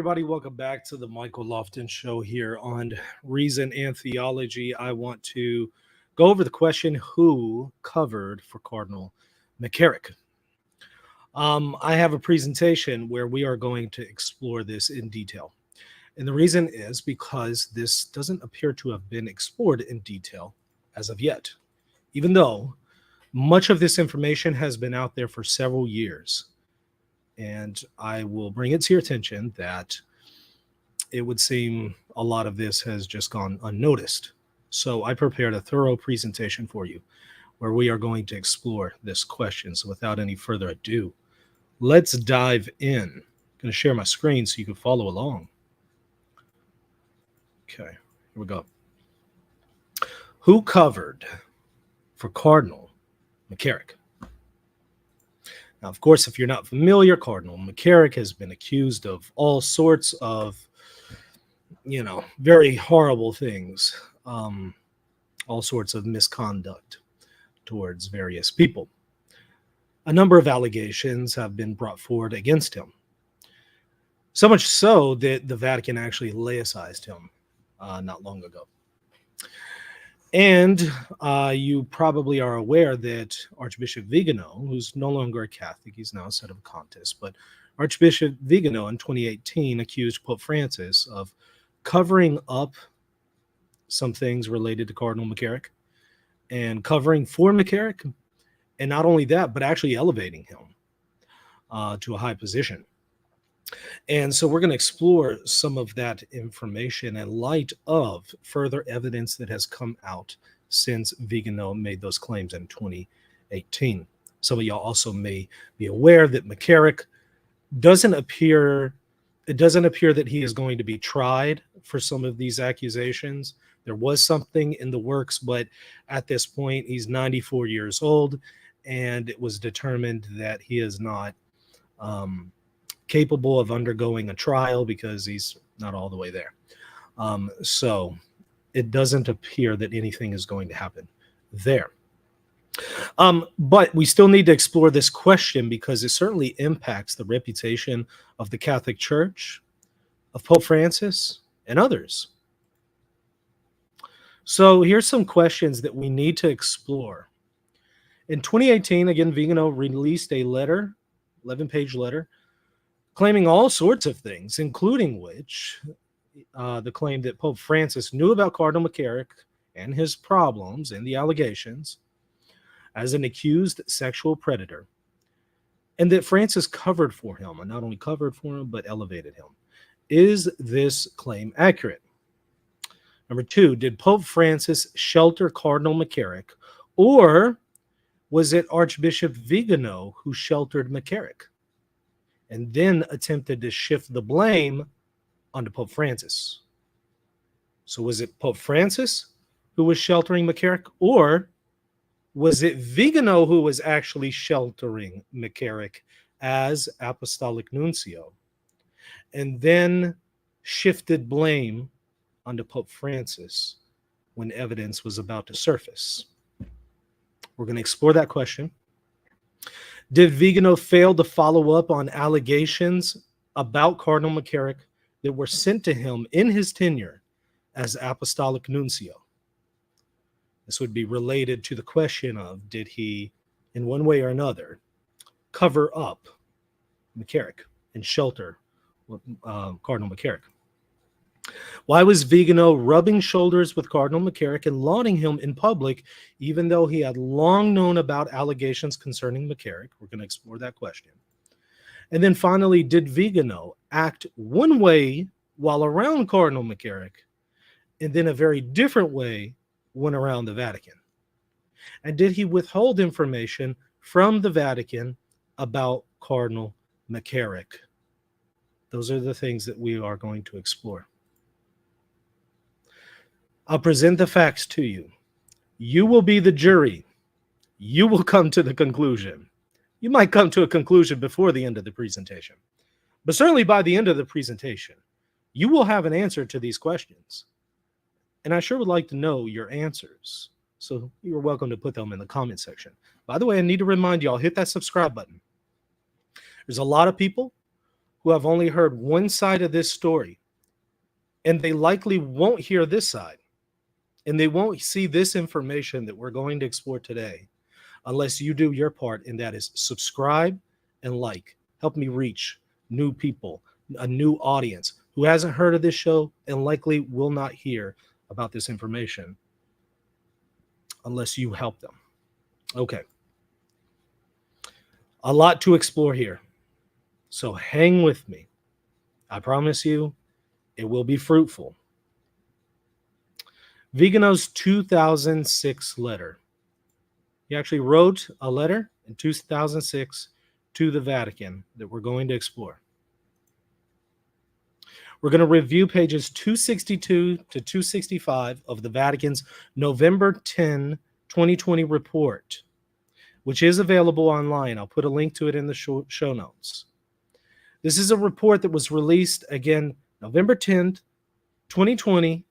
everybody. Welcome back to the Michael Lofton Show here on Reason and Theology. I want to go over the question, who covered for Cardinal McCarrick? I have a presentation where we are going to explore this in detail. And the reason is because this doesn't appear to have been explored in detail as of yet, even though much of this information has been out there for several years. And I will bring it to your attention that it would seem a lot of this has just gone unnoticed. So I prepared a thorough presentation for you where we are going to explore this question. So without any further ado, let's dive in. I'm going to share my screen so you can follow along. Okay, here we go. Who covered for Cardinal McCarrick? Now, of course, if you're not familiar, Cardinal McCarrick has been accused of all sorts of, very horrible things, all sorts of misconduct towards various people. A number of allegations have been brought forward against him. So much so that the Vatican actually laicized him not long ago. And you probably are aware that Archbishop Vigano, who's no longer a Catholic, he's now a set of a contest, but Archbishop Vigano in 2018 accused Pope Francis of covering up some things related to Cardinal McCarrick and covering for McCarrick. And not only that, but actually elevating him to a high position. And so we're going to explore some of that information in light of further evidence that has come out since Vigano made those claims in 2018. Some of y'all also may be aware that McCarrick it doesn't appear that he is going to be tried for some of these accusations. There was something in the works, but at this point, he's 94 years old, and it was determined that he is not capable of undergoing a trial because he's not all the way there. So it doesn't appear that anything is going to happen there. But we still need to explore this question because it certainly impacts the reputation of the Catholic Church, of Pope Francis, and others. So here's some questions that we need to explore. In 2018, again, Vigano released a letter, 11-page letter, claiming all sorts of things, including which the claim that Pope Francis knew about Cardinal McCarrick and his problems and the allegations as an accused sexual predator, and that Francis covered for him, and not only covered for him, but elevated him. Is this claim accurate? Number two, did Pope Francis shelter Cardinal McCarrick, or was it Archbishop Vigano who sheltered McCarrick and then attempted to shift the blame onto Pope Francis? So was it Pope Francis who was sheltering McCarrick, or was it Vigano who was actually sheltering McCarrick as apostolic nuncio and then shifted blame onto Pope Francis when evidence was about to surface? We're going to explore that question. Did Vigano fail to follow up on allegations about Cardinal McCarrick that were sent to him in his tenure as apostolic nuncio? This would be related to the question of, did he, in one way or another, cover up McCarrick and shelter Cardinal McCarrick? Why was Vigano rubbing shoulders with Cardinal McCarrick and lauding him in public, even though he had long known about allegations concerning McCarrick? We're going to explore that question. And then finally, did Vigano act one way while around Cardinal McCarrick and then a very different way when around the Vatican? And did he withhold information from the Vatican about Cardinal McCarrick? Those are the things that we are going to explore. I'll present the facts to you. You will be the jury. You will come to the conclusion. You might come to a conclusion before the end of the presentation, but certainly by the end of the presentation, you will have an answer to these questions. And I sure would like to know your answers. So you're welcome to put them in the comment section. By the way, I need to remind y'all, hit that subscribe button. There's a lot of people who have only heard one side of this story, and they likely won't hear this side, and they won't see this information that we're going to explore today unless you do your part, and that is subscribe and like. Help me reach new people, a new audience who hasn't heard of this show and likely will not hear about this information unless you help them. Okay. A lot to explore here. So hang with me. I promise you it will be fruitful. Vigano's 2006 letter. He actually wrote a letter in 2006 to the Vatican that we're going to explore. We're going to review pages 262 to 265 of the Vatican's November 10, 2020 report, which is available online. I'll put a link to it in the show notes. This is a report that was released, again, November 10th, 2020,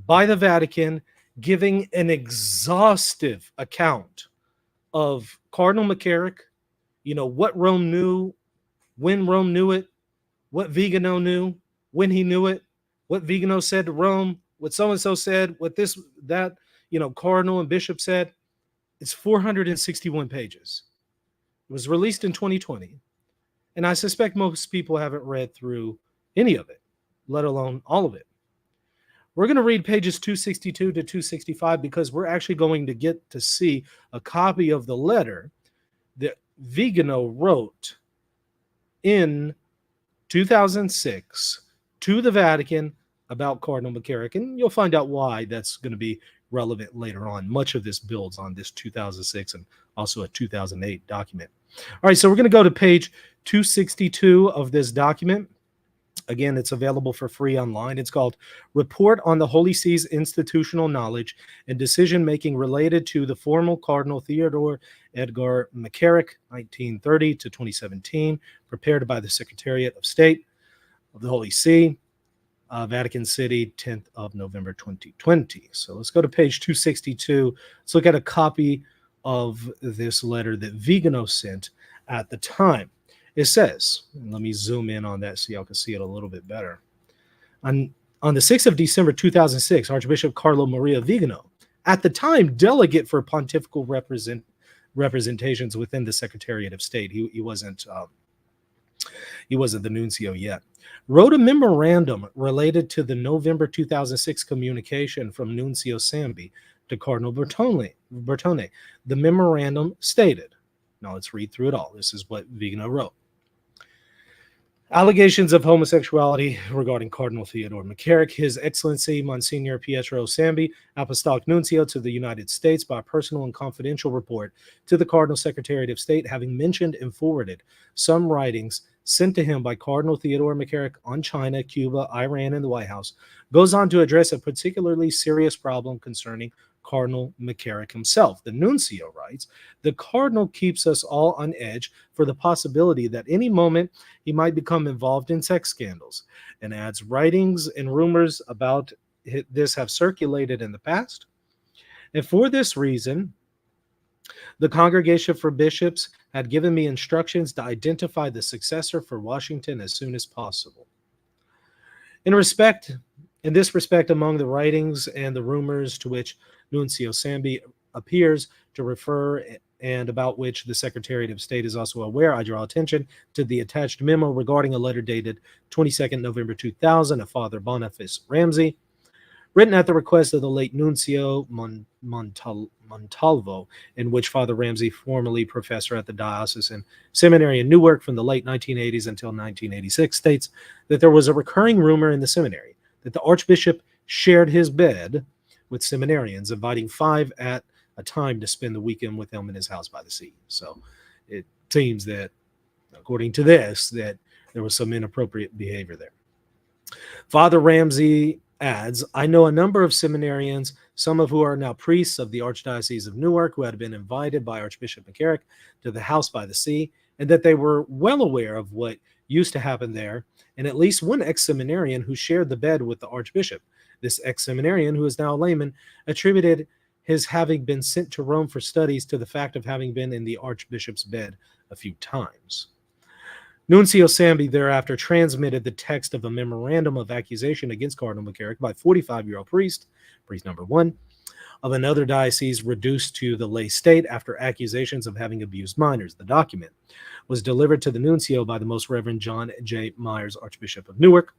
by the Vatican, giving an exhaustive account of Cardinal McCarrick, what Rome knew, when Rome knew it, what Vigano knew, when he knew it, what Vigano said to Rome, what so-and-so said, what this, that, Cardinal and Bishop said. It's 461 pages. It was released in 2020. And I suspect most people haven't read through any of it, let alone all of it. We're going to read pages 262 to 265 because we're actually going to get to see a copy of the letter that Vigano wrote in 2006 to the Vatican about Cardinal McCarrick. And you'll find out why that's going to be relevant later on. Much of this builds on this 2006 and also a 2008 document. All right, so we're going to go to page 262 of this document. Again, it's available for free online. It's called Report on the Holy See's Institutional Knowledge and Decision-Making Related to the Formal Cardinal Theodore Edgar McCarrick, 1930 to 2017, prepared by the Secretariat of State of the Holy See, Vatican City, 10th of November, 2020. So let's go to page 262. Let's look at a copy of this letter that Vigano sent at the time. It says, let me zoom in on that so y'all can see it a little bit better. On the 6th of December, 2006, Archbishop Carlo Maria Vigano, at the time delegate for pontifical representations within the Secretariat of State, he wasn't the nuncio yet, wrote a memorandum related to the November 2006 communication from Nuncio Sambi to Cardinal Bertone. The memorandum stated, now let's read through it all. This is what Vigano wrote. Allegations of homosexuality regarding Cardinal Theodore McCarrick, His Excellency Monsignor Pietro Sambi, Apostolic Nuncio to the United States, by personal and confidential report to the Cardinal Secretariat of State, having mentioned and forwarded some writings sent to him by Cardinal Theodore McCarrick on China, Cuba, Iran, and the White House, goes on to address a particularly serious problem concerning Cardinal McCarrick himself. The nuncio writes, the Cardinal keeps us all on edge for the possibility that any moment he might become involved in sex scandals, and adds, writings and rumors about this have circulated in the past. And for this reason, the Congregation for Bishops had given me instructions to identify the successor for Washington as soon as possible. In this respect, among the writings and the rumors to which Nuncio Sambi appears to refer and about which the Secretariat of State is also aware, I draw attention to the attached memo regarding a letter dated 22nd November 2000 of Father Boniface Ramsey, written at the request of the late Nuncio Montalvo, in which Father Ramsey, formerly professor at the diocesan seminary in Newark from the late 1980s until 1986, states that there was a recurring rumor in the seminary that the Archbishop shared his bed with seminarians, inviting 5 at a time to spend the weekend with him in his house by the sea. So it seems that, according to this, that there was some inappropriate behavior there. Father Ramsey adds, I know a number of seminarians, some of who are now priests of the Archdiocese of Newark, who had been invited by Archbishop McCarrick to the house by the sea, and that they were well aware of what used to happen there, and at least one ex-seminarian who shared the bed with the Archbishop. This ex-seminarian, who is now a layman, attributed his having been sent to Rome for studies to the fact of having been in the Archbishop's bed a few times. Nuncio Sambi thereafter transmitted the text of a memorandum of accusation against Cardinal McCarrick by 45-year-old priest number one, of another diocese reduced to the lay state after accusations of having abused minors. The document was delivered to the nuncio by the Most Reverend John J. Myers, Archbishop of Newark.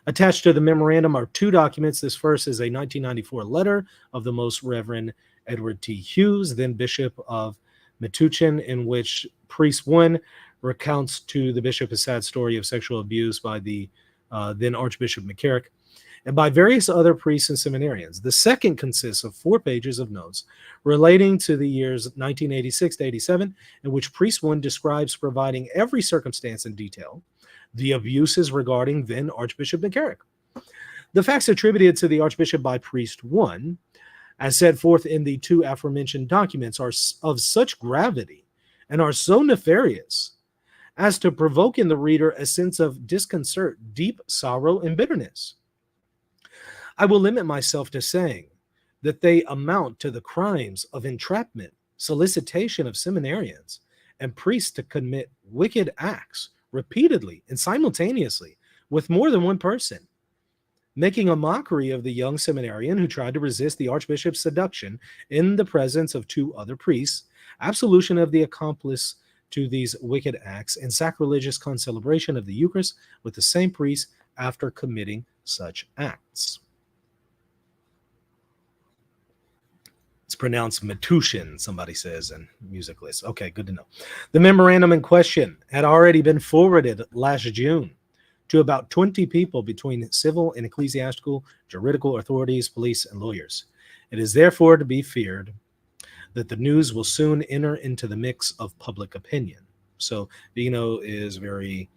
Attached to the memorandum are two documents. This first is a 1994 letter of the Most Reverend Edward T. Hughes, then Bishop of Metuchen, in which priest one recounts to the bishop a sad story of sexual abuse by the then Archbishop McCarrick and by various other priests and seminarians. The second consists of 4 pages of notes relating to the years 1986 to 87, in which priest one describes providing every circumstance in detail the abuses regarding then Archbishop McCarrick. The facts attributed to the Archbishop by priest one, as set forth in the 2 aforementioned documents, are of such gravity and are so nefarious as to provoke in the reader a sense of disconcert, deep sorrow, and bitterness. I will limit myself to saying that they amount to the crimes of entrapment, solicitation of seminarians, and priests to commit wicked acts repeatedly and simultaneously with more than one person, making a mockery of the young seminarian who tried to resist the Archbishop's seduction in the presence of 2 other priests, absolution of the accomplice to these wicked acts, and sacrilegious concelebration of the Eucharist with the same priest after committing such acts. It's pronounced Metuchen, somebody says in music lists. Okay, good to know. The memorandum in question had already been forwarded last June to about 20 people between civil and ecclesiastical, juridical authorities, police, and lawyers. It is therefore to be feared that the news will soon enter into the mix of public opinion. So Vigano is very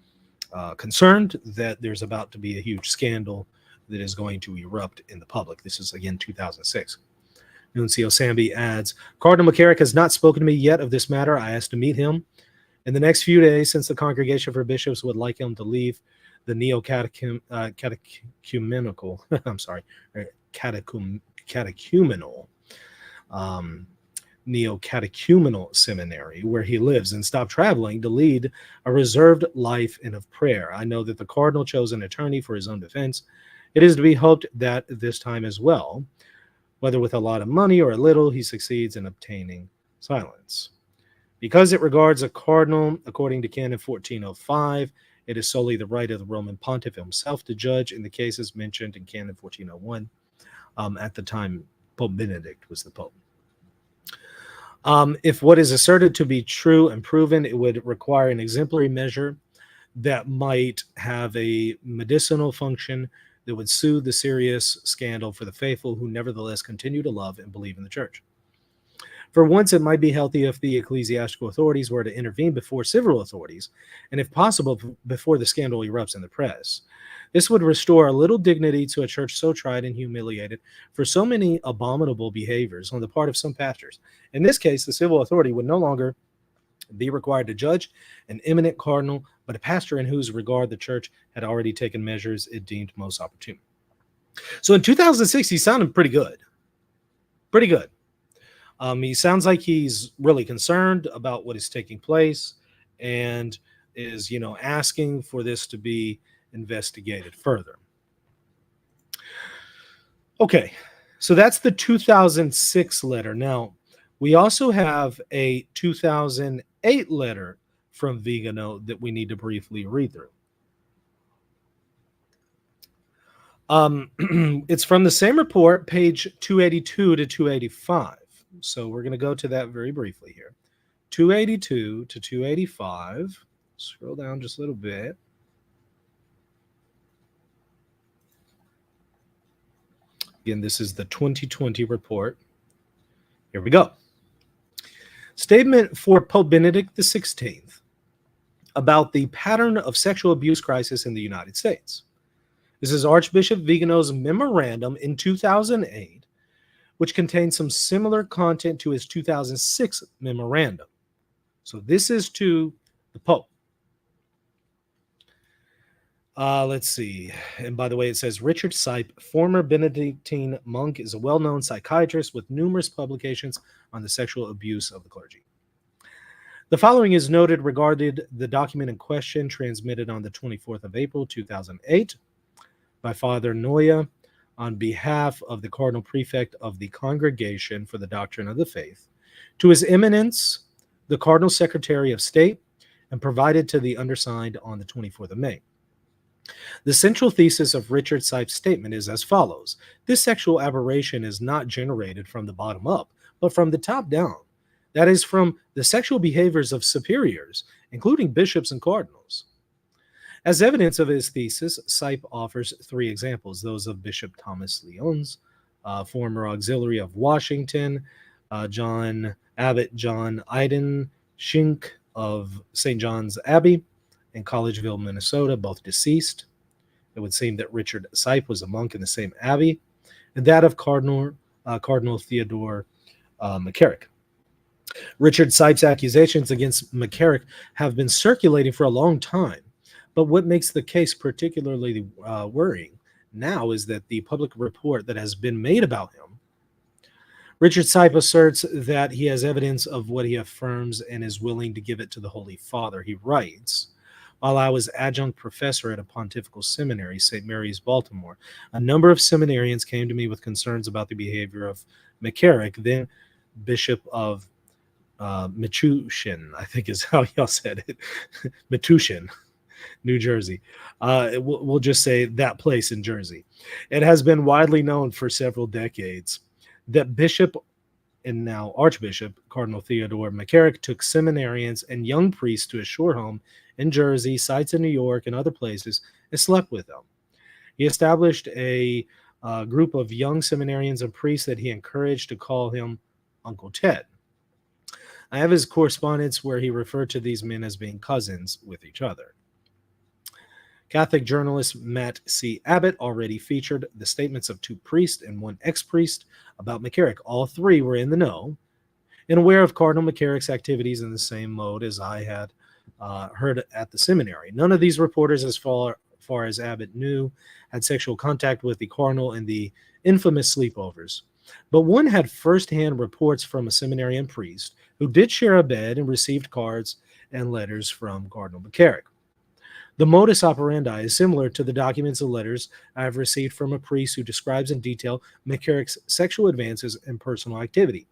concerned that there's about to be a huge scandal that is going to erupt in the public. This is, again, 2006. Nuncio Sambi adds, Cardinal McCarrick has not spoken to me yet of this matter. I asked to meet him in the next few days, since the Congregation for Bishops would like him to leave the neo-catechumenal neo-catechumenal seminary where he lives and stop traveling to lead a reserved life and of prayer. I know that the Cardinal chose an attorney for his own defense. It is to be hoped that this time as well, whether with a lot of money or a little, he succeeds in obtaining silence. Because it regards a cardinal, according to Canon 1405, it is solely the right of the Roman Pontiff himself to judge in the cases mentioned in Canon 1401. At the time, Pope Benedict was the Pope. If what is asserted to be true and proven, it would require an exemplary measure that might have a medicinal function that would soothe the serious scandal for the faithful who nevertheless continue to love and believe in the church. For once, it might be healthy if the ecclesiastical authorities were to intervene before civil authorities, and if possible, before the scandal erupts in the press. This would restore a little dignity to a church so tried and humiliated for so many abominable behaviors on the part of some pastors. In this case, the civil authority would no longer be required to judge an eminent cardinal, but a pastor in whose regard the church had already taken measures it deemed most opportune. So in 2006, he sounded pretty good. Pretty good. He sounds like he's really concerned about what is taking place and is, asking for this to be investigated further. Okay, so that's the 2006 letter. Now, we also have a 2008 letter from Vigano that we need to briefly read through. It's from the same report, page 282 to 285. So we're going to go to that very briefly here. 282 to 285. Scroll down just a little bit. Again, this is the 2020 report. Here we go. Statement for Pope Benedict XVI about the pattern of sexual abuse crisis in the United States. This is Archbishop Vigano's memorandum in 2008, which contains some similar content to his 2006 memorandum. So this is to the Pope. Let's see. And by the way, it says Richard Sipe, former Benedictine monk, is a well-known psychiatrist with numerous publications on the sexual abuse of the clergy. The following is noted regarding the document in question, transmitted on the 24th of April, 2008, by Father Noya on behalf of the Cardinal Prefect of the Congregation for the Doctrine of the Faith, to His Eminence, the Cardinal Secretary of State, and provided to the undersigned on the 24th of May. The central thesis of Richard Sipes' statement is as follows. This sexual aberration is not generated from the bottom up, but from the top down. That is, from the sexual behaviors of superiors, including bishops and cardinals. As evidence of his thesis, Sipe offers three examples, those of Bishop Thomas Lyons, former auxiliary of Washington, Abbot John Iden Shink of St. John's Abbey in Collegeville, Minnesota, both deceased. It would seem that Richard Sipe was a monk in the same abbey, and that of Cardinal Theodore McCarrick. Richard Sipes' accusations against McCarrick have been circulating for a long time, but what makes the case particularly worrying now is that the public report that has been made about him, Richard Sipe asserts that he has evidence of what he affirms and is willing to give it to the Holy Father. He writes, while I was adjunct professor at a pontifical seminary, St. Mary's, Baltimore, a number of seminarians came to me with concerns about the behavior of McCarrick, then Bishop of Metushin, I think is how y'all said it, Metushin, New Jersey. We'll just say that place in Jersey. It has been widely known for several decades that Bishop and now Archbishop Cardinal Theodore McCarrick took seminarians and young priests to a shore home in Jersey, sites in New York, and other places, and slept with them. He established a group of young seminarians and priests that he encouraged to call him Uncle Ted. I have his correspondence where he referred to these men as being cousins with each other. Catholic journalist Matt C. Abbott already featured the statements of two priests and one ex-priest about McCarrick. All three were in the know and aware of Cardinal McCarrick's activities in the same mode as I had heard at the seminary. None of these reporters, as far as Abbott knew, had sexual contact with the Cardinal in the infamous sleepovers. But one had firsthand reports from a seminarian priest who did share a bed and received cards and letters from Cardinal McCarrick. The modus operandi is similar to the documents and letters I have received from a priest who describes in detail McCarrick's sexual advances and personal activity.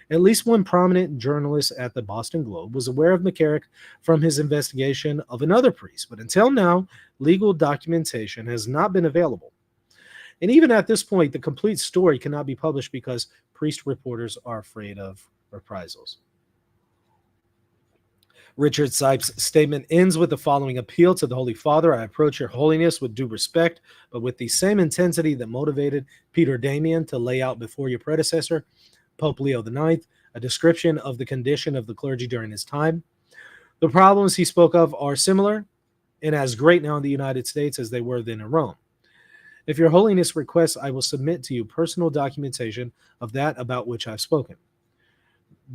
At least one prominent journalist at the Boston Globe was aware of McCarrick from his investigation of another priest, but until now, legal documentation has not been available. And even at this point, the complete story cannot be published because priest reporters are afraid of reprisals. Richard Sipes' statement ends with the following appeal to the Holy Father. I approach your holiness with due respect, but with the same intensity that motivated Peter Damian to lay out before your predecessor, Pope Leo IX, a description of the condition of the clergy during his time. The problems he spoke of are similar and as great now in the United States as they were then in Rome. If your holiness requests, I will submit to you personal documentation of that about which I've spoken.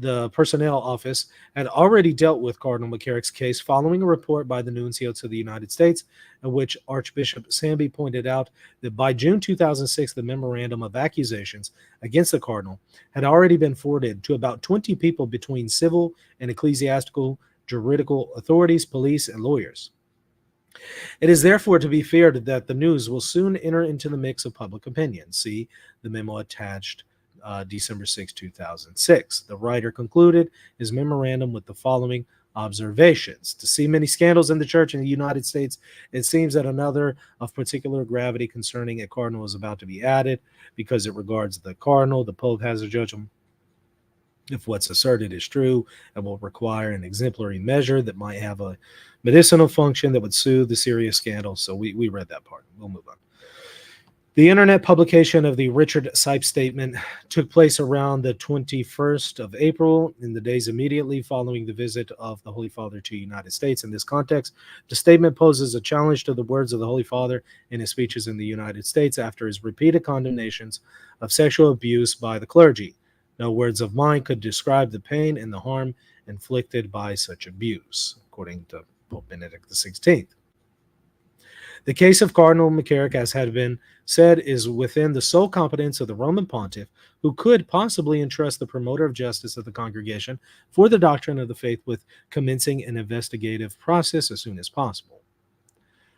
The personnel office had already dealt with Cardinal McCarrick's case following a report by the nuncio to the United States, in which Archbishop Samby pointed out that by June 2006, the memorandum of accusations against the cardinal had already been forwarded to about 20 people between civil and ecclesiastical, juridical authorities, police, and lawyers. It is therefore to be feared that the news will soon enter into the mix of public opinion. See the memo attached December 6, 2006. The writer concluded his memorandum with the following observations. To see many scandals in the church in the United States, it seems that another of particular gravity concerning a cardinal is about to be added because it regards the cardinal. The Pope has a judgment if what's asserted is true and will require an exemplary measure that might have a medicinal function that would soothe the serious scandal. So we read that part. We'll move on. The internet publication of the Richard Sipes statement took place around the 21st of April, in the days immediately following the visit of the Holy Father to the United States. In this context, the statement poses a challenge to the words of the Holy Father in his speeches in the United States after his repeated condemnations of sexual abuse by the clergy. No words of mine could describe the pain and the harm inflicted by such abuse, according to Pope Benedict XVI. The case of Cardinal McCarrick, as had been said, is within the sole competence of the Roman pontiff, who could possibly entrust the promoter of justice of the congregation for the doctrine of the faith with commencing an investigative process as soon as possible.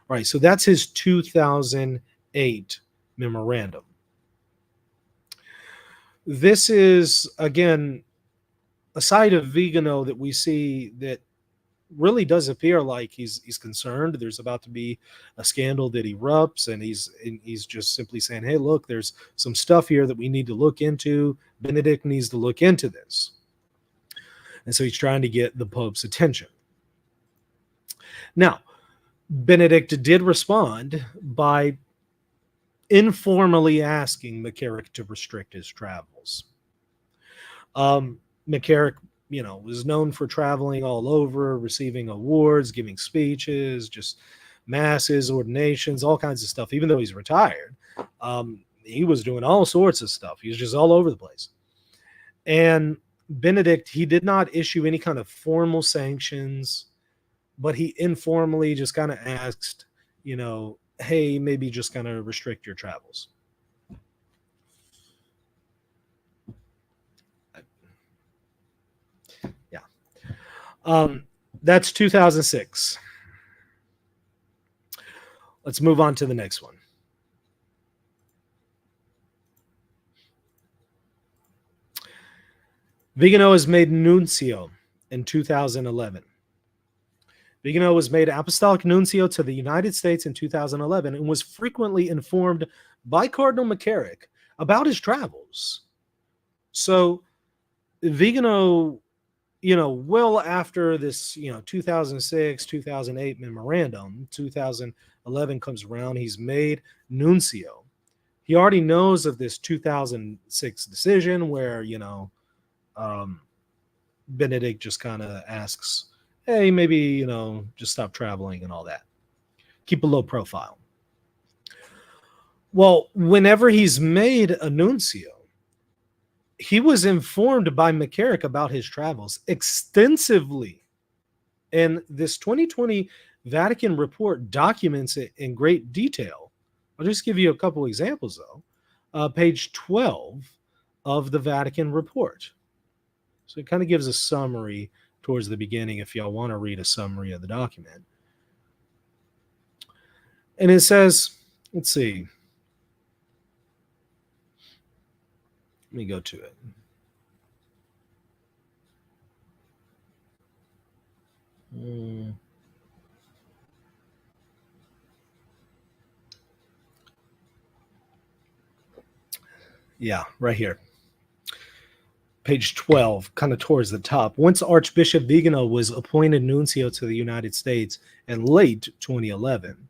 All right, so that's his 2008 memorandum. This is, again, a side of Vigano that we see that really does appear like he's concerned. There's about to be a scandal that erupts, and he's just simply saying, hey, look, there's some stuff here that we need to look into. Benedict needs to look into this. And so he's trying to get the Pope's attention. Now, Benedict did respond by informally asking McCarrick to restrict his travels. McCarrick, was known for traveling all over, receiving awards, giving speeches, just masses, ordinations, all kinds of stuff. Even though he's retired, he was doing all sorts of stuff. He was just all over the place. And Benedict, he did not issue any kind of formal sanctions, but he informally just kind of asked, hey, maybe just kind of restrict your travels. That's 2006. Let's move on to the next one. Vigano is made nuncio in 2011. Vigano was made apostolic nuncio to the United States in 2011 and was frequently informed by Cardinal McCarrick about his travels. So Vigano, well after this, 2006, 2008 memorandum, 2011 comes around, he's made nuncio. He already knows of this 2006 decision where, Benedict just kind of asks, hey, maybe, just stop traveling and all that. Keep a low profile. Well, whenever he's made a nuncio, he was informed by McCarrick about his travels extensively. And this 2020 Vatican report documents it in great detail. I'll just give you a couple examples, though. Page 12 of the Vatican report. So it kind of gives a summary towards the beginning if y'all want to read a summary of the document. And it says, let's see. Let me go to it. Yeah, right here. Page 12, kind of towards the top. Once Archbishop Vigano was appointed nuncio to the United States in late 2011,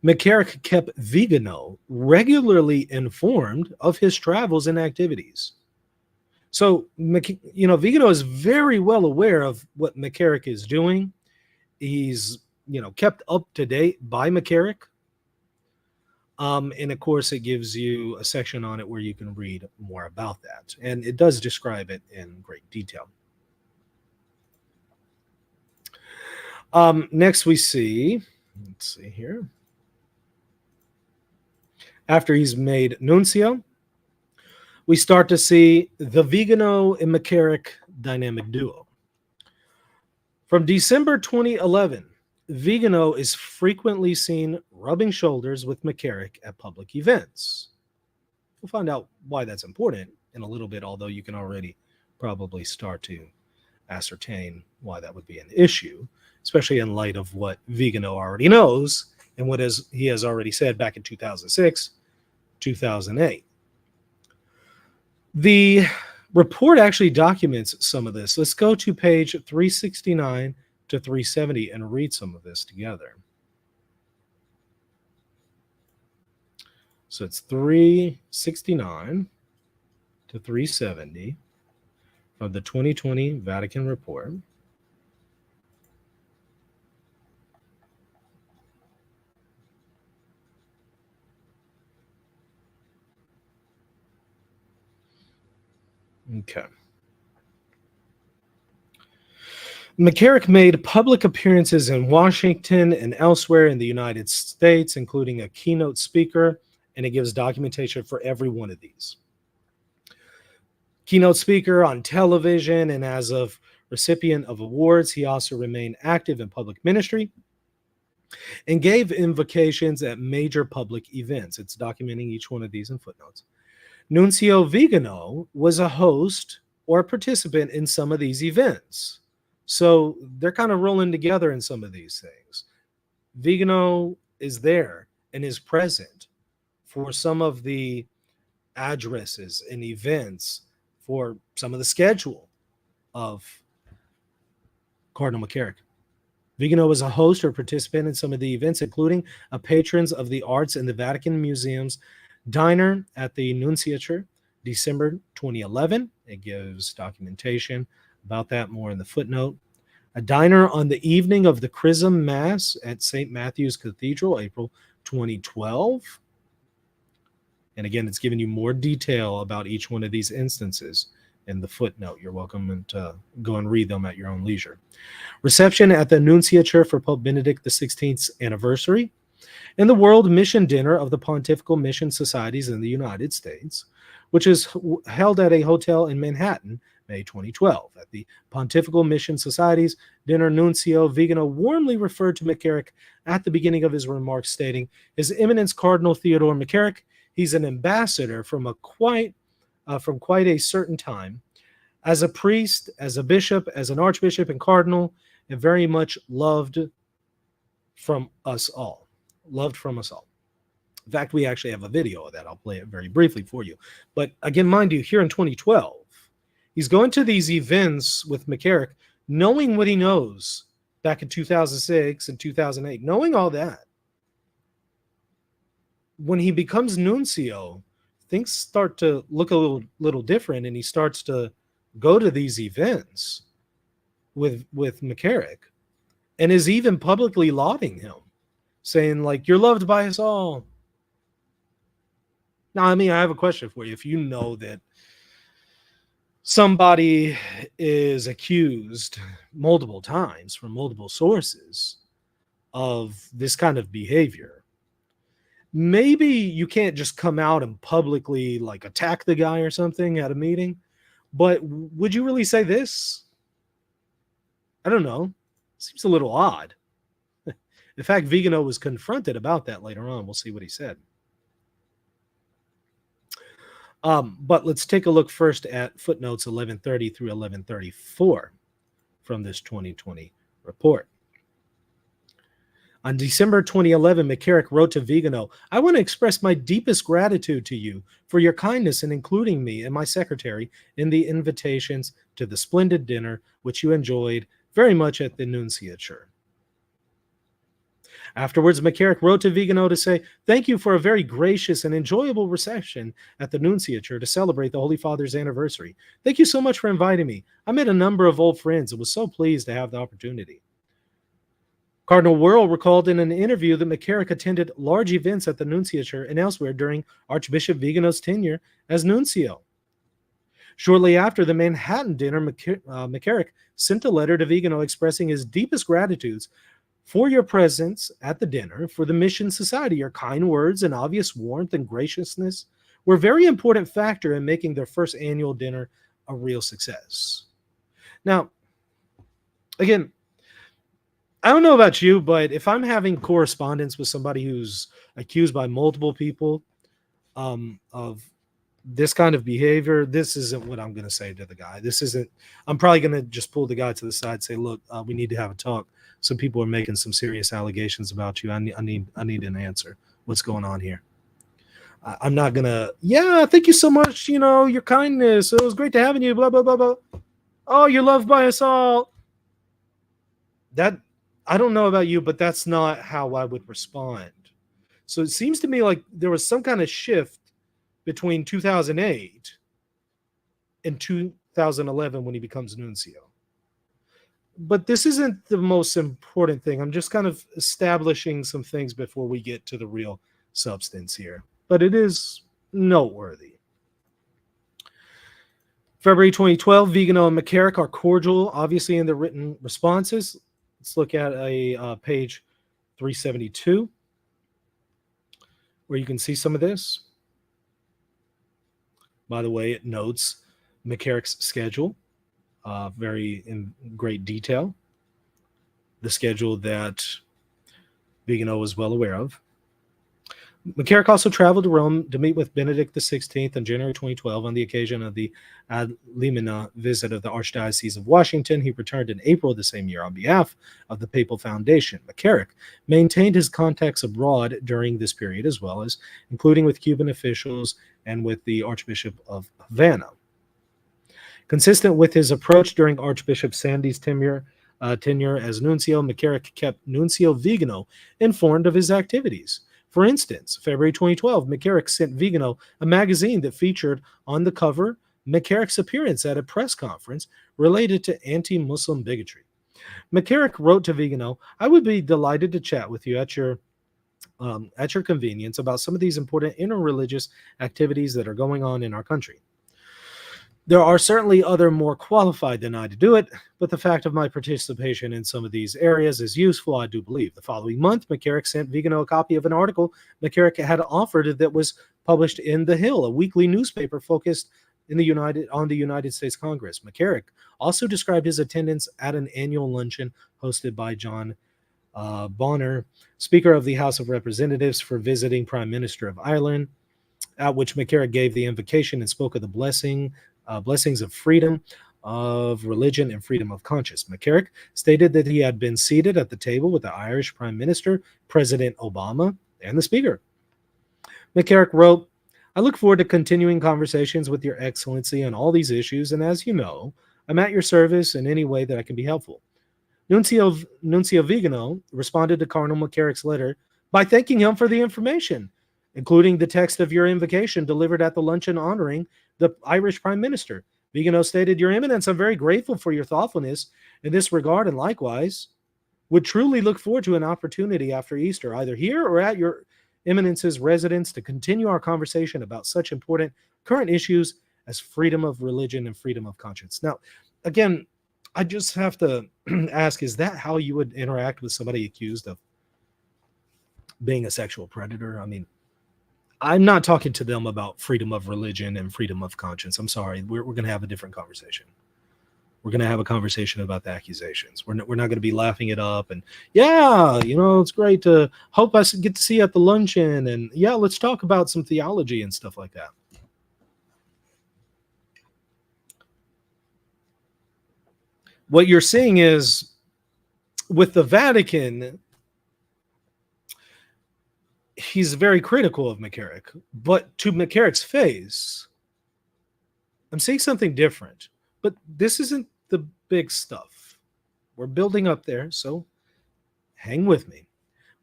McCarrick kept Vigano regularly informed of his travels and activities. So, Vigano is very well aware of what McCarrick is doing. He's, kept up to date by McCarrick. And of course, it gives you a section on it where you can read more about that. And it does describe it in great detail. Next, we see, let's see here. After he's made nuncio, we start to see the Vigano and McCarrick dynamic duo. From December 2011, Vigano is frequently seen rubbing shoulders with McCarrick at public events. We'll find out why that's important in a little bit, although you can already probably start to ascertain why that would be an issue, especially in light of what Vigano already knows and what he has already said back in 2006, 2008. The report actually documents some of this. Let's go to page 369 to 370 and read some of this together. So it's 369 to 370 of the 2020 Vatican report. Okay. McCarrick made public appearances in Washington and elsewhere in the United States, including a keynote speaker, and it gives documentation for every one of these. Keynote speaker on television, and as of recipient of awards, he also remained active in public ministry and gave invocations at major public events. It's documenting each one of these in footnotes. Nuncio Vigano was a host or a participant in some of these events. So they're kind of rolling together in some of these things. Vigano is there and is present for some of the addresses and events, for some of the schedule of Cardinal McCarrick. Vigano was a host or participant in some of the events, including a patrons of the arts in the Vatican Museum's diner at the Nunciature, December 2011. It gives documentation about that, more in the footnote. A diner on the evening of the Chrism Mass at St. Matthew's Cathedral, April 2012. And again, it's giving you more detail about each one of these instances in the footnote. You're welcome to go and read them at your own leisure. Reception at the Nunciature for Pope Benedict XVI's anniversary, and the World Mission Dinner of the Pontifical Mission Societies in the United States, which is held at a hotel in Manhattan, May 2012. At the Pontifical Mission Societies dinner, Nuncio Vigano warmly referred to McCarrick at the beginning of his remarks, stating, His Eminence Cardinal Theodore McCarrick, he's an ambassador from quite a certain time, as a priest, as a bishop, as an archbishop and cardinal, and very much loved from us all. Loved from us all. In fact, we actually have a video of that. I'll play it very briefly for you. But again, mind you, here in 2012, he's going to these events with McCarrick, knowing what he knows back in 2006 and 2008, knowing all that. When he becomes nuncio, things start to look a little different, and he starts to go to these events with McCarrick, and is even publicly lauding him, saying, like, you're loved by us all. Now, I mean, I have a question for you. If you know that somebody is accused multiple times from multiple sources of this kind of behavior, maybe you can't just come out and publicly like attack the guy or something at a meeting, but would you really say this? I don't know. Seems a little odd. In fact, Vigano was confronted about that later on. We'll see what he said. But let's take a look first at footnotes 1130 through 1134 from this 2020 report. On December 2011, McCarrick wrote to Vigano, I want to express my deepest gratitude to you for your kindness in including me and my secretary in the invitations to the splendid dinner which you enjoyed very much at the Nunciature. Afterwards, McCarrick wrote to Vigano to say, thank you for a very gracious and enjoyable reception at the Nunciature to celebrate the Holy Father's anniversary. Thank you so much for inviting me. I met a number of old friends and was so pleased to have the opportunity. Cardinal Wuerl recalled in an interview that McCarrick attended large events at the Nunciature and elsewhere during Archbishop Vigano's tenure as nuncio. Shortly after the Manhattan dinner, McCarrick sent a letter to Vigano expressing his deepest gratitudes for your presence at the dinner, for the Mission Society. Your kind words and obvious warmth and graciousness were a very important factor in making their first annual dinner a real success. Now, again, I don't know about you, but if I'm having correspondence with somebody who's accused by multiple people of this kind of behavior, this isn't what I'm going to say to the guy. I'm probably going to just pull the guy to the side and say, look, we need to have a talk. Some people are making some serious allegations about you. I need an answer. What's going on here? I'm not going to, thank you so much. Your kindness. It was great to having you. Blah, blah, blah, blah. Oh, you're loved by us all. That, I don't know about you, but that's not how I would respond. So it seems to me like there was some kind of shift between 2008 and 2011 when he becomes nuncio. But this isn't the most important thing. I'm just kind of establishing some things before we get to the real substance here. But it is noteworthy. February 2012, Vigano and McCarrick are cordial, obviously, in their written responses. Let's look at a page 372, where you can see some of this. By the way, it notes McCarrick's schedule, very in great detail. The schedule that Vigano was well aware of. McCarrick also traveled to Rome to meet with Benedict XVI on January 2012 on the occasion of the ad limina visit of the Archdiocese of Washington. He returned in April of the same year on behalf of the Papal Foundation. McCarrick maintained his contacts abroad during this period, as well as including with Cuban officials and with the Archbishop of Havana. Consistent with his approach during Archbishop Sandy's tenure as nuncio, McCarrick kept Nuncio Vigano informed of his activities. For instance, February 2012, McCarrick sent Vigano a magazine that featured on the cover McCarrick's appearance at a press conference related to anti-Muslim bigotry. McCarrick wrote to Vigano, "I would be delighted to chat with you at your convenience about some of these important interreligious activities that are going on in our country. There are certainly other more qualified than I to do it, but the fact of my participation in some of these areas is useful, I do believe." The following month, McCarrick sent Vigano a copy of an article McCarrick had offered that was published in The Hill, a weekly newspaper focused on the United States Congress. McCarrick also described his attendance at an annual luncheon hosted by John Bonner, Speaker of the House of Representatives, for visiting Prime Minister of Ireland, at which McCarrick gave the invocation and spoke of the blessings of freedom of religion and freedom of conscience. McCarrick stated that he had been seated at the table with the Irish Prime Minister, President Obama, and the Speaker. McCarrick wrote, "I look forward to continuing conversations with Your Excellency on all these issues, and as you know, I'm at your service in any way that I can be helpful." Nuncio Vigano responded to Cardinal McCarrick's letter by thanking him for the information, including the text of your invocation delivered at the luncheon honoring the Irish Prime Minister. Vigano stated, "Your Eminence, I'm very grateful for your thoughtfulness in this regard, and likewise would truly look forward to an opportunity after Easter, either here or at your Eminence's residence, to continue our conversation about such important current issues as freedom of religion and freedom of conscience." Now, again, I just have to ask, is that how you would interact with somebody accused of being a sexual predator? I mean, I'm not talking to them about freedom of religion and freedom of conscience. I'm sorry. We're going to have a different conversation. We're going to have a conversation about the accusations. We're not going to be laughing it up and, yeah, it's great to hope I get to see you at the luncheon. And yeah, let's talk about some theology and stuff like that. What you're seeing is with the Vatican, he's very critical of McCarrick, but to McCarrick's face, I'm seeing something different. But this isn't the big stuff. We're building up there, so hang with me.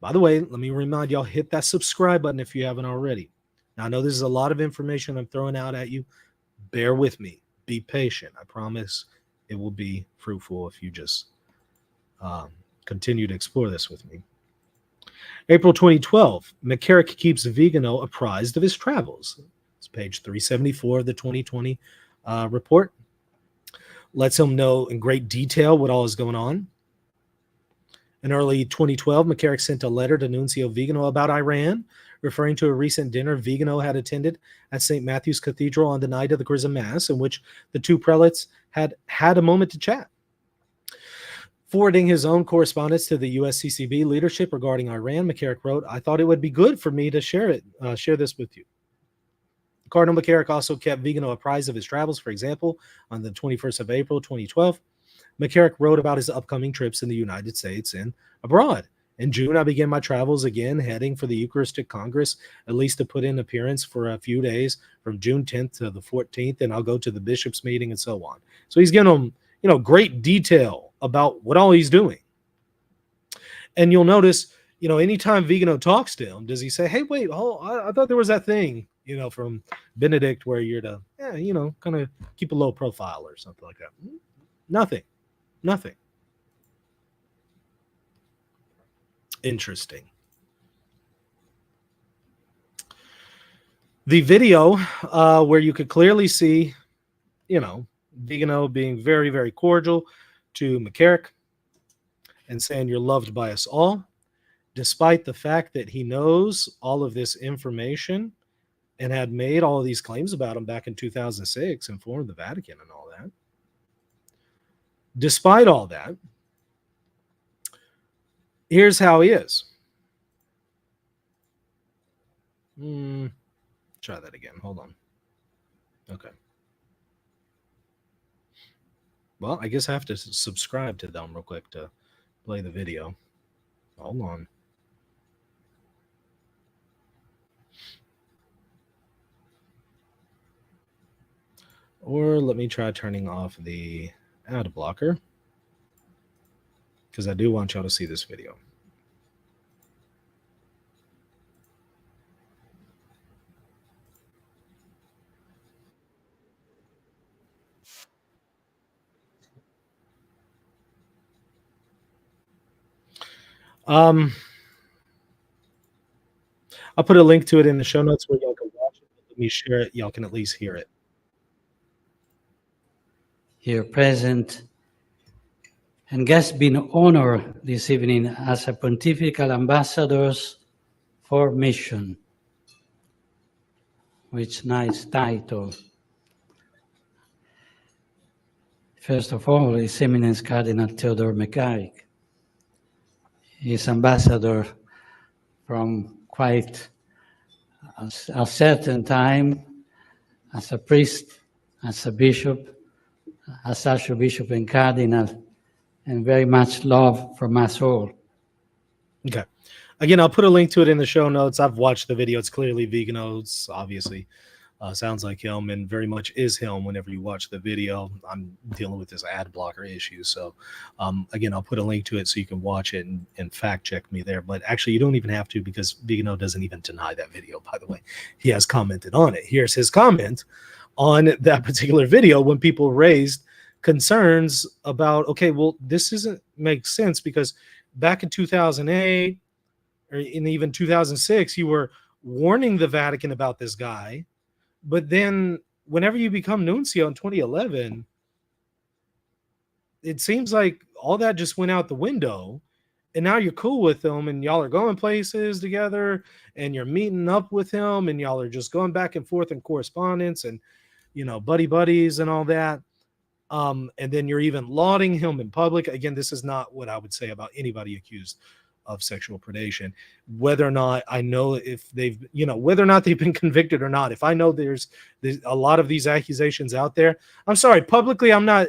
By the way, let me remind y'all, hit that subscribe button if you haven't already. Now, I know this is a lot of information I'm throwing out at you. Bear with me. Be patient. I promise it will be fruitful if you just continue to explore this with me. April 2012, McCarrick keeps Vigano apprised of his travels. It's page 374 of the 2020 report. Lets him know in great detail what all is going on. In early 2012, McCarrick sent a letter to Nuncio Vigano about Iran, referring to a recent dinner Vigano had attended at St. Matthew's Cathedral on the night of the Chrism Mass, in which the two prelates had a moment to chat. Forwarding his own correspondence to the USCCB leadership regarding Iran, McCarrick wrote, "I thought it would be good for me to share this with you." Cardinal McCarrick also kept Vigano apprised of his travels. For example, on the 21st of April, 2012, McCarrick wrote about his upcoming trips in the United States and abroad. "In June, I began my travels again, heading for the Eucharistic Congress, at least to put in appearance for a few days from June 10th to the 14th, and I'll go to the bishop's meeting," and so on. So he's giving them, great detail about what all he's doing. And you'll notice, anytime Vigano talks to him, does he say, "Hey, wait, I thought there was that thing, from Benedict where you're to, kind of keep a low profile or something like that." Nothing. Interesting. The video where you could clearly see you know, Vigano being very, very cordial to McCarrick and saying you're loved by us all, despite the fact that he knows all of this information and had made all of these claims about him back in 2006, informed the Vatican and all that. Despite all that, here's how he is. Try that again. Hold on. Okay. Well, I guess I have to subscribe to them real quick to play the video. Hold on. Or let me try turning off the ad blocker, because I do want y'all to see this video. I'll put a link to it in the show notes where y'all can watch it. Let me share it. Y'all can at least hear it. Here present and guests been honored this evening as a pontifical ambassadors for mission. Which nice title. First of all, His Eminence Cardinal Theodore McCarrick. He's ambassador from quite a certain time as a priest, as a bishop, as Archbishop and Cardinal, and very much love from us all. Okay. Again, I'll put a link to it in the show notes. I've watched the video. It's clearly Vigano. It's obviously sounds like him and very much is him whenever you watch the video. I'm dealing with this ad blocker issue. So again, I'll put a link to it so you can watch it and fact check me there. But actually, you don't even have to, because Vigano doesn't even deny that video, by the way. He has commented on it. Here's his comment on that particular video when people raised concerns about, okay, well, this doesn't make sense because back in 2008 or in even 2006, you were warning the Vatican about this guy. But then whenever you become nuncio in 2011, it seems like all that just went out the window. And now you're cool with him and y'all are going places together and you're meeting up with him and y'all are just going back and forth in correspondence and, you know, buddies and all that. And then you're even lauding him in public. Again, this is not what I would say about anybody accused of sexual predation, whether or not I know if they've, you know, whether or not they've been convicted or not. If I know there's a lot of these accusations out there, I'm sorry, publicly, I'm not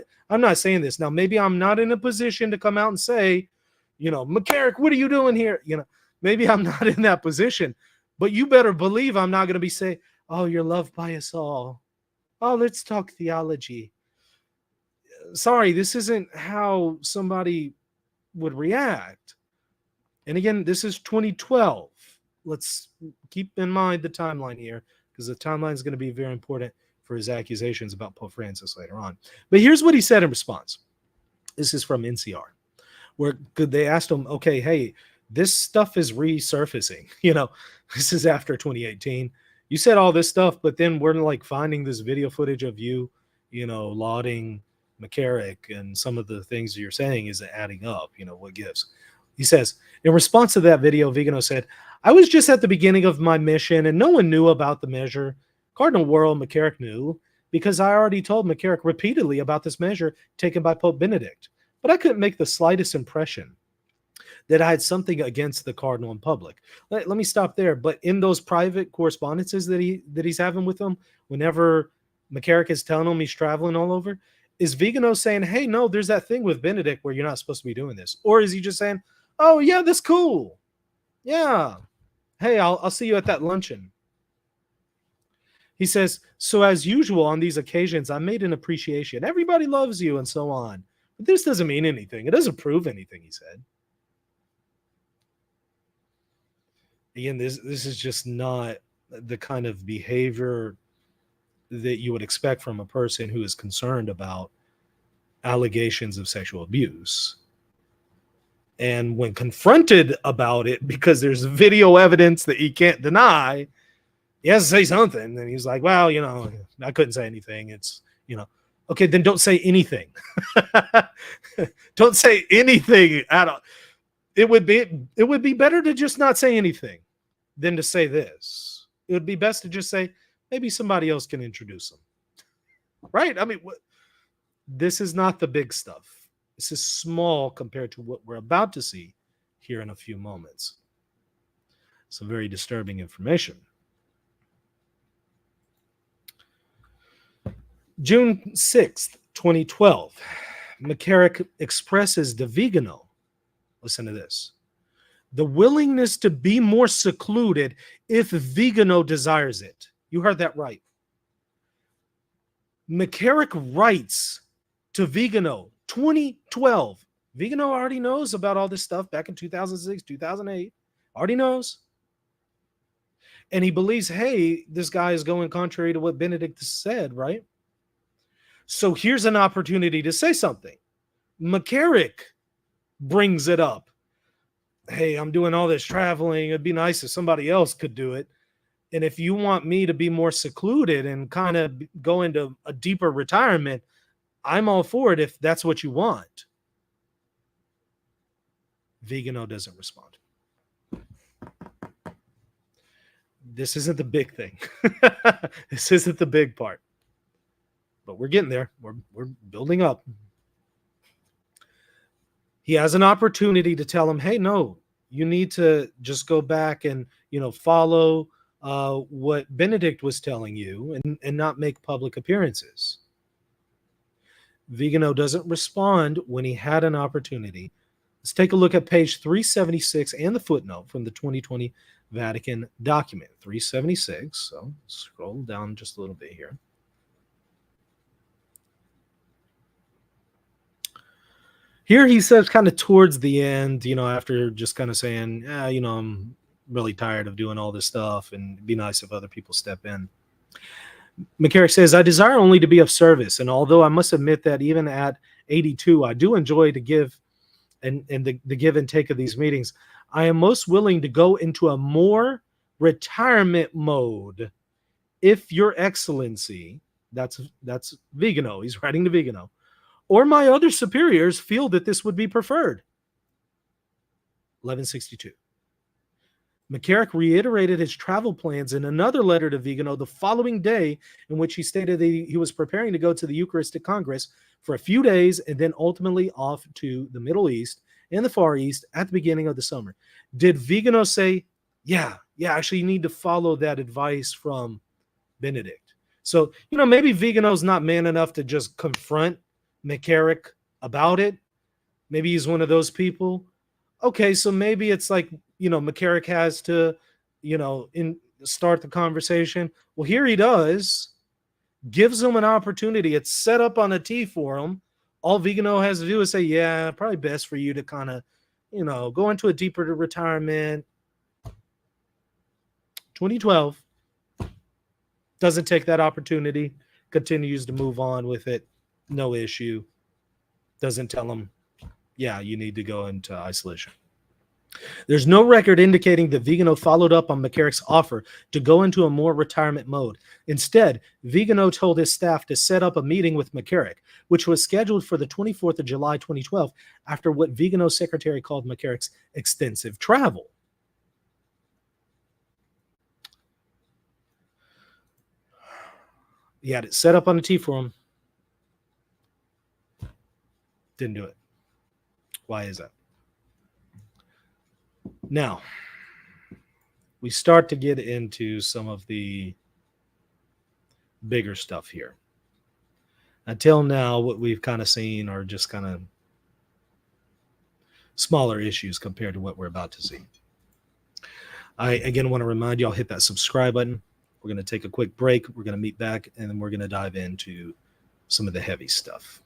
saying this. Now, maybe I'm not in a position to come out and say, you know, McCarrick, what are you doing here? You know, maybe I'm not in that position, but you better believe I'm not going to be saying, oh, you're loved by us all. Oh, let's talk theology. Sorry, this isn't how somebody would react. And again, this is 2012. Let's keep in mind the timeline here, because the timeline is going to be very important for his accusations about Pope Francis later on. But here's what he said in response. This is from NCR, where they asked him, okay, hey, this stuff is resurfacing. You know, this is after 2018. You said all this stuff, but then we're like finding this video footage of you, you know, lauding McCarrick, and some of the things you're saying isn't adding up. You know, what gives? He says, in response to that video, Vigano said, I was just at the beginning of my mission and no one knew about the measure. Cardinal W McCarrick knew because I already told McCarrick repeatedly about this measure taken by Pope Benedict. But I couldn't make the slightest impression that I had something against the Cardinal in public. Let me stop there. But in those private correspondences that he's having with him, whenever McCarrick is telling him he's traveling all over, is Vigano saying, hey, no, there's that thing with Benedict where you're not supposed to be doing this? Or is he just saying, oh, yeah, that's cool. Yeah. Hey, I'll see you at that luncheon. He says, so as usual on these occasions, I made an appreciation. Everybody loves you and so on. But this doesn't mean anything. It doesn't prove anything, he said. Again, this is just not the kind of behavior that you would expect from a person who is concerned about allegations of sexual abuse. And when confronted about it, because there's video evidence that he can't deny, he has to say something. And he's like, well, you know, I couldn't say anything. It's, you know, Okay, then don't say anything. Don't say anything at all. It would be better to just not say anything than to say this. It would be best to just say, maybe somebody else can introduce them. Right? I mean, this is not the big stuff. This is small compared to what we're about to see here in a few moments. Some very disturbing information. June 6th, 2012, McCarrick expresses to Vigano, listen to this, the willingness to be more secluded if Vigano desires it. You heard that right. McCarrick writes to Vigano, 2012. Vigano already knows about all this stuff back in 2006, 2008. Already knows. And he believes, hey, this guy is going contrary to what Benedict said, right? So here's an opportunity to say something. McCarrick brings it up. Hey, I'm doing all this traveling. It'd be nice if somebody else could do it. And if you want me to be more secluded and kind of go into a deeper retirement, I'm all for it if that's what you want. Vigano doesn't respond. This isn't the big thing. This isn't the big part. But we're getting there. We're building up. He has an opportunity to tell him, hey, no, you need to just go back and, follow what Benedict was telling you and not make public appearances. Vigano doesn't respond when he had an opportunity. Let's take a look at page 376 and the footnote from the 2020 Vatican document. 376. So scroll down just a little bit here. Here he says kind of towards the end, after just kind of saying, I'm really tired of doing all this stuff and it'd be nice if other people step in. McCarrick says, I desire only to be of service. And although I must admit that even at 82, I do enjoy to give and the give and take of these meetings, I am most willing to go into a more retirement mode if Your Excellency, that's Vigano, he's writing to Vigano, or my other superiors feel that this would be preferred. 1162. McCarrick reiterated his travel plans in another letter to Vigano the following day, in which he stated that he was preparing to go to the Eucharistic Congress for a few days and then ultimately off to the Middle East and the Far East at the beginning of the summer. Did Vigano say, yeah, actually you need to follow that advice from Benedict? So, maybe Vigano's not man enough to just confront McCarrick about it. Maybe he's one of those people. Okay, so maybe it's like, McCarrick has to, start the conversation. Well, here he does, gives him an opportunity. It's set up on a tee for him. All Vigano has to do is say, yeah, probably best for you to kind of, go into a deeper retirement. 2012 doesn't take that opportunity, continues to move on with it. No issue. Doesn't tell him, yeah, you need to go into isolation. There's no record indicating that Vigano followed up on McCarrick's offer to go into a more retirement mode. Instead, Vigano told his staff to set up a meeting with McCarrick, which was scheduled for the 24th of July, 2012, after what Vigano's secretary called McCarrick's extensive travel. He had it set up on a tee for him. Didn't do it. Why is that? Now, we start to get into some of the bigger stuff here. Until now, what we've kind of seen are just kind of smaller issues compared to what we're about to see. I, again, want to remind you, I'll hit that subscribe button. We're going to take a quick break. We're going to meet back, and then we're going to dive into some of the heavy stuff.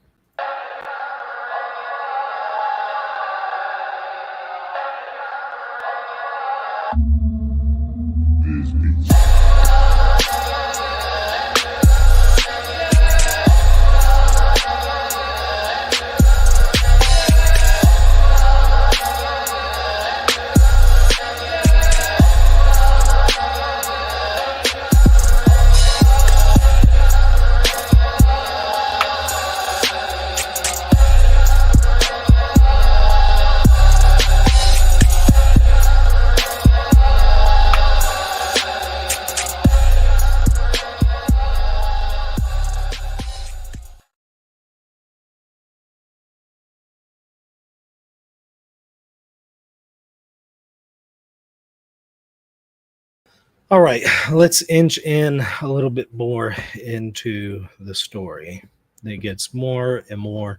All right, let's inch in a little bit more into the story. It gets more and more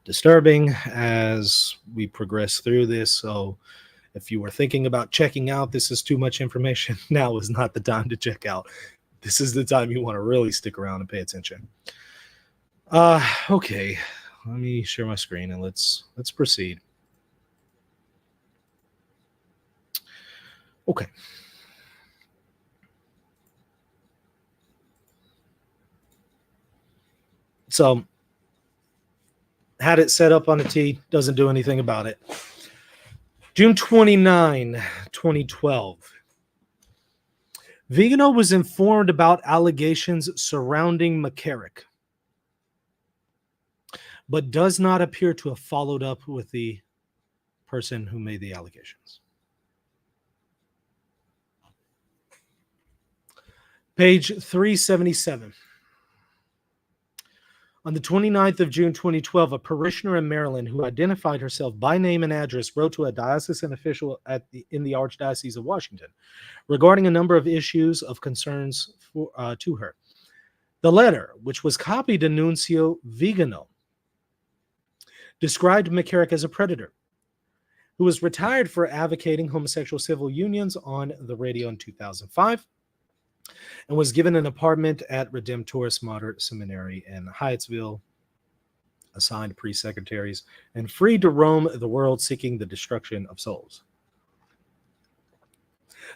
disturbing as we progress through this. So if you were thinking about checking out, this is too much information, now is not the time to check out. This is the time you want to really stick around and pay attention. Okay, let me share my screen and let's proceed. Okay. So had it set up on a T, doesn't do anything about it. June 29, 2012. Vigano was informed about allegations surrounding McCarrick, but does not appear to have followed up with the person who made the allegations. Page 377. On the 29th of June 2012, a parishioner in Maryland who identified herself by name and address wrote to a diocesan official in the Archdiocese of Washington regarding a number of issues of concerns to her. The letter, which was copied to Nuncio Vigano, described McCarrick as a predator who was retired for advocating homosexual civil unions on the radio in 2005 and was given an apartment at Redemptoris Moderate Seminary in Hyattsville, assigned priest secretaries, and free to roam the world seeking the destruction of souls.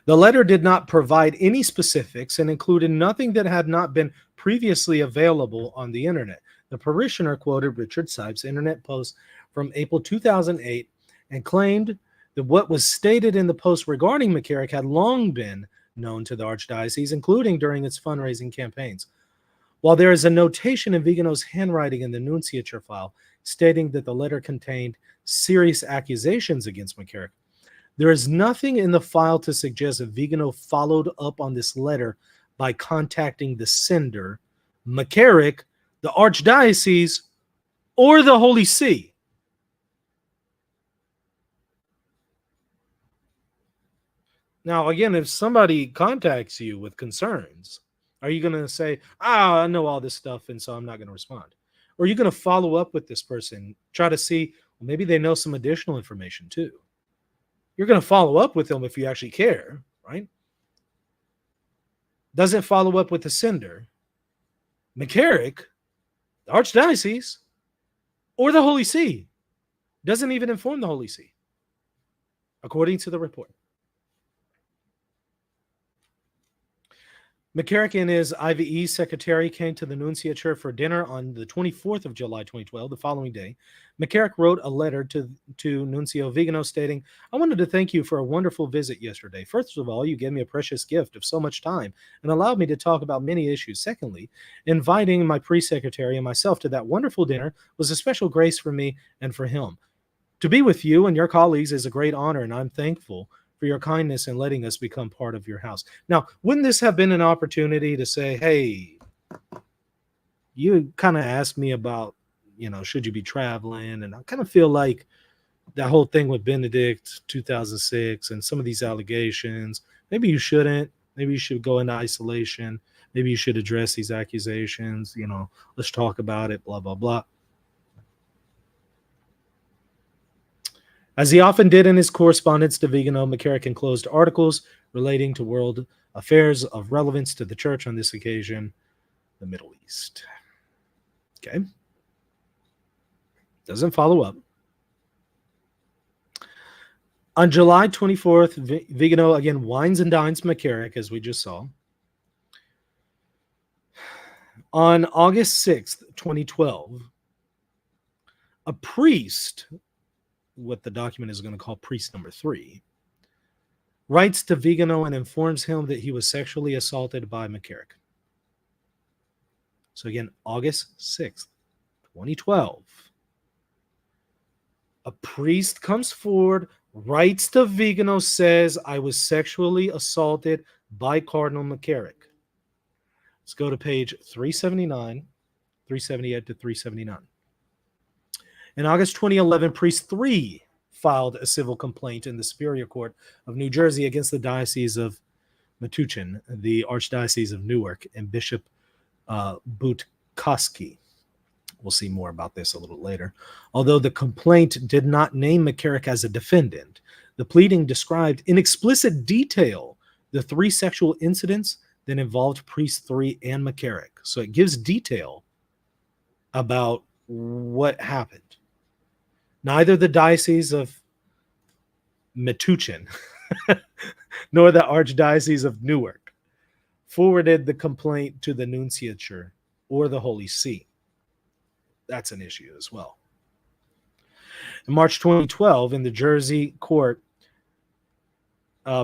The letter did not provide any specifics and included nothing that had not been previously available on the internet. The parishioner quoted Richard Sipes' internet post from April 2008 and claimed that what was stated in the post regarding McCarrick had long been known to the Archdiocese, including during its fundraising campaigns. While there is a notation in Vigano's handwriting in the nunciature file stating that the letter contained serious accusations against McCarrick, there is nothing in the file to suggest that Vigano followed up on this letter by contacting the sender, McCarrick, the Archdiocese, or the Holy See. Now, again, if somebody contacts you with concerns, are you going to say, I know all this stuff, and so I'm not going to respond? Or are you going to follow up with this person, try to see, well, maybe they know some additional information too? You're going to follow up with them if you actually care, right? Doesn't follow up with the sender, McCarrick, the Archdiocese, or the Holy See. Doesn't even inform the Holy See, according to the report. McCarrick and his IVE secretary came to the nunciature for dinner on the 24th of July, 2012, the following day. McCarrick wrote a letter to Nuncio Vigano stating, I wanted to thank you for a wonderful visit yesterday. First of all, you gave me a precious gift of so much time and allowed me to talk about many issues. Secondly, inviting my priest secretary and myself to that wonderful dinner was a special grace for me and for him. To be with you and your colleagues is a great honor, and I'm thankful for your kindness and letting us become part of your house. Now, wouldn't this have been an opportunity to say, hey, you kind of asked me about, should you be traveling? And I kind of feel like that whole thing with Benedict 2006 and some of these allegations, maybe you shouldn't. Maybe you should go into isolation. Maybe you should address these accusations. Let's talk about it, blah, blah, blah. As he often did in his correspondence to Vigano, McCarrick enclosed articles relating to world affairs of relevance to the church, on this occasion, the Middle East. Okay. Doesn't follow up. On July 24th, Vigano again wines and dines McCarrick, as we just saw. On August 6th, 2012, a priest, what the document is going to call priest number 3, writes to Vigano and informs him that he was sexually assaulted by McCarrick. So again, August 6th, 2012. A priest comes forward, writes to Vigano, says, I was sexually assaulted by Cardinal McCarrick. Let's go to page 379, 378 to 379. In August 2011, Priest 3 filed a civil complaint in the Superior Court of New Jersey against the Diocese of Metuchen, the Archdiocese of Newark, and Bishop Butkoski. We'll see more about this a little later. Although the complaint did not name McCarrick as a defendant, the pleading described in explicit detail the 3 sexual incidents that involved priest 3 and McCarrick. So it gives detail about what happened. Neither the Diocese of Metuchen nor the Archdiocese of Newark forwarded the complaint to the nunciature or the Holy See. That's an issue as well. In March 2012, in the Jersey court,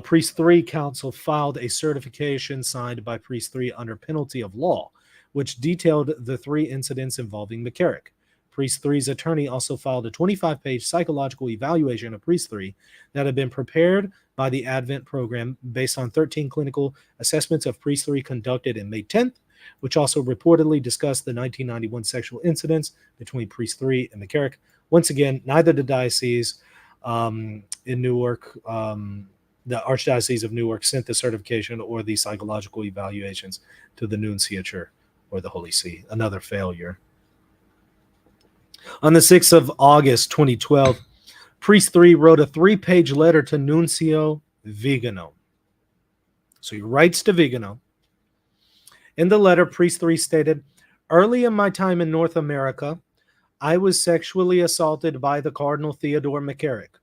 Priest 3 Council filed a certification signed by Priest 3 under penalty of law, which detailed the 3 incidents involving McCarrick. Priest 3's attorney also filed a 25-page psychological evaluation of Priest 3 that had been prepared by the Advent program based on 13 clinical assessments of Priest 3 conducted in May 10th, which also reportedly discussed the 1991 sexual incidents between Priest 3 and McCarrick. Once again, neither the diocese in Newark, the Archdiocese of Newark, sent the certification or the psychological evaluations to the nunciature or the Holy See. Another failure. On the 6th of August, 2012, Priest 3 wrote a 3-page letter to Nuncio Vigano. So he writes to Vigano. In the letter, Priest 3 stated, "Early in my time in North America, I was sexually assaulted by the Cardinal Theodore McCarrick.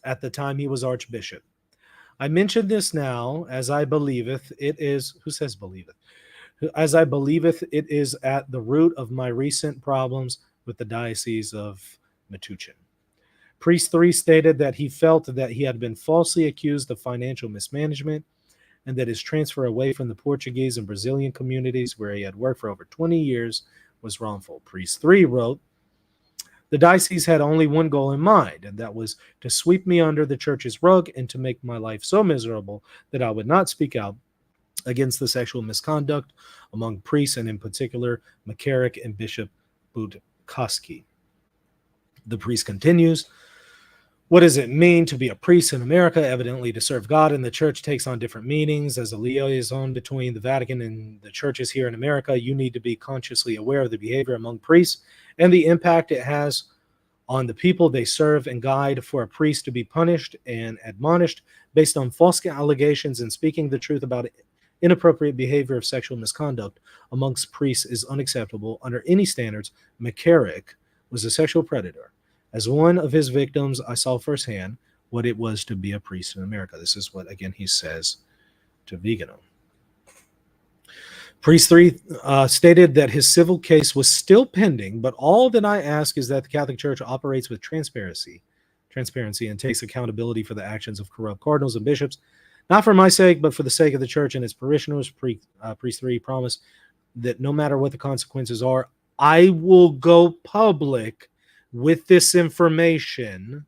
At the time he was Archbishop. I mention this now, as I believeth it is," who says believeth? "As I believeth it is at the root of my recent problems with the Diocese of Metuchen." Priest 3 stated that he felt that he had been falsely accused of financial mismanagement and that his transfer away from the Portuguese and Brazilian communities where he had worked for over 20 years was wrongful. Priest 3 wrote, "The diocese had only one goal in mind, and that was to sweep me under the church's rug and to make my life so miserable that I would not speak out against the sexual misconduct among priests, and in particular McCarrick and Bishop Butkoski." The priest continues, "What does it mean to be a priest in America? Evidently to serve God, and the church takes on different meanings. As a liaison between the Vatican and the churches here in America, you need to be consciously aware of the behavior among priests and the impact it has on the people they serve and guide. For a priest to be punished and admonished based on false allegations and speaking the truth about inappropriate behavior of sexual misconduct amongst priests is unacceptable under any standards. McCarrick was a sexual predator. As one of his victims, I saw firsthand what it was to be a priest in America." This is what, again, he says to Vigano. Priest 3 stated that his civil case was still pending, but all that I ask is that the Catholic Church operates with transparency and takes accountability for the actions of corrupt cardinals and bishops, not for my sake, but for the sake of the church and its parishioners. Priest 3 promised that no matter what the consequences are, I will go public with this information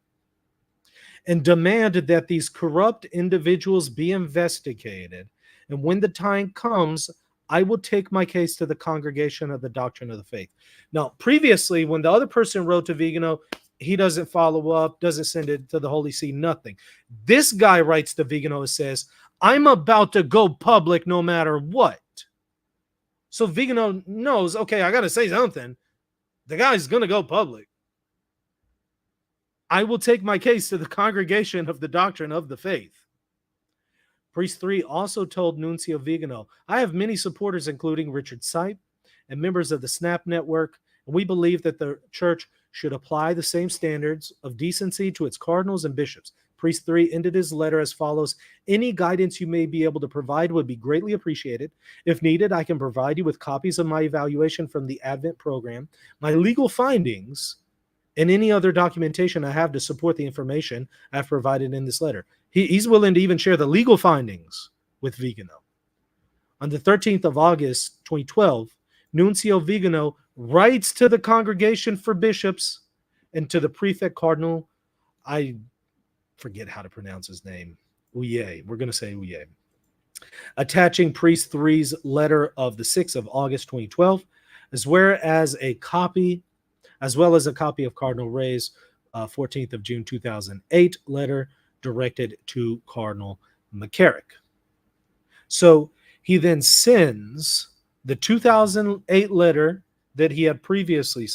and demanded that these corrupt individuals be investigated. And when the time comes, I will take my case to the Congregation of the Doctrine of the Faith. Now, previously, when the other person wrote to Vigano, he doesn't follow up, doesn't send it to the Holy See, nothing. This guy writes to Vigano and says, "I'm about to go public no matter what." So Vigano knows, okay, I got to say something. The guy's going to go public. I will take my case to the Congregation of the Doctrine of the Faith. Priest 3 also told Nuncio Vigano, "I have many supporters, including Richard Sipe and members of the SNAP network, and we believe that the church should apply the same standards of decency to its cardinals and bishops." Priest 3 ended his letter as follows: "Any guidance you may be able to provide would be greatly appreciated. If needed, I can provide you with copies of my evaluation from the Advent program, my legal findings, and any other documentation I have to support the information I've provided in this letter." He's willing to even share the legal findings with Vigano. On the 13th of August, 2012, Nuncio Vigano writes to the Congregation for Bishops and to the prefect cardinal, I forget how to pronounce his name, Uye, we're going to say Uye, attaching Priest 3's letter of the 6th of August, 2012, as well as a copy of Cardinal Ray's 14th of June 2008 letter directed to Cardinal McCarrick. So he then sends the 2008 letter that he had previously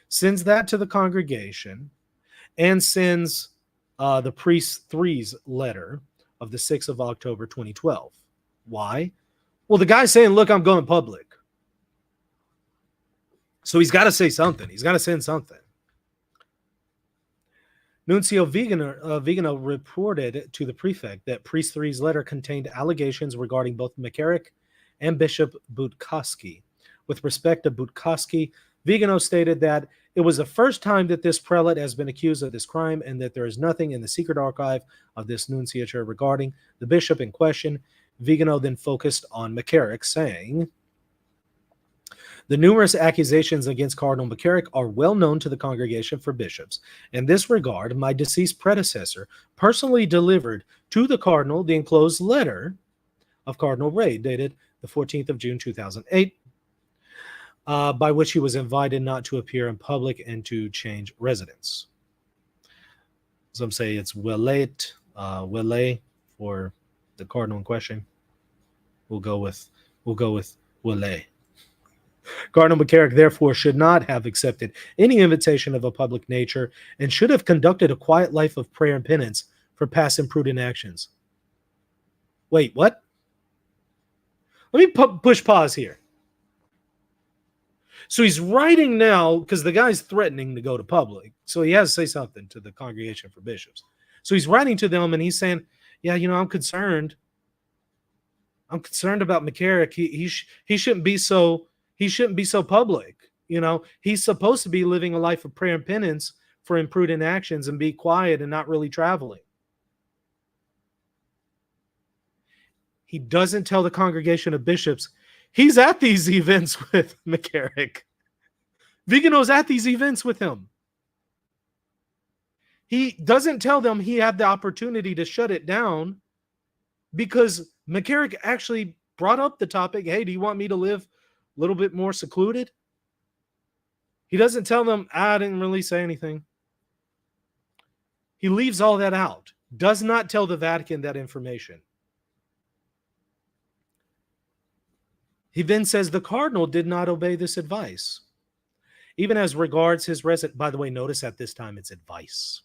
sends that to the congregation, and sends the priest three's letter of the 6th of October 2012. Why? Well, the guy's saying, look, I'm going public. So he's got to say something. He's got to send something. Nuncio Vigano reported to the prefect that priest three's letter contained allegations regarding both McCarrick and Bishop Budkowski. With respect to Budkowski, Vigano stated that it was the first time that this prelate has been accused of this crime, and that there is nothing in the secret archive of this nunciature regarding the bishop in question. Vigano then focused on McCarrick, saying, the numerous accusations against Cardinal McCarrick are well known to the Congregation for Bishops. In this regard, my deceased predecessor personally delivered to the Cardinal the enclosed letter of Cardinal Ray, dated the 14th of June 2008, by which he was invited not to appear in public and to change residence. Some say it's Wele for the Cardinal in question. We'll go with Wele. Cardinal McCarrick, therefore, should not have accepted any invitation of a public nature and should have conducted a quiet life of prayer and penance for past imprudent actions. Wait, what? Let me push pause here. So he's writing now, because the guy's threatening to go to public, so he has to say something to the Congregation for Bishops. So he's writing to them, and he's saying, yeah, I'm concerned. I'm concerned about McCarrick. He shouldn't be so... He shouldn't be so public. He's supposed to be living a life of prayer and penance for imprudent actions and be quiet and not really traveling. He doesn't tell the Congregation of Bishops he's at these events with McCarrick. Vigano's at these events with him. He doesn't tell them he had the opportunity to shut it down, because McCarrick actually brought up the topic, hey, do you want me to live a little bit more secluded? He doesn't tell them, I didn't really say anything. He leaves all that out. Does not tell the Vatican that information. He then says the Cardinal did not obey this advice. Even as regards his resident, by the way, notice at this time it's advice.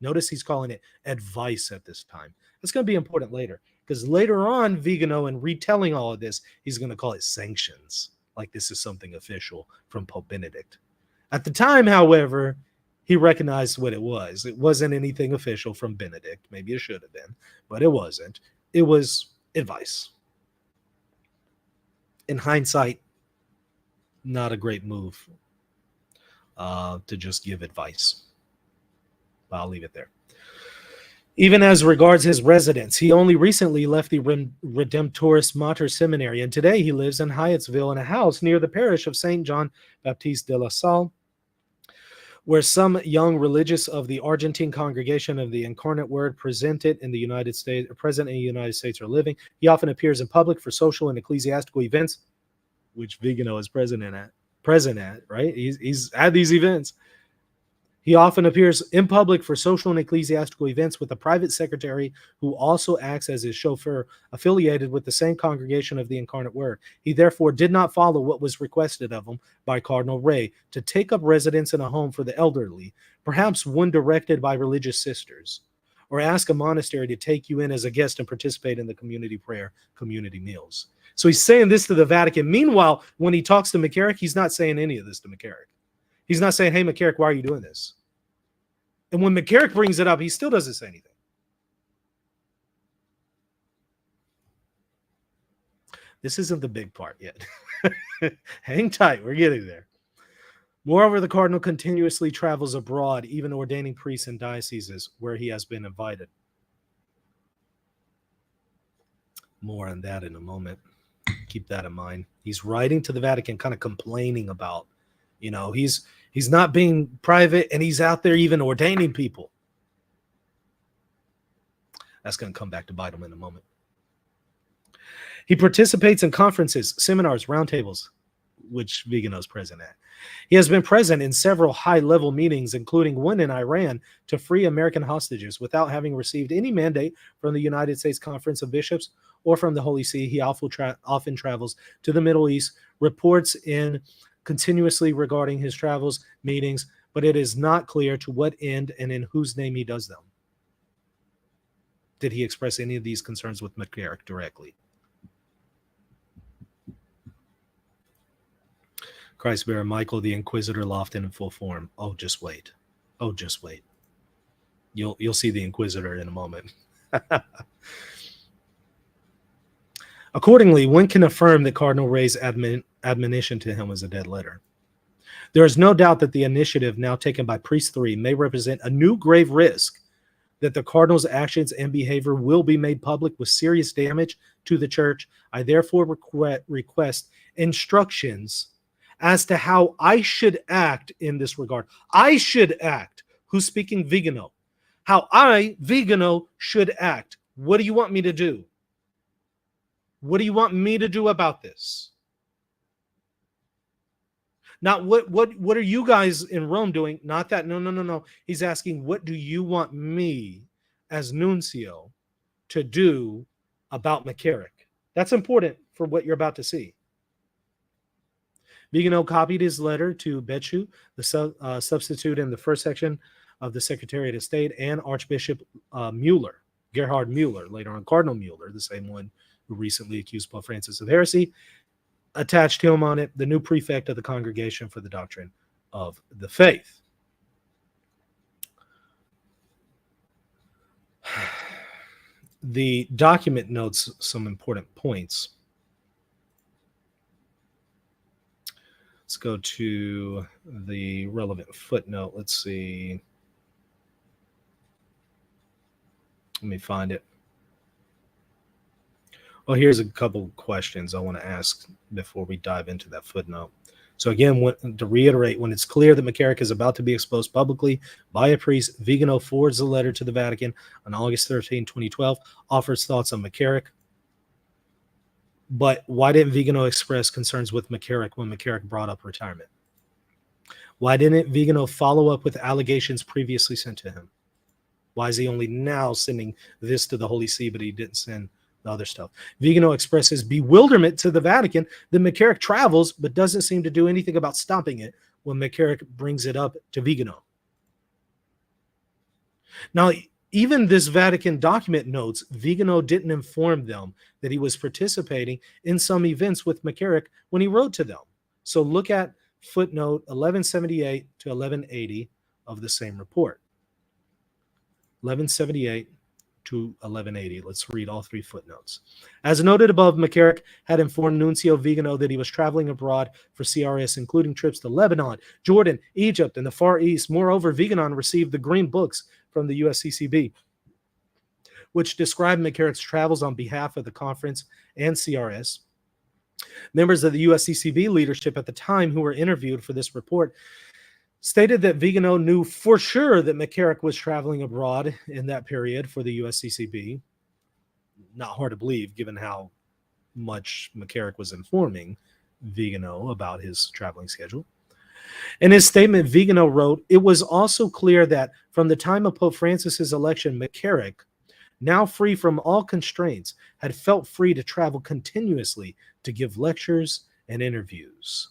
Notice he's calling it advice at this time. That's going to be important later, because later on, Vigano, in retelling all of this, he's going to call it sanctions, like this is something official from Pope Benedict. At the time, however, he recognized what it was. It wasn't anything official from Benedict. Maybe it should have been, but it wasn't. It was advice. In hindsight, not a great move to just give advice. I'll leave it there. Even as regards his residence, he only recently left the Redemptoris Mater Seminary, and today he lives in Hyattsville in a house near the parish of St. John Baptiste de la Salle, where some young religious of the Argentine Congregation of the Incarnate Word present in the United States are living. He often appears in public for social and ecclesiastical events, which Vigano is present at, right? He's at these events. He often appears in public for social and ecclesiastical events with a private secretary who also acts as his chauffeur, affiliated with the same Congregation of the Incarnate Word. He therefore did not follow what was requested of him by Cardinal Ray to take up residence in a home for the elderly, perhaps one directed by religious sisters, or ask a monastery to take you in as a guest and participate in the community prayer, community meals. So he's saying this to the Vatican. Meanwhile, when he talks to McCarrick, he's not saying any of this to McCarrick. He's not saying, hey, McCarrick, why are you doing this? And when McCarrick brings it up, he still doesn't say anything. This isn't the big part yet. Hang tight. We're getting there. Moreover, the Cardinal continuously travels abroad, even ordaining priests in dioceses where he has been invited. More on that in a moment. Keep that in mind. He's writing to the Vatican, kind of complaining about, he's not being private, and he's out there even ordaining people. That's going to come back to bite him in a moment. He participates in conferences, seminars, roundtables, which Vigano's present at. He has been present in several high-level meetings, including one in Iran, to free American hostages without having received any mandate from the United States Conference of Bishops or from the Holy See. He often travels to the Middle East, reports in continuously regarding his travels, meetings, but it is not clear to what end and in whose name he does them. Did he express any of these concerns with McCarrick directly? Christ-bearer Michael, the Inquisitor, Lofton in full form. Oh, just wait. Oh, just wait. You'll see the Inquisitor in a moment. Accordingly, one can affirm that Cardinal Ray's admonition to him was a dead letter. There is no doubt that the initiative now taken by Priest 3 may represent a new grave risk that the Cardinal's actions and behavior will be made public with serious damage to the Church. I therefore request instructions as to how I should act in this regard. I should act. Who's speaking? Vigano. How I, Vigano, should act. What do you want me to do? What do you want me to do about this? Not what are you guys in Rome doing? Not that. No. He's asking, what do you want me as nuncio to do about McCarrick? That's important for what you're about to see. Vigano copied his letter to Bechu, the substitute in the first section of the Secretariat of State, and Archbishop Mueller, Gerhard Mueller, later on Cardinal Mueller, the same one who recently accused Pope Francis of heresy, attached him on it, the new prefect of the Congregation for the Doctrine of the Faith. The document notes some important points. Let's go to the relevant footnote. Let's see. Let me find it. Well, here's a couple questions I want to ask before we dive into that footnote. So again, to reiterate, when it's clear that McCarrick is about to be exposed publicly by a priest, Vigano forwards the letter to the Vatican on August 13, 2012, offers thoughts on McCarrick. But why didn't Vigano express concerns with McCarrick when McCarrick brought up retirement? Why didn't Vigano follow up with allegations previously sent to him? Why is he only now sending this to the Holy See, but he didn't send the other stuff? Vigano expresses bewilderment to the Vatican that McCarrick travels, but doesn't seem to do anything about stopping it when McCarrick brings it up to Vigano. Now, even this Vatican document notes Vigano didn't inform them that he was participating in some events with McCarrick when he wrote to them. So look at footnote 1178 to 1180 of the same report. 1178 to 1180. Let's read all three footnotes. As noted above, McCarrick had informed Nuncio Vigano that he was traveling abroad for CRS, including trips to Lebanon, Jordan, Egypt, and the Far East. Moreover, Vigano received the green books from the USCCB, which described McCarrick's travels on behalf of the conference and CRS. Members of the USCCB leadership at the time who were interviewed for this report stated that Vigano knew for sure that McCarrick was traveling abroad in that period for the USCCB. Not hard to believe, given how much McCarrick was informing Vigano about his traveling schedule. In his statement, Vigano wrote, "It was also clear that from the time of Pope Francis's election, McCarrick, now free from all constraints, had felt free to travel continuously to give lectures and interviews."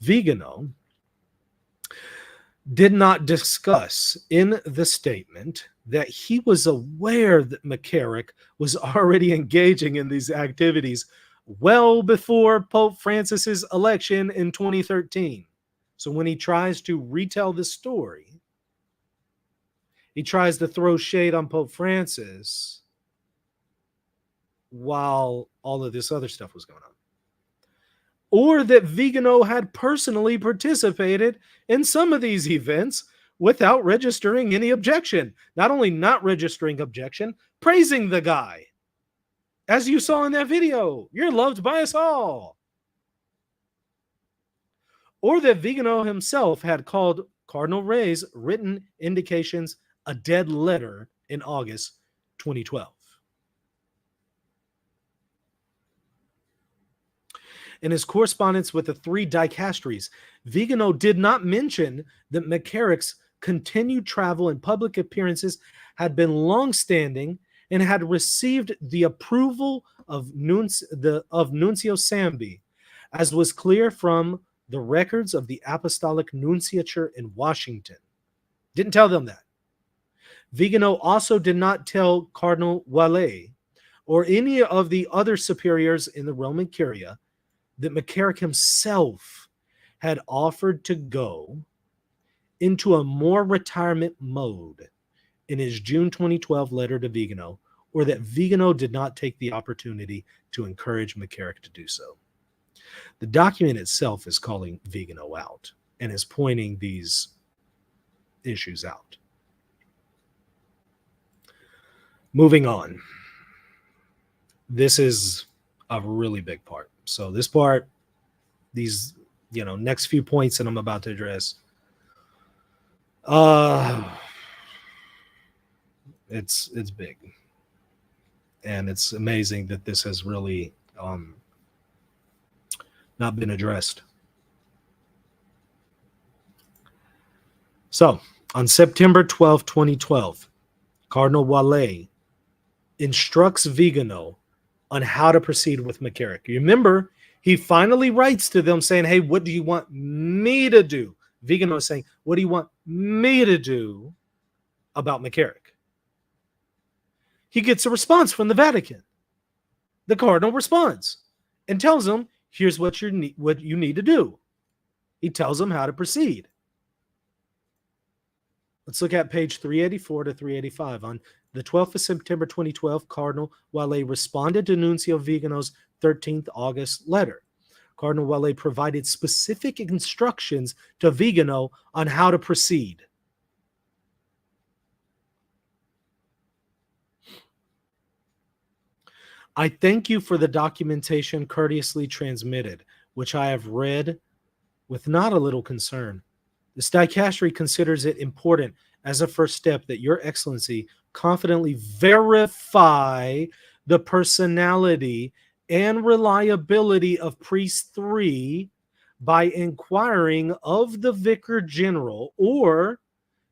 Vigano did not discuss in the statement that he was aware that McCarrick was already engaging in these activities well before Pope Francis's election in 2013. So when he tries to retell this story, he tries to throw shade on Pope Francis while all of this other stuff was going on. Or that Vigano had personally participated in some of these events without registering any objection. Not only not registering objection, praising the guy. As you saw in that video, you're loved by us all. Or that Vigano himself had called Cardinal Ray's written indications a dead letter in August 2012. In his correspondence with the three dicasteries, Vigano did not mention that McCarrick's continued travel and public appearances had been long-standing and had received the approval of Nuncio Sambi, as was clear from the records of the Apostolic Nunciature in Washington. Didn't tell them that. Vigano also did not tell Cardinal Wale or any of the other superiors in the Roman Curia that McCarrick himself had offered to go into a more retirement mode in his June 2012 letter to Vigano, or that Vigano did not take the opportunity to encourage McCarrick to do so. The document itself is calling Vigano out and is pointing these issues out. Moving on. This is a really big part. So this part, these, next few points that I'm about to address, it's big. And it's amazing that this has really not been addressed. So, on September 12, 2012, Cardinal Wale instructs Vigano on how to proceed with McCarrick. You remember, he finally writes to them saying, hey, what do you want me to do? Vigano is saying, what do you want me to do about McCarrick? He gets a response from the Vatican. The Cardinal responds and tells him, here's what you need to do. He tells him how to proceed. Let's look at page 384 to 385. On the 12th of September 2012, Cardinal Wale responded to Nuncio Vigano's 13th August letter. Cardinal Wale provided specific instructions to Vigano on how to proceed. I thank you for the documentation courteously transmitted, which I have read with not a little concern. This dicastery considers it important as a first step that Your Excellency confidently verify the personality and reliability of priest 3 by inquiring of the Vicar General or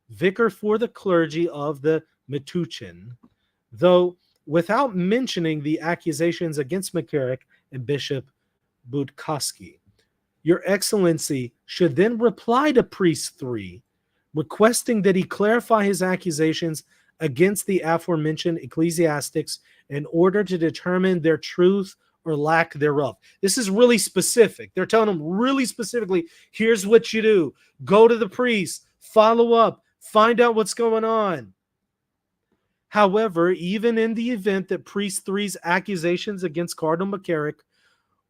Vicar for the clergy of the Metuchen, though without mentioning the accusations against McCarrick and Bishop Budkowski. Your Excellency should then reply to priest 3, requesting that he clarify his accusations against the aforementioned ecclesiastics in order to determine their truth or lack thereof. This is really specific. They're telling him really specifically, here's what you do. Go to the priest, follow up, find out what's going on. However, even in the event that priest 3's accusations against Cardinal McCarrick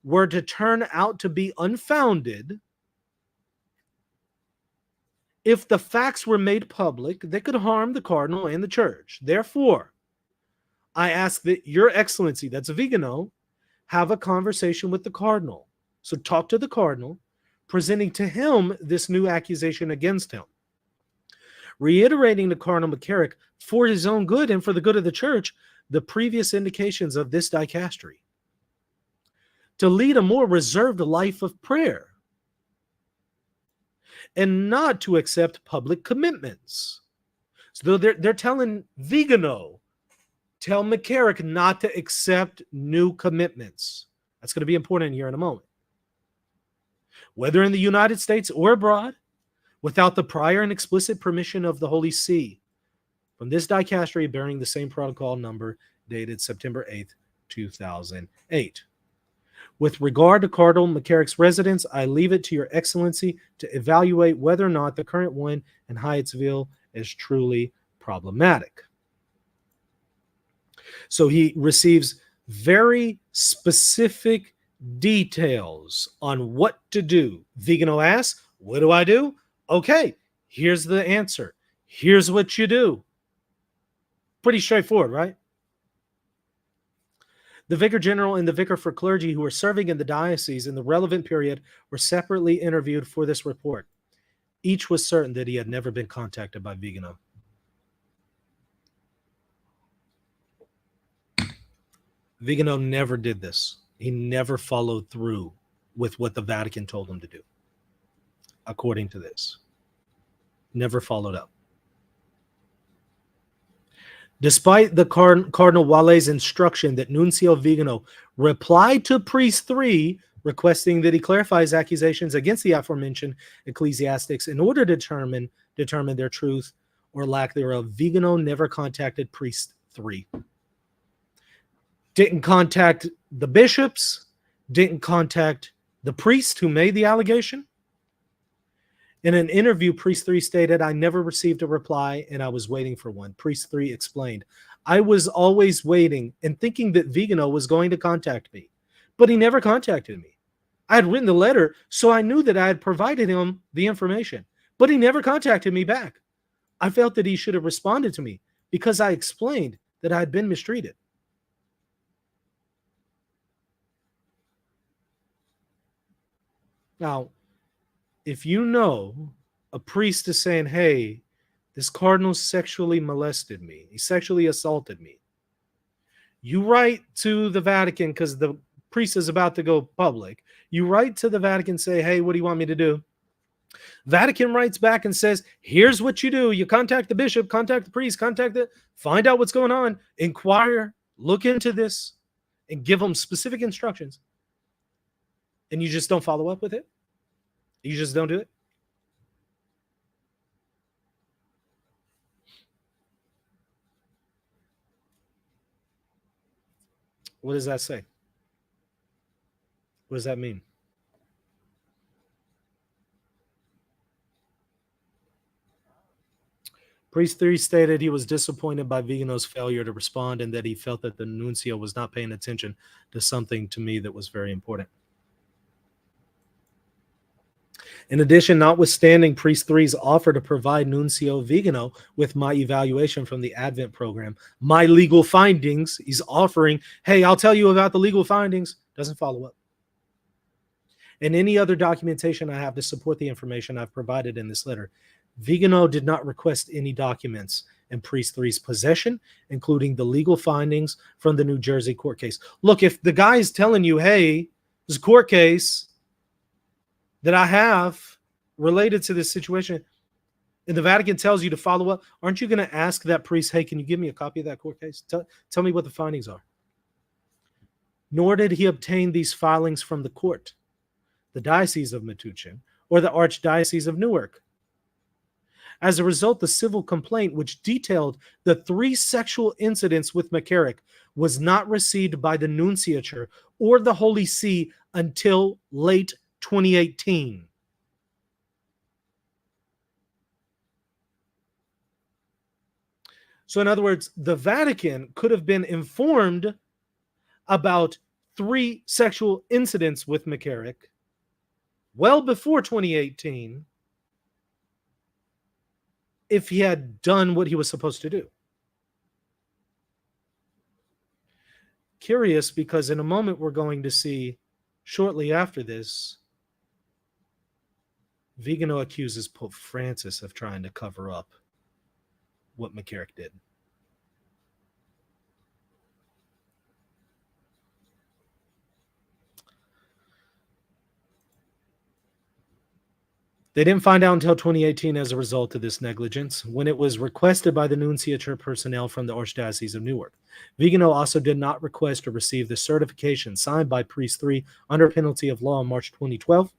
were to turn out to be unfounded, if the facts were made public, they could harm the Cardinal and the Church. Therefore, I ask that Your Excellency, that's Vigano, have a conversation with the Cardinal. So talk to the Cardinal, presenting to him this new accusation against him. Reiterating to Cardinal McCarrick, for his own good and for the good of the Church, the previous indications of this dicastery. To lead a more reserved life of prayer. And not to accept public commitments. So they're telling Vigano, tell McCarrick not to accept new commitments. That's going to be important here in a moment. Whether in the United States or abroad, without the prior and explicit permission of the Holy See, from this dicastery bearing the same protocol number dated September 8th, 2008. With regard to Cardinal McCarrick's residence, I leave it to Your Excellency to evaluate whether or not the current one in Hyattsville is truly problematic. So he receives very specific details on what to do. Vigano asks, what do I do? Okay, here's the answer. Here's what you do. Pretty straightforward, right? The Vicar General and the Vicar for Clergy who were serving in the diocese in the relevant period were separately interviewed for this report. Each was certain that he had never been contacted by Vigano. Vigano never did this. He never followed through with what the Vatican told him to do, according to this. Never followed up. Despite the Cardinal Walle's instruction that Nuncio Vigano replied to Priest 3, requesting that he clarify his accusations against the aforementioned ecclesiastics in order to determine their truth or lack thereof, Vigano never contacted Priest 3. Didn't contact the bishops, didn't contact the priest who made the allegation. In an interview, Priest 3 stated, "I never received a reply and I was waiting for one." Priest 3 explained, "I was always waiting and thinking that Vigano was going to contact me, but he never contacted me. I had written the letter, so I knew that I had provided him the information, but he never contacted me back. I felt that he should have responded to me because I explained that I had been mistreated." Now, if you know a priest is saying, "Hey, this cardinal sexually molested me, he sexually assaulted me," you write to the Vatican because the priest is about to go public. You write to the Vatican, say, "Hey, what do you want me to do?" Vatican writes back and says, "Here's what you do. You contact the bishop, contact the priest, find out what's going on, inquire, look into this, and give them specific instructions." And you just don't follow up with it? You just don't do it? What does that say? What does that mean? Priest 3 stated he was disappointed by Vigano's failure to respond and that he felt that the nuncio was not paying attention to something to me that was very important. In addition, notwithstanding Priest 3's offer to provide Nuncio Vigano with my evaluation from the Advent program, my legal findings, he's offering, "Hey, I'll tell you about the legal findings," doesn't follow up. And any other documentation I have to support the information I've provided in this letter, Vigano did not request any documents in Priest 3's possession, including the legal findings from the New Jersey court case. Look, if the guy is telling you, "Hey, there's a court case that I have related to this situation," and the Vatican tells you to follow up, aren't you going to ask that priest, "Hey, can you give me a copy of that court case? Tell me what the findings are." Nor did he obtain these filings from the court, the Diocese of Metuchen, or the Archdiocese of Newark. As a result, the civil complaint, which detailed the 3 sexual incidents with McCarrick, was not received by the nunciature or the Holy See until late 2018. So in other words, the Vatican could have been informed about 3 sexual incidents with McCarrick well before 2018 if he had done what he was supposed to do. Curious, because in a moment we're going to see, shortly after this, Vigano accuses Pope Francis of trying to cover up what McCarrick did. They didn't find out until 2018 as a result of this negligence, when it was requested by the nunciature personnel from the Archdiocese of Newark. Vigano also did not request or receive the certification signed by Priest 3 under penalty of law in March 2012,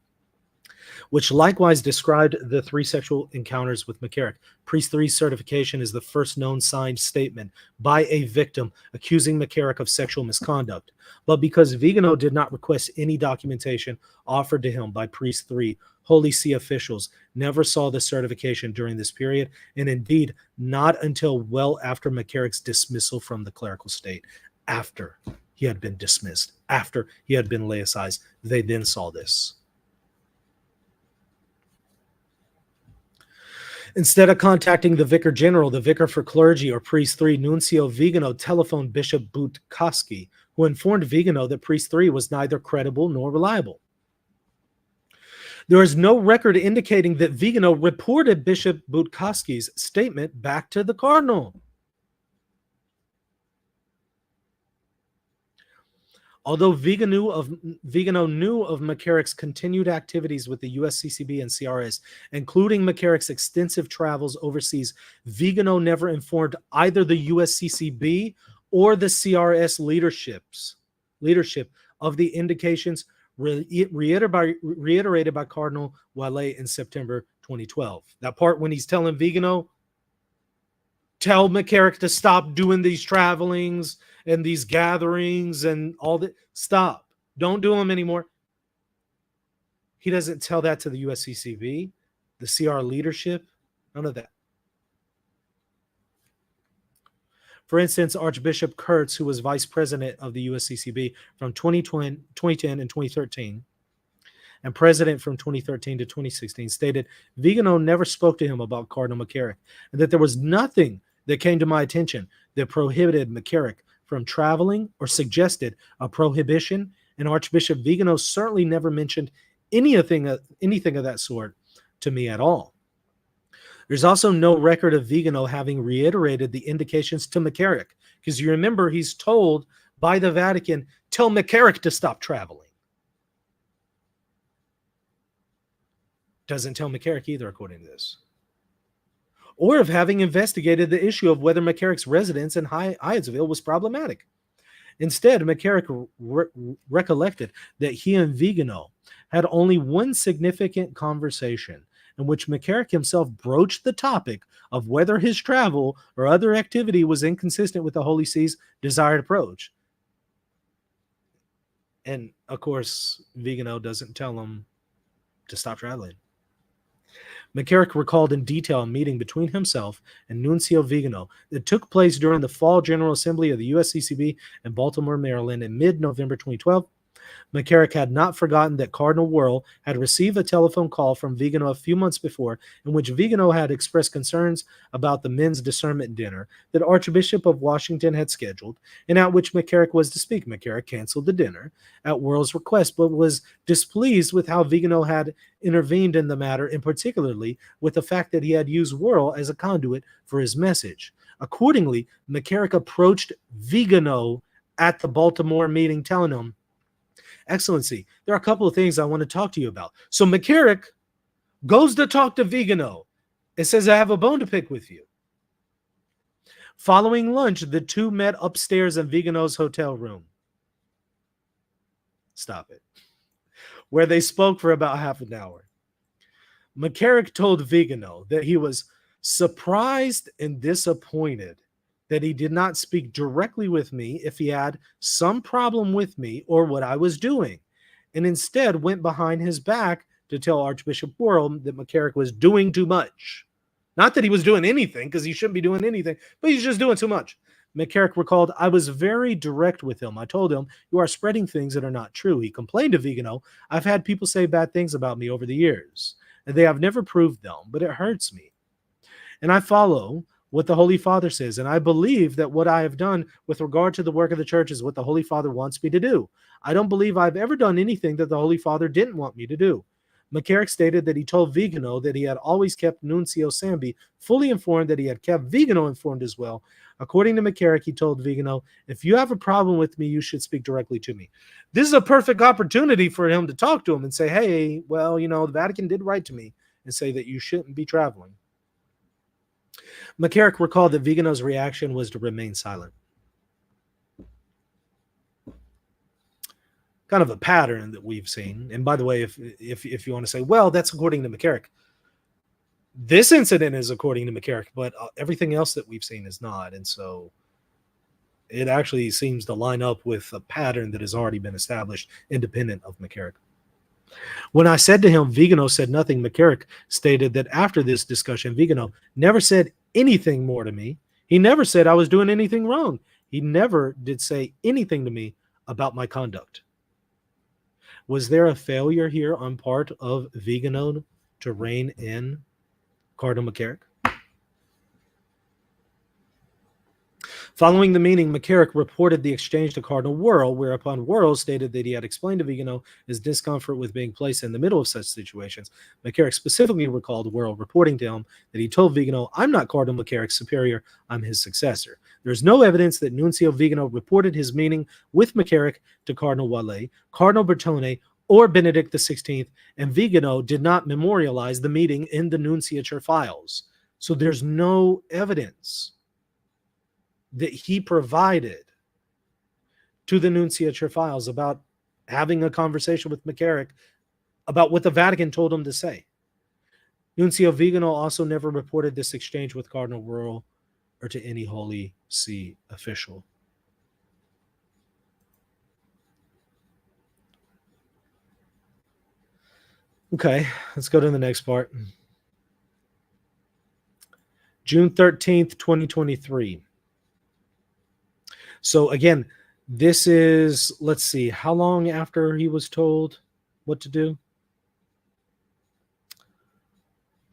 which likewise described the 3 sexual encounters with McCarrick. Priest 3's certification is the first known signed statement by a victim accusing McCarrick of sexual misconduct. But because Vigano did not request any documentation offered to him by Priest 3, Holy See officials never saw the certification during this period, and indeed not until well after McCarrick's dismissal from the clerical state. After he had been dismissed, after he had been laicized, they then saw this. Instead of contacting the vicar general, the vicar for clergy, or Priest 3, Nuncio Vigano telephoned Bishop Butkowski, who informed Vigano that Priest 3 was neither credible nor reliable. There is no record indicating that Vigano reported Bishop Butkowski's statement back to the cardinal. Although Vigano knew of McCarrick's continued activities with the USCCB and CRS, including McCarrick's extensive travels overseas, Vigano never informed either the USCCB or the CRS leadership of the indications reiterated by Cardinal Wallet in September 2012. That part when he's telling Vigano, tell McCarrick to stop doing these travelings and these gatherings and all that. Stop. Don't do them anymore. He doesn't tell that to the USCCB, the CR leadership, none of that. For instance, Archbishop Kurtz, who was vice president of the USCCB from 2010 and 2013, and president from 2013 to 2016, stated Vigano never spoke to him about Cardinal McCarrick, and that there was nothing that came to my attention that prohibited McCarrick from traveling or suggested a prohibition, and Archbishop Vigano certainly never mentioned anything of that sort to me at all. There's also no record of Vigano having reiterated the indications to McCarrick, because you remember he's told by the Vatican, tell McCarrick to stop traveling. Doesn't tell McCarrick either, according to this. Or of having investigated the issue of whether McCarrick's residence in Hyattsville was problematic. Instead, McCarrick recollected that he and Vigano had only one significant conversation in which McCarrick himself broached the topic of whether his travel or other activity was inconsistent with the Holy See's desired approach. And, of course, Vigano doesn't tell him to stop traveling. McCarrick recalled in detail a meeting between himself and Nuncio Vigano that took place during the Fall General Assembly of the USCCB in Baltimore, Maryland in mid-November 2012. McCarrick had not forgotten that Cardinal Wuerl had received a telephone call from Vigano a few months before in which Vigano had expressed concerns about the men's discernment dinner that Archbishop of Washington had scheduled and at which McCarrick was to speak. McCarrick canceled the dinner at Wuerl's request, but was displeased with how Vigano had intervened in the matter, and particularly with the fact that he had used Wuerl as a conduit for his message. Accordingly, McCarrick approached Vigano at the Baltimore meeting, telling him, Excellency, there are a couple of things I want to talk to you about. So McCarrick goes to talk to Vigano and says, I have a bone to pick with you. Following lunch, the two met upstairs in Vigano's hotel room. Stop it. Where they spoke for about half an hour. McCarrick told Vigano that he was surprised and disappointed that he did not speak directly with me if he had some problem with me or what I was doing, and instead went behind his back to tell Archbishop Wuerl that McCarrick was doing too much. Not that he was doing anything, because he shouldn't be doing anything, but he's just doing too much. McCarrick recalled, I was very direct with him. I told him, you are spreading things that are not true. He complained to Vigano, I've had people say bad things about me over the years, and they have never proved them, but it hurts me. And I follow what the Holy Father says, and I believe that what I have done with regard to the work of the church is what the Holy Father wants me to do. I don't believe I've ever done anything that the Holy Father didn't want me to do. McCarrick stated that he told Vigano that he had always kept Nuncio Sambi fully informed, that he had kept Vigano informed as well. According to McCarrick, he told Vigano, if you have a problem with me, you should speak directly to me. This is a perfect opportunity for him to talk to him and say, hey, well, the Vatican did write to me and say that you shouldn't be traveling. McCarrick recalled that Vigano's reaction was to remain silent. Kind of a pattern that we've seen. And by the way, if you want to say, well, that's according to McCarrick. This incident is according to McCarrick, but everything else that we've seen is not. And so it actually seems to line up with a pattern that has already been established independent of McCarrick. When I said to him, Vigano said nothing, McCarrick stated that after this discussion, Vigano never said anything more to me. He never said I was doing anything wrong. He never did say anything to me about my conduct. Was there a failure here on part of Vigano to rein in Cardinal McCarrick? Following the meeting, McCarrick reported the exchange to Cardinal Wuerl, whereupon Wuerl stated that he had explained to Vigano his discomfort with being placed in the middle of such situations. McCarrick specifically recalled Wuerl reporting to him that he told Vigano, "I'm not Cardinal McCarrick's superior, I'm his successor." There's no evidence that Nuncio Vigano reported his meeting with McCarrick to Cardinal Wale, Cardinal Bertone, or Benedict XVI, and Vigano did not memorialize the meeting in the nunciature files. So there's no evidence that he provided to the nunciature files about having a conversation with McCarrick about what the Vatican told him to say. Nuncio Vigano also never reported this exchange with Cardinal Wuerl or to any Holy See official. Okay, let's go to the next part. June 13th, 2023. So again, this is, let's see, how long after he was told what to do?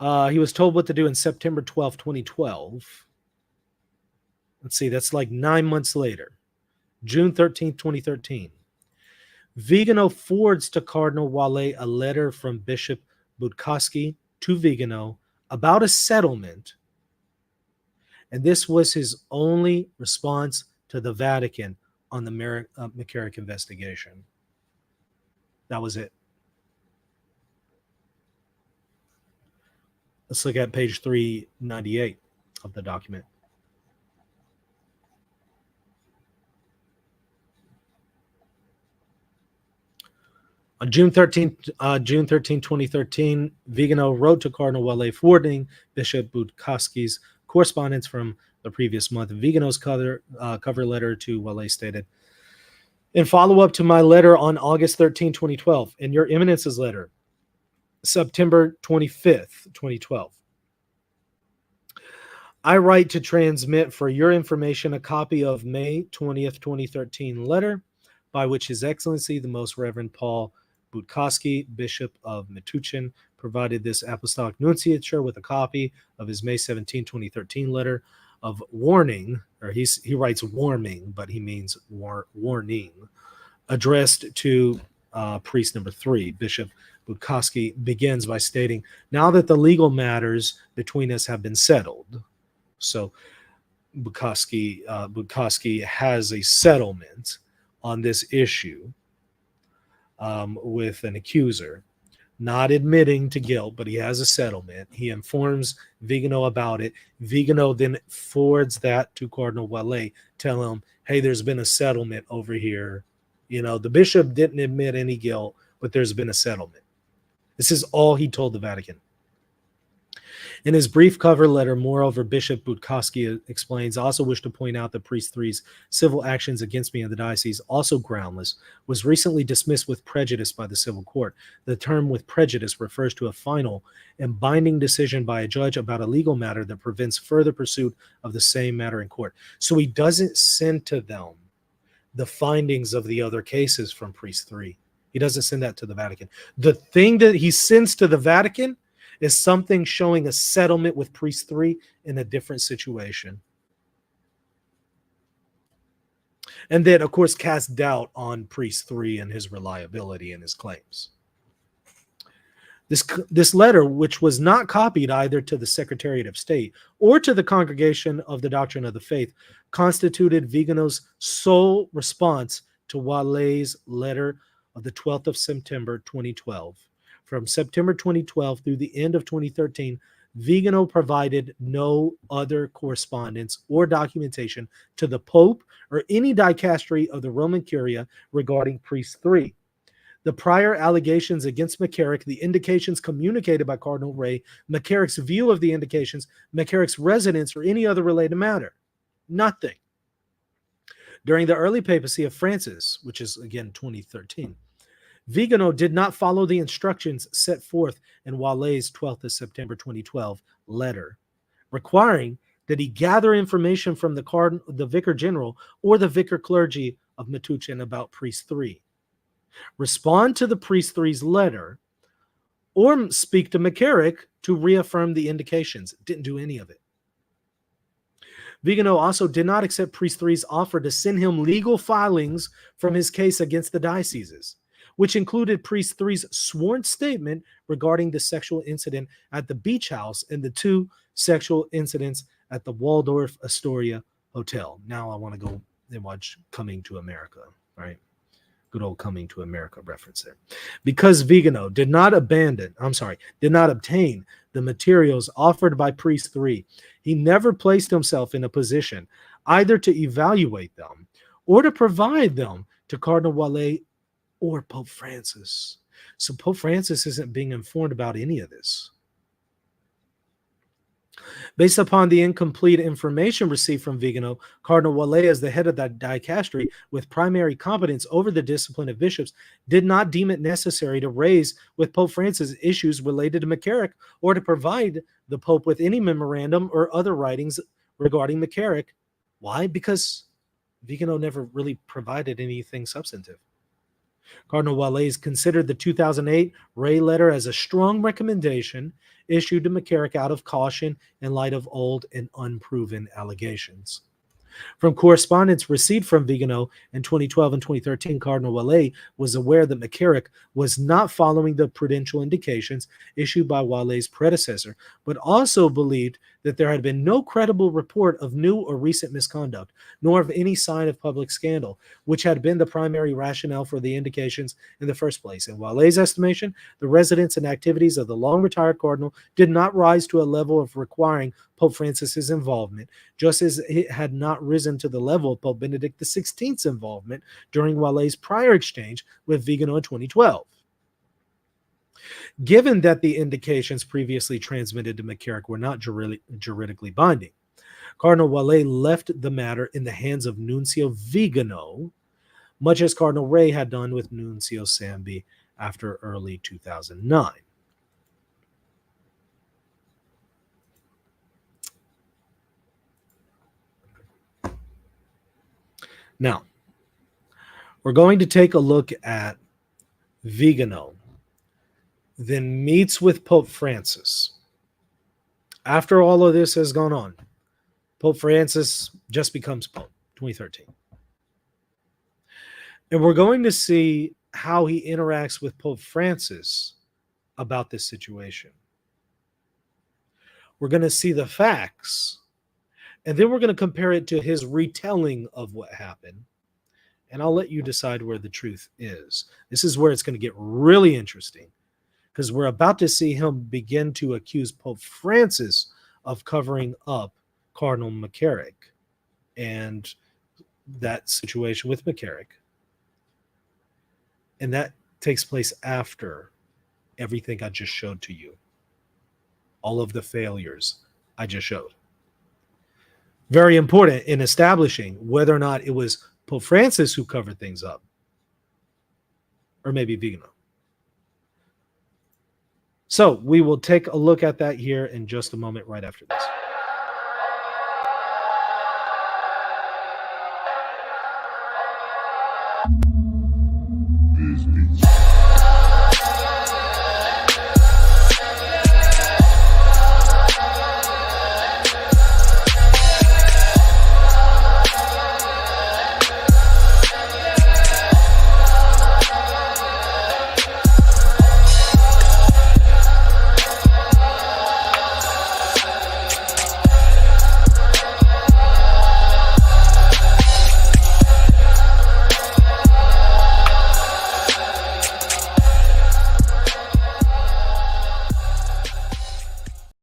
He was told what to do in September 12th, 2012. Let's see, that's like 9 months later. June 13th, 2013. Vigano forwards to Cardinal Wale a letter from Bishop Budkowski to Vigano about a settlement, and this was his only response to the Vatican on the McCarrick investigation. That was it. Let's look at page 398 of the document. On June 13, 2013, Vigano wrote to Cardinal Wale forwarding Bishop Budkowski's correspondence from the previous month. Vigano's cover letter to Wale stated, "In follow-up to my letter on August 13, 2012, and your Eminence's letter, September 25th, 2012, I write to transmit for your information a copy of May 20th, 2013 letter by which His Excellency, the Most Reverend Paul Budkowski, Bishop of Metuchen, provided this apostolic nunciature with a copy of his May 17, 2013 letter of warning," or he writes warming, but he means warning, addressed to priest number 3. Bishop Budkowski begins by stating, "Now that the legal matters between us have been settled." So Budkowski has a settlement on this issue with an accuser, not admitting to guilt, but he has a settlement. He informs Vigano about it. Vigano then forwards that to Cardinal Wale, tell him, "Hey, there's been a settlement over here. You know, the bishop didn't admit any guilt, but there's been a settlement." This is all he told the Vatican. In his brief cover letter, moreover, Bishop Budkowski explains, "I also wish to point out that Priest 3's civil actions against me in the diocese, also groundless, was recently dismissed with prejudice by the civil court. The term with prejudice refers to a final and binding decision by a judge about a legal matter that prevents further pursuit of the same matter in court." So he doesn't send to them the findings of the other cases from Priest 3. He doesn't send that to the Vatican. The thing that he sends to the Vatican is something showing a settlement with Priest 3 in a different situation. And then, of course, cast doubt on Priest 3 and his reliability and his claims. This letter, which was not copied either to the Secretariat of State or to the Congregation of the Doctrine of the Faith, constituted Vigano's sole response to Wale's letter of the 12th of September, 2012. From September 2012 through the end of 2013, Vigano provided no other correspondence or documentation to the Pope or any dicastery of the Roman Curia regarding Priest 3. The prior allegations against McCarrick, the indications communicated by Cardinal Ray, McCarrick's view of the indications, McCarrick's residence, or any other related matter. Nothing. During the early papacy of Francis, which is again 2013, Vigano did not follow the instructions set forth in Wale's 12th of September 2012 letter, requiring that he gather information from the Vicar General or the Vicar Clergy of Metuchen about Priest 3, respond to the Priest 3's letter, or speak to McCarrick to reaffirm the indications. Didn't do any of it. Vigano also did not accept Priest III's offer to send him legal filings from his case against the dioceses, which included Priest III's sworn statement regarding the sexual incident at the beach house and the 2 sexual incidents at the Waldorf Astoria Hotel. Now I want to go and watch Coming to America, right? Good old Coming to America reference there. Because Vigano did not obtain the materials offered by Priest III, he never placed himself in a position either to evaluate them or to provide them to Cardinal Wallet or Pope Francis. So Pope Francis isn't being informed about any of this. Based upon the incomplete information received from Vigano, Cardinal Wallet, as the head of that dicastery with primary competence over the discipline of bishops, did not deem it necessary to raise with Pope Francis issues related to McCarrick or to provide the Pope with any memorandum or other writings regarding McCarrick. Why? Because Vigano never really provided anything substantive. Cardinal Wallet considered the 2008 Ray letter as a strong recommendation issued to McCarrick out of caution in light of old and unproven allegations. From correspondence received from Vigano in 2012 and 2013, Cardinal Wallet was aware that McCarrick was not following the prudential indications issued by Wallet's predecessor, but also believed that there had been no credible report of new or recent misconduct, nor of any sign of public scandal, which had been the primary rationale for the indications in the first place. In Wallet's estimation, the residence and activities of the long-retired cardinal did not rise to a level of requiring Pope Francis's involvement, just as it had not risen to the level of Pope Benedict XVI's involvement during Wallet's prior exchange with Vigano in 2012. Given that the indications previously transmitted to McCarrick were not juridically binding, Cardinal Wallet left the matter in the hands of Nuncio Vigano, much as Cardinal Ray had done with Nuncio Sambi after early 2009. Now, we're going to take a look at Vigano, then meets with Pope Francis. After all of this has gone on, Pope Francis just becomes Pope, 2013. And we're going to see how he interacts with Pope Francis about this situation. We're going to see the facts, and then we're going to compare it to his retelling of what happened. And I'll let you decide where the truth is. This is where it's going to get really interesting, because we're about to see him begin to accuse Pope Francis of covering up Cardinal McCarrick and that situation with McCarrick. And that takes place after everything I just showed to you. All of the failures I just showed. Very important in establishing whether or not it was Pope Francis who covered things up, or maybe Vigano. So we will take a look at that here in just a moment, right after this.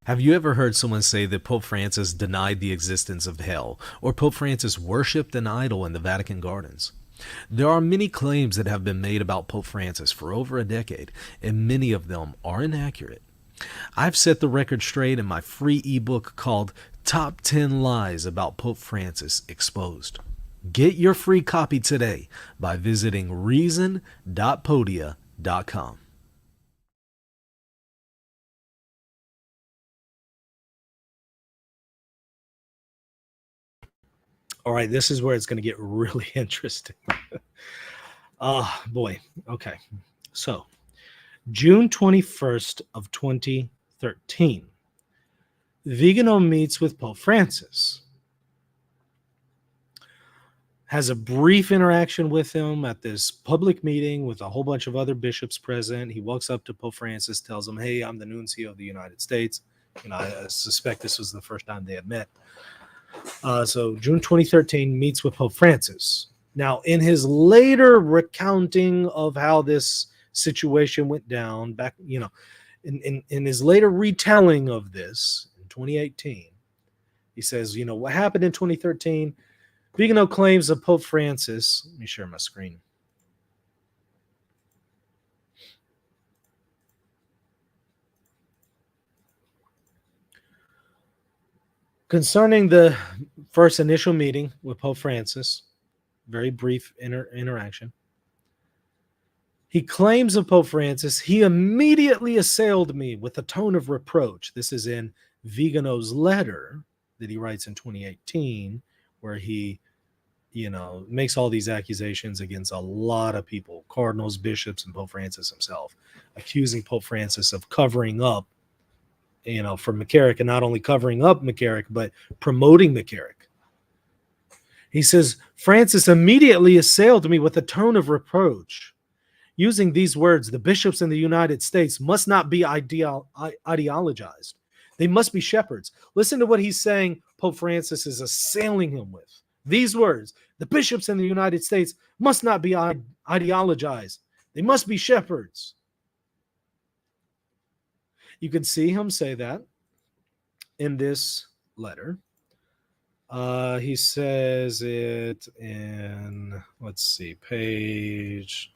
Have you ever heard someone say that Pope Francis denied the existence of hell, or Pope Francis worshipped an idol in the Vatican gardens? There are many claims that have been made about Pope Francis for over a decade, and many of them are inaccurate. I've set the record straight in my free ebook called Top 10 Lies About Pope Francis Exposed. Get your free copy today by visiting reason.podia.com. All right, this is where it's going to get really interesting. Oh, boy. Okay. So, June 21st of 2013, Vigano meets with Pope Francis. has a brief interaction with him at this public meeting with a whole bunch of other bishops present. He walks up to Pope Francis, tells him, "Hey, I'm the nuncio of the United States." I suspect this was the first time they had met. So June 2013, meets with Pope Francis. Now, in his later recounting of how this situation went down back, in his later retelling of this in 2018, he says, what happened in 2013? Vigano claims of Pope Francis. Let me share my screen. Concerning the first initial meeting with Pope Francis, very brief interaction, he claims of Pope Francis, "He immediately assailed me with a tone of reproach." This is in Vigano's letter that he writes in 2018, where he makes all these accusations against a lot of people, cardinals, bishops, and Pope Francis himself, accusing Pope Francis of covering up, for McCarrick, and not only covering up McCarrick, but promoting McCarrick. He says, "Francis immediately assailed me with a tone of reproach, using these words: 'The bishops in the United States must not be ideologized. They must be shepherds.'" Listen to what he's saying Pope Francis is assailing him with. These words: "The bishops in the United States must not be ideologized. They must be shepherds." You can see him say that in this letter. He says it in, let's see, page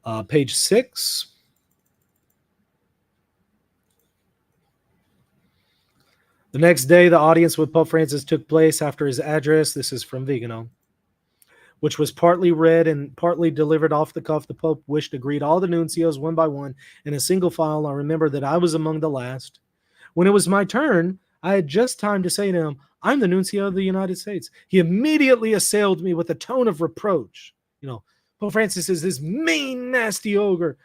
6. The next day, the audience with Pope Francis took place after his address. This is from Vigano, which was partly read and partly delivered off the cuff. The Pope wished to greet all the nuncios one by one in a single file. I remember that I was among the last. When it was my turn, I had just time to say to him, "I'm the nuncio of the United States." He immediately assailed me with a tone of reproach. Pope Francis is this mean, nasty ogre,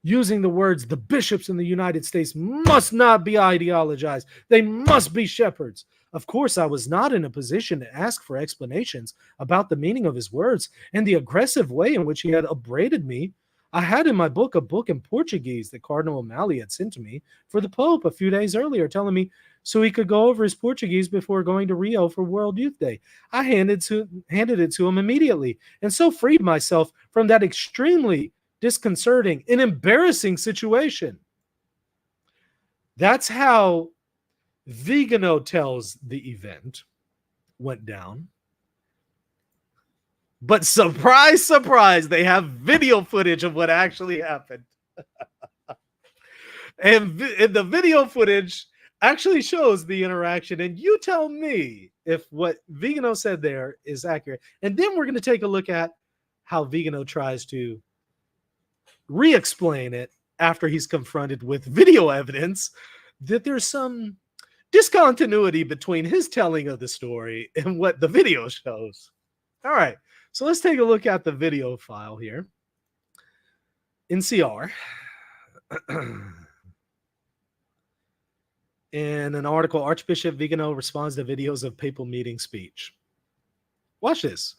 using the words, "The bishops in the United States must not be ideologized. They must be shepherds." Of course, I was not in a position to ask for explanations about the meaning of his words and the aggressive way in which he had upbraided me. I had in my book a book in Portuguese that Cardinal O'Malley had sent to me for the Pope a few days earlier, telling me so he could go over his Portuguese before going to Rio for World Youth Day. I handed it to him immediately, and so freed myself from that extremely disconcerting and embarrassing situation. That's how Vigano tells the event went down. But surprise, surprise, they have video footage of what actually happened. and the video footage actually shows the interaction. And you tell me if what Vigano said there is accurate. And then we're going to take a look at how Vigano tries to re-explain it after he's confronted with video evidence that there's some discontinuity between his telling of the story and what the video shows. All right, so let's take a look at the video file here in CR. In an article, Archbishop Vigano responds to videos of papal meeting speech. Watch this.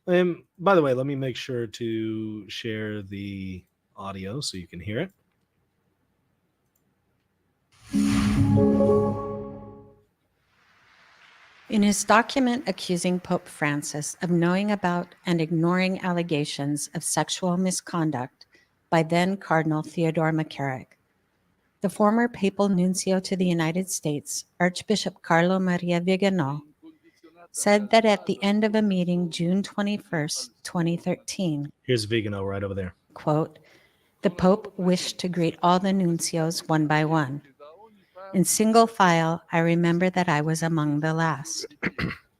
And by the way, let me make sure to share the audio so you can hear it. In his document accusing Pope Francis of knowing about and ignoring allegations of sexual misconduct by then Cardinal Theodore McCarrick, the former papal nuncio to the United States, Archbishop Carlo Maria Vigano, said that at the end of a meeting June 21st, 2013, here's Vigano right over there, quote, "The Pope wished to greet all the nuncios one by one. In single file, I remember that I was among the last.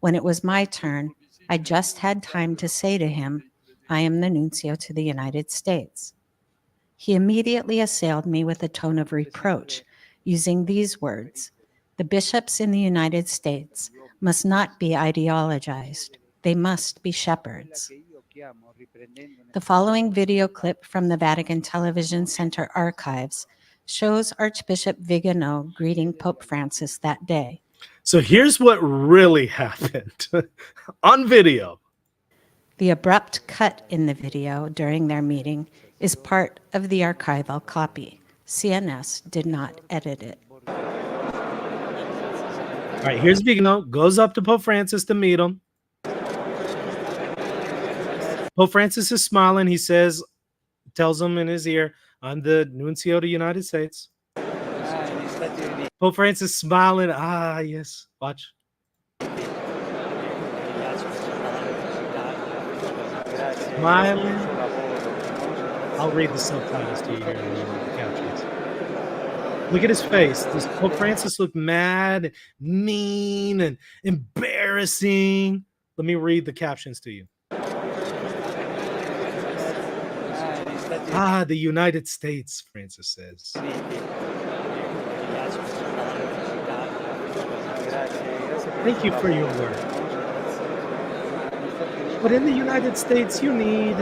When it was my turn, I just had time to say to him, 'I am the nuncio to the United States.' He immediately assailed me with a tone of reproach, using these words: 'The bishops in the United States must not be ideologized. They must be shepherds.'" The following video clip from the Vatican Television Center archives shows Archbishop Vigano greeting Pope Francis that day. So here's what really happened on video. The abrupt cut in the video during their meeting is part of the archival copy. CNS did not edit it. All right, here's Vigano, goes up to Pope Francis to meet him. Pope Francis is smiling. He says, tells him in his ear, I'm the nuncio to the United States. Pope Francis smiling. Ah, yes. Watch. Smiling. I'll read the subtitles to you here in the captions. Look at his face. Does Pope Francis look mad, mean, and embarrassing? Let me read the captions to you. Ah, the United States, Francis says. Thank you for your work. But in the United States, you need,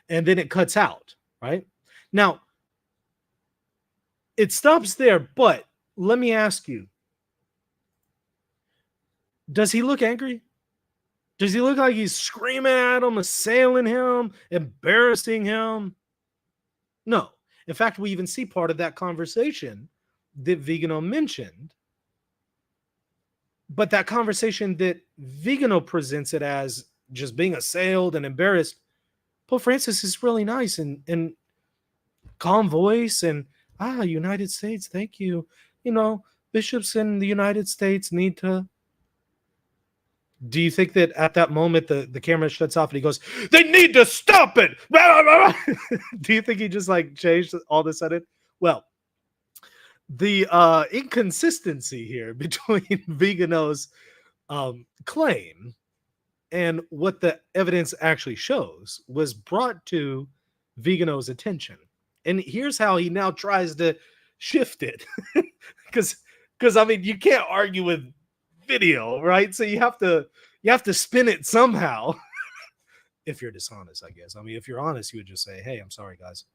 and then it cuts out, right? Now, it stops there, but let me ask you, does he look angry? Does he look like he's screaming at him, assailing him, embarrassing him? No. In fact, we even see part of that conversation that Vigano mentioned. But that conversation that Vigano presents it as just being assailed and embarrassed, Pope Francis is really nice and calm voice and, United States, thank you. Bishops in the United States need to. Do you think that at that moment the camera shuts off and he goes, they need to stop it? Do you think he just changed all of a sudden? Well, the inconsistency here between Vigano's claim and what the evidence actually shows was brought to Vigano's attention. And here's how he now tries to shift it. Because you can't argue with video, right? So you have to spin it somehow. If you're dishonest, I guess. If you're honest, you would just say, hey, I'm sorry, guys.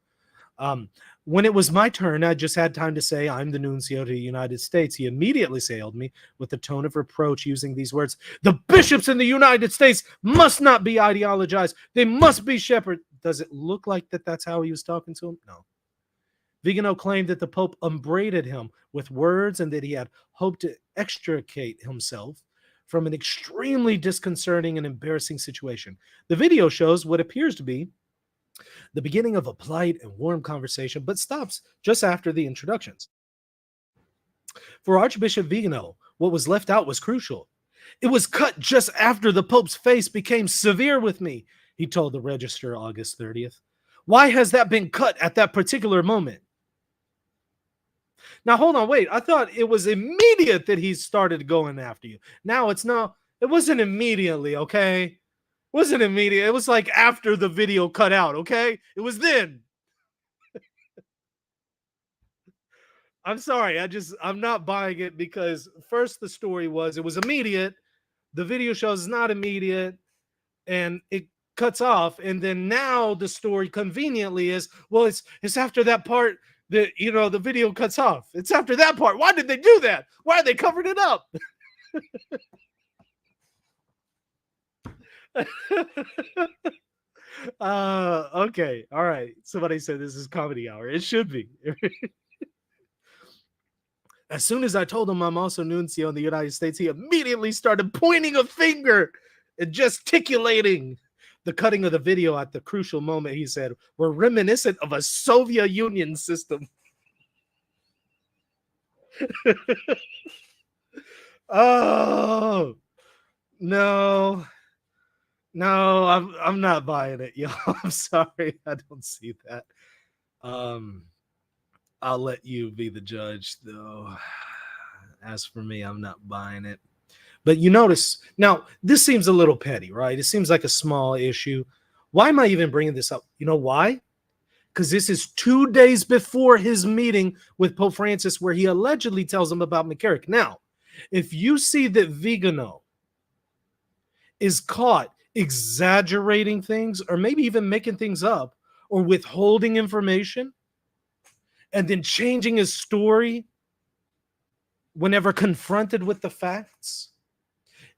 When it was my turn, I just had time to say, I'm the nuncio to the United States. He immediately assailed me with a tone of reproach using these words: the bishops in the United States must not be ideologized. They must be shepherded. Does it look like that's how he was talking to him? No. Vigano claimed that the Pope upbraided him with words and that he had hoped to extricate himself from an extremely disconcerting and embarrassing situation. The video shows what appears to be the beginning of a polite and warm conversation, but stops just after the introductions. For Archbishop Vigano, what was left out was crucial. It was cut just after the Pope's face became severe with me, he told the Register August 30th. Why has that been cut at that particular moment? Now, hold on, wait. I thought it was immediate that he started going after you. Now it's not. It wasn't immediately, okay? It wasn't immediate. It was after the video cut out, okay? It was then. I'm sorry. I'm not buying it because first the story was it was immediate. The video shows it's not immediate and it cuts off. And then now the story conveniently is, well, it's after that part that, the video cuts off. It's after that part. Why did they do that? Why are they covering it up? Okay. All right. Somebody said this is comedy hour. It should be. As soon as I told him I'm also nuncio in the United States, he immediately started pointing a finger and gesticulating. The cutting of the video at the crucial moment, he said, were reminiscent of a Soviet Union system. Oh, no, I'm not buying it, y'all. I'm sorry, I don't see that. I'll let you be the judge, though. As for me, I'm not buying it. But you notice, now, this seems a little petty, right? It seems like a small issue. Why am I even bringing this up? You know why? Because this is 2 days before his meeting with Pope Francis, where he allegedly tells him about McCarrick. Now, if you see that Vigano is caught exaggerating things or maybe even making things up or withholding information, and then changing his story whenever confronted with the facts.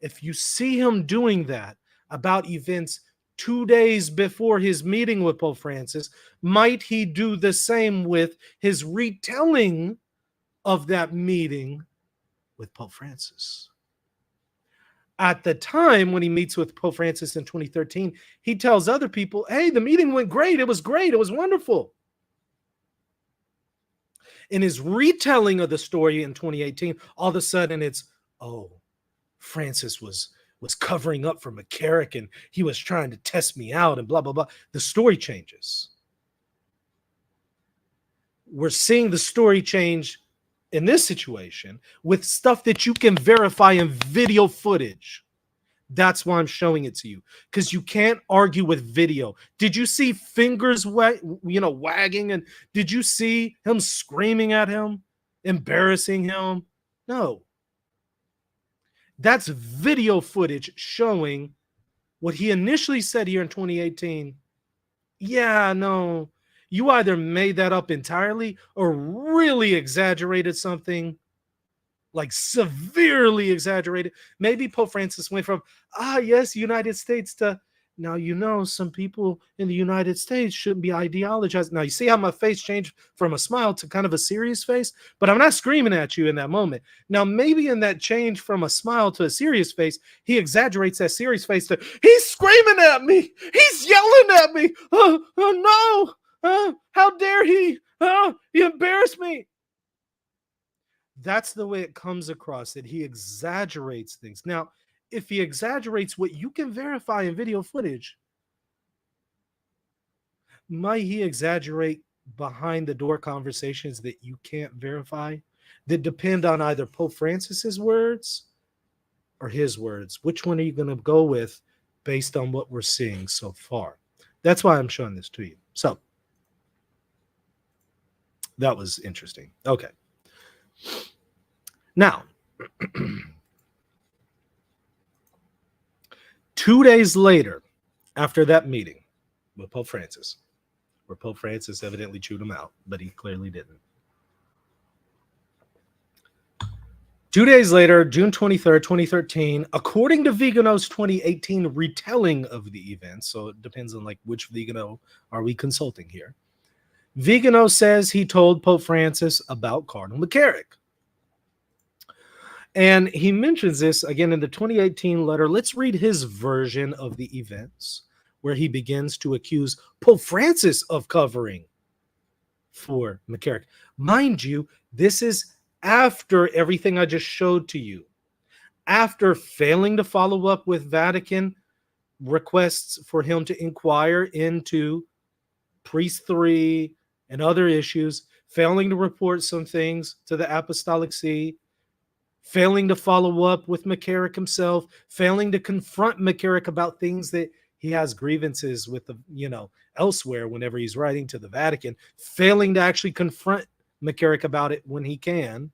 If you see him doing that about events 2 days before his meeting with Pope Francis, might he do the same with his retelling of that meeting with Pope Francis? At the time when he meets with Pope Francis in 2013, he tells other people, hey, the meeting went great. It was great. It was wonderful. In his retelling of the story in 2018, all of a sudden it's, oh, Francis was covering up for McCarrick and he was trying to test me out and blah, blah, blah. The story changes. We're seeing the story change in this situation with stuff that you can verify in video footage. That's why I'm showing it to you, because you can't argue with video. Did you see fingers wagging? And did you see him screaming at him, embarrassing him? No. That's video footage showing what he initially said here in 2018. Yeah, no, you either made that up entirely or really exaggerated something, like severely exaggerated. Maybe Pope Francis went from, yes, United States to, now, some people in the United States shouldn't be ideologized. Now, you see how my face changed from a smile to kind of a serious face? But I'm not screaming at you in that moment. Now, maybe in that change from a smile to a serious face, he exaggerates that serious face to, he's screaming at me. He's yelling at me. Oh no. How dare he? He embarrassed me. That's the way it comes across, that he exaggerates things. Now, if he exaggerates what you can verify in video footage, might he exaggerate behind the door conversations that you can't verify, that depend on either Pope Francis's words or his words? Which one are you going to go with based on what we're seeing so far? That's why I'm showing this to you. So that was interesting. Okay. Now, 2 days later, after that meeting with Pope Francis, where Pope Francis evidently chewed him out, but he clearly didn't. 2 days later, June 23rd, 2013, according to Vigano's 2018 retelling of the events, so it depends on like which Vigano are we consulting here, Vigano says he told Pope Francis about Cardinal McCarrick. And he mentions this again in the 2018 letter. Let's read his version of the events, where he begins to accuse Pope Francis of covering for McCarrick. Mind you, this is after everything I just showed to you. After failing to follow up with Vatican requests for him to inquire into Priest 3 and other issues, failing to report some things to the Apostolic See, failing to follow up with McCarrick himself, failing to confront McCarrick about things that he has grievances with, elsewhere whenever he's writing to the Vatican, failing to actually confront McCarrick about it when he can.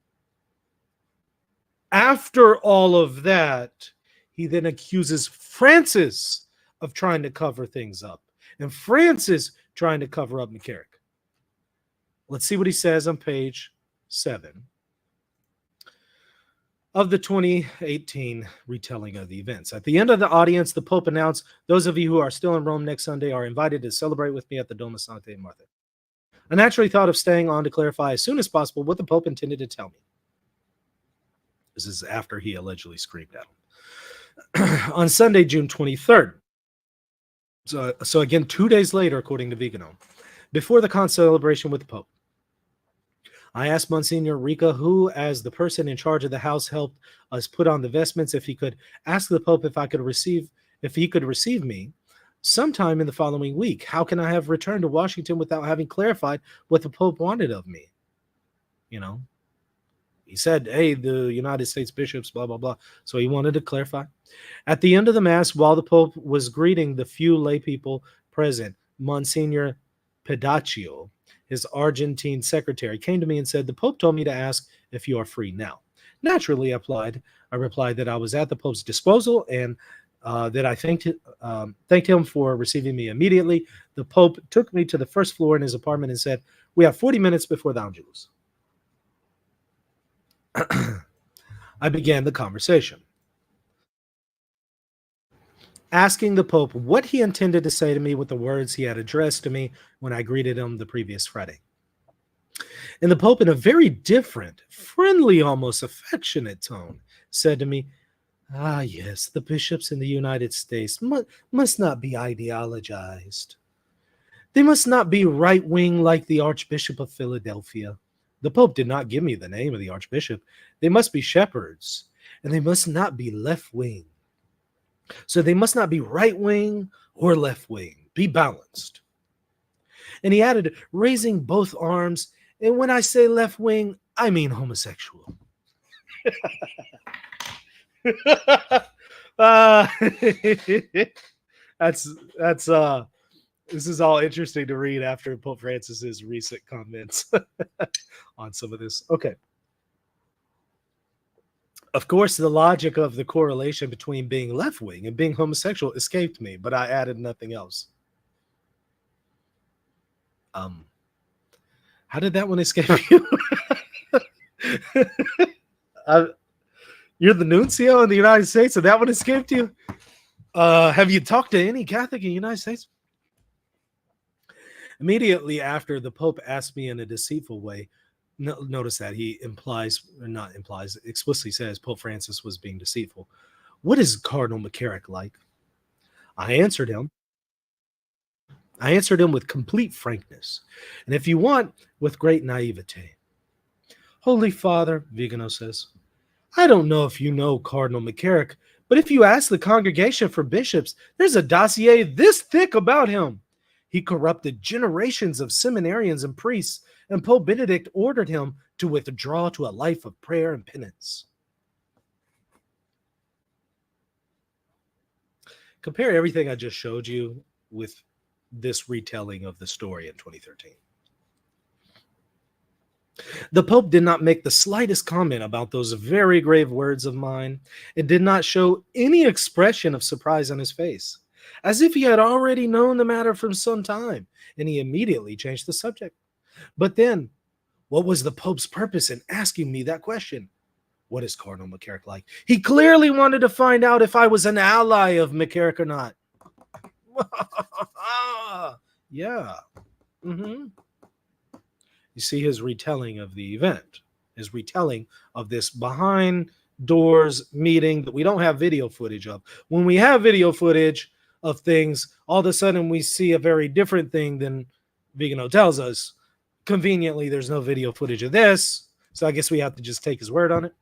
After all of that, he then accuses Francis of trying to cover things up, and Francis trying to cover up McCarrick. Let's see what he says on page 7 of the 2018 retelling of the events. At the end of the audience, the Pope announced, those of you who are still in Rome next Sunday are invited to celebrate with me at the Doma Sancta Martha. I naturally thought of staying on to clarify as soon as possible what the Pope intended to tell me. This is after he allegedly screamed at him. On Sunday, June 23rd. So again, 2 days later, according to Vigano, before the celebration with the Pope, I asked Monsignor Rica, who, as the person in charge of the house, helped us put on the vestments, if he could ask the Pope if he could receive me sometime in the following week. How can I have returned to Washington without having clarified what the Pope wanted of me? He said, hey, the United States bishops, blah, blah, blah. So he wanted to clarify. At the end of the Mass, while the Pope was greeting the few lay people present, Monsignor Pedaccio, his Argentine secretary, came to me and said, the Pope told me to ask if you are free now. Naturally, I replied that I was at the Pope's disposal and that I thanked him for receiving me immediately. The Pope took me to the first floor in his apartment and said, We have 40 minutes before the Angelus. I began the conversation, asking the Pope what he intended to say to me with the words he had addressed to me when I greeted him the previous Friday. And the Pope, in a very different, friendly, almost affectionate tone, said to me, "Ah, yes, the bishops in the United States must not be ideologized. They must not be right-wing like the Archbishop of Philadelphia." The Pope did not give me the name of the Archbishop. They must be shepherds, and they must not be left-wing. So they must not be right-wing or left-wing. Be balanced. And he added, raising both arms, and when I say left-wing, I mean homosexual. That's this is all interesting to read after Pope Francis's recent comments on some of this. Okay. Of course, the logic of the correlation between being left-wing and being homosexual escaped me, but I added nothing else. How did that one escape you? You're the nuncio in the United States, and that one escaped you? Have you talked to any Catholic in the United States? Immediately after, the Pope asked me in a deceitful way. Notice that he explicitly says Pope Francis was being deceitful. What is Cardinal McCarrick like? I answered him with complete frankness, and if you want, with great naivete. Holy Father, Vigano says, I don't know if you know Cardinal McCarrick, but if you ask the Congregation for Bishops, there's a dossier this thick about him. He corrupted generations of seminarians and priests, and Pope Benedict ordered him to withdraw to a life of prayer and penance. Compare everything I just showed you with this retelling of the story in 2013. The Pope did not make the slightest comment about those very grave words of mine and did not show any expression of surprise on his face, as if he had already known the matter for some time, and he immediately changed the subject. But then, what was the Pope's purpose in asking me that question? What is Cardinal McCarrick like? He clearly wanted to find out if I was an ally of McCarrick or not. Yeah. You see his retelling of the event, his retelling of this behind doors meeting that we don't have video footage of. When we have video footage of things, all of a sudden we see a very different thing than Vigano tells us. Conveniently, there's no video footage of this, so I guess we have to just take his word on it.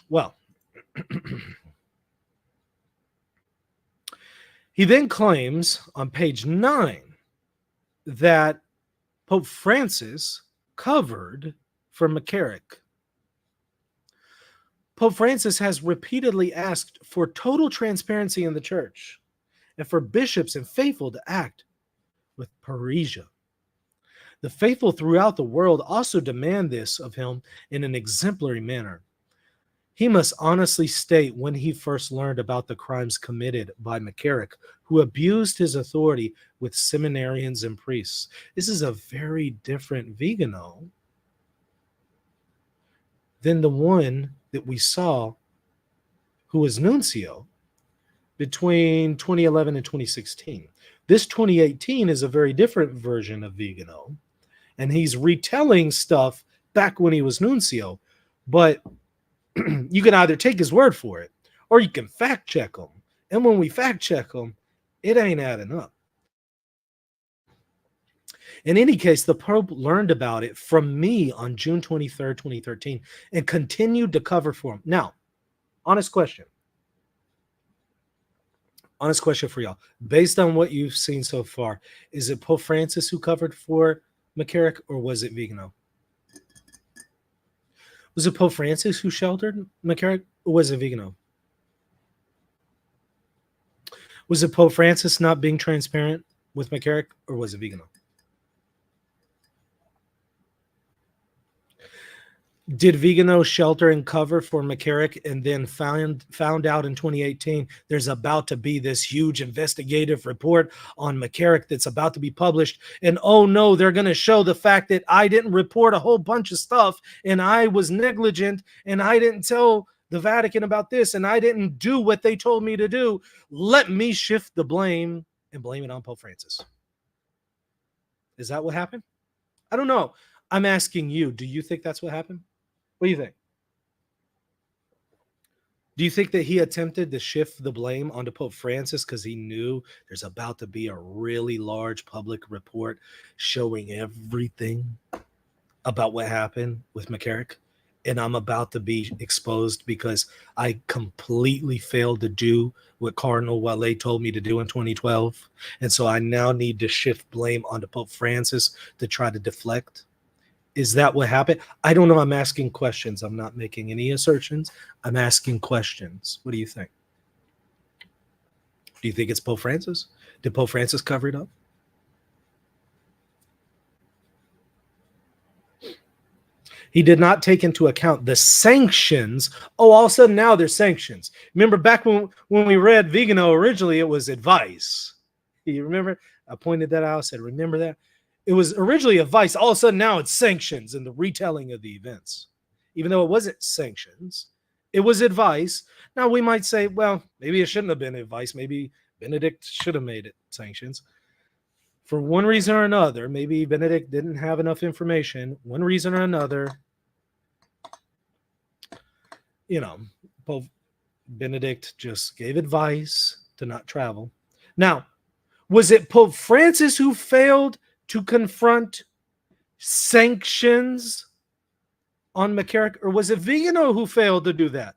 Well, he then claims on page 9 that Pope Francis covered for McCarrick. Pope Francis has repeatedly asked for total transparency in the church and for bishops and faithful to act with parrhesia. The faithful throughout the world also demand this of him in an exemplary manner. He must honestly state when he first learned about the crimes committed by McCarrick, who abused his authority with seminarians and priests. This is a very different Vigano than the one that we saw who was nuncio between 2011 and 2016. This 2018 is a very different version of Vigano, and he's retelling stuff back when he was nuncio, but you can either take his word for it or you can fact check him. And when we fact check him, it ain't adding up. In any case, the Pope learned about it from me on June 23rd, 2013, and continued to cover for him. Now, honest question. Honest question for y'all. Based on what you've seen so far, is it Pope Francis who covered for McCarrick, or was it Vigano? Was it Pope Francis who sheltered McCarrick, or was it Vigano? Was it Pope Francis not being transparent with McCarrick, or was it Vigano? Did Vigano shelter and cover for McCarrick and then found out in 2018 there's about to be this huge investigative report on McCarrick that's about to be published, and oh no, they're going to show the fact that I didn't report a whole bunch of stuff and I was negligent and I didn't tell the Vatican about this and I didn't do what they told me to do. Let me shift the blame and blame it on Pope Francis. Is that what happened? I don't know. I'm asking you, do you think that's what happened? What do you think? Do you think that he attempted to shift the blame onto Pope Francis because he knew there's about to be a really large public report showing everything about what happened with McCarrick, and I'm about to be exposed because I completely failed to do what Cardinal W told me to do in 2012, and so I now need to shift blame onto Pope Francis to try to deflect? Is that what happened? I don't know. I'm asking questions. I'm not making any assertions. I'm asking questions. What do you think? Do you think it's Pope Francis? Did Pope Francis cover it up? He did not take into account the sanctions. Oh, all of a sudden now there's sanctions. Remember back when we read Vigano originally, it was advice. You remember? I pointed that out. I said, remember that? It was originally advice. All of a sudden now it's sanctions and the retelling of the events. Even though it wasn't sanctions, it was advice. Now we might say, well, maybe it shouldn't have been advice. Maybe Benedict should have made it sanctions. For one reason or another, maybe Benedict didn't have enough information. One reason or another, Pope Benedict just gave advice to not travel. Now, was it Pope Francis who failed to confront sanctions on McCarrick, or was it Vigano who failed to do that?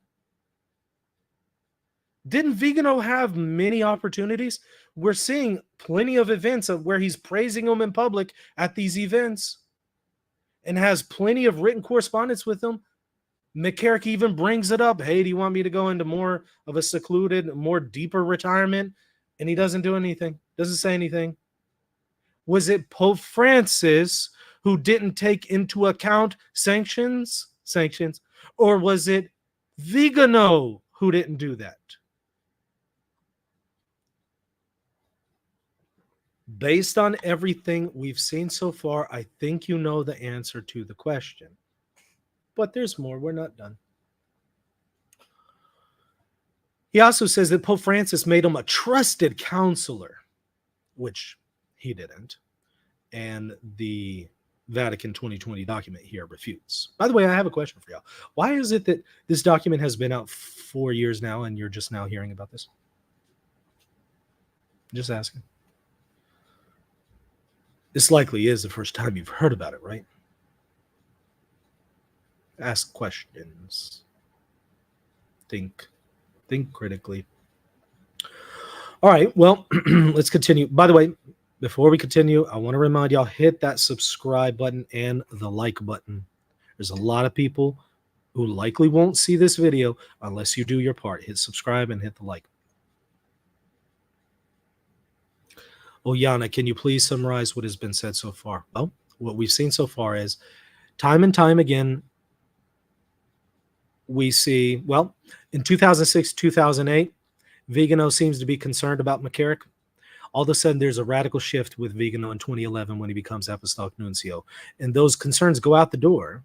Didn't Vigano have many opportunities? We're seeing plenty of events of where he's praising him in public at these events and has plenty of written correspondence with them. McCarrick even brings it up. Hey, do you want me to go into more of a secluded, more deeper retirement? And he doesn't do anything, doesn't say anything. Was it Pope Francis who didn't take into account sanctions, or was it Vigano who didn't do that? Based on everything we've seen so far, I think you know the answer to the question. But there's more. We're not done. He also says that Pope Francis made him a trusted counselor, which he didn't. And the Vatican 2020 document here refutes. By the way, I have a question for y'all. Why is it that this document has been out 4 years now and you're just now hearing about this? Just asking. This likely is the first time you've heard about it, right? Ask questions. Think critically. All right, well, let's continue. By the way, before we continue, I want to remind y'all, hit that subscribe button and the like button. There's a lot of people who likely won't see this video unless you do your part. Hit subscribe and hit the like. Oh, Yana, can you please summarize what has been said so far? Well, what we've seen so far is time and time again, we see, well, in 2006, 2008, Vigano seems to be concerned about McCarrick. All of a sudden, there's a radical shift with Vigano in 2011 when he becomes Apostolic Nuncio. And those concerns go out the door.